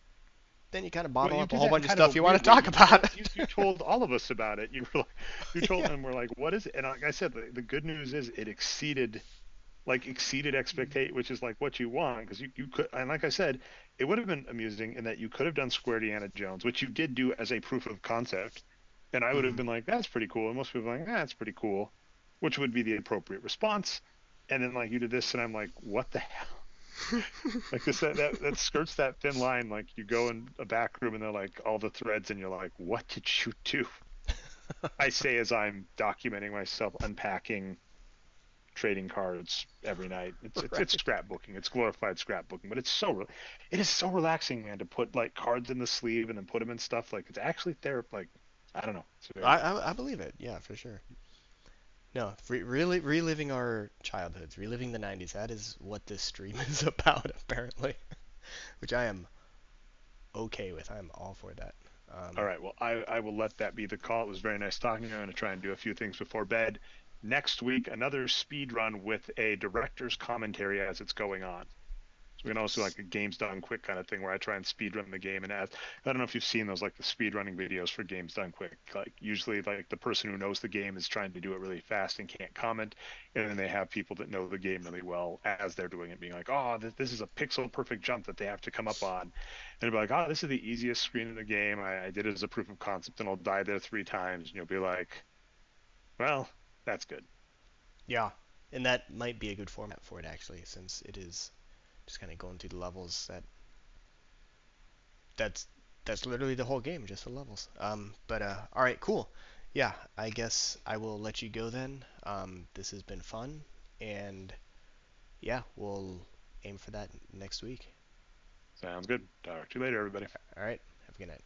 then you kind of Well, bottle you up a did whole that in bunch of kind of a stuff you want weird to way. talk about. You told all of us about it. You were like, you told, Yeah. and we're like, what is it? And like I said, the good news is it exceeded expectate, which is like what you want, because you could, and like I said, it would have been amusing in that you could have done Square Deanna Jones, which you did do as a proof of concept, and I would have Mhm. been like, that's pretty cool, and most people are like, that's pretty cool, which would be the appropriate response. And then like you did this, and I'm like, what the hell? Like this, that skirts that thin line. Like you go in a back room and they're like all the threads, and you're like, what did you do? I say as I'm documenting myself unpacking trading cards every night. It's Right. scrapbooking. It's glorified scrapbooking, but it is so relaxing, man, to put like cards in the sleeve and then put them in stuff. Like it's actually therapy. Like I don't know, it's very I, good. I I believe it. Yeah, for sure. No, really reliving our childhoods, reliving the 90s. That is what this stream is about, apparently. Which I am okay with. I'm all for that. All Um, right, well, I will let that be the call. It was very nice talking to you. I'm going to try and do a few things before bed. Next week, another speed run with a director's commentary as it's going on. So we can also like a games done quick kind of thing where I try and speed run the game and ask. I don't know if you've seen those like the speed running videos for games done quick. Like usually like the person who knows the game is trying to do it really fast and can't comment, and then they have people that know the game really well as they're doing it, being like, "Oh, this is a pixel perfect jump that they have to come up on," and they'll be like, "Oh, this is the easiest screen in the game. I did it as a proof of concept, and I'll die there 3 times," and you'll be like, "Well, that's good." yeah, and that might be a good format for it actually, since it is just kind of going through the levels. That's that's literally the whole game, just the levels. But all right, cool. Yeah, I guess I will let you go then. This has been fun, and yeah, we'll aim for that next week. Sounds good. Talk to you later, everybody. All right, have a good night.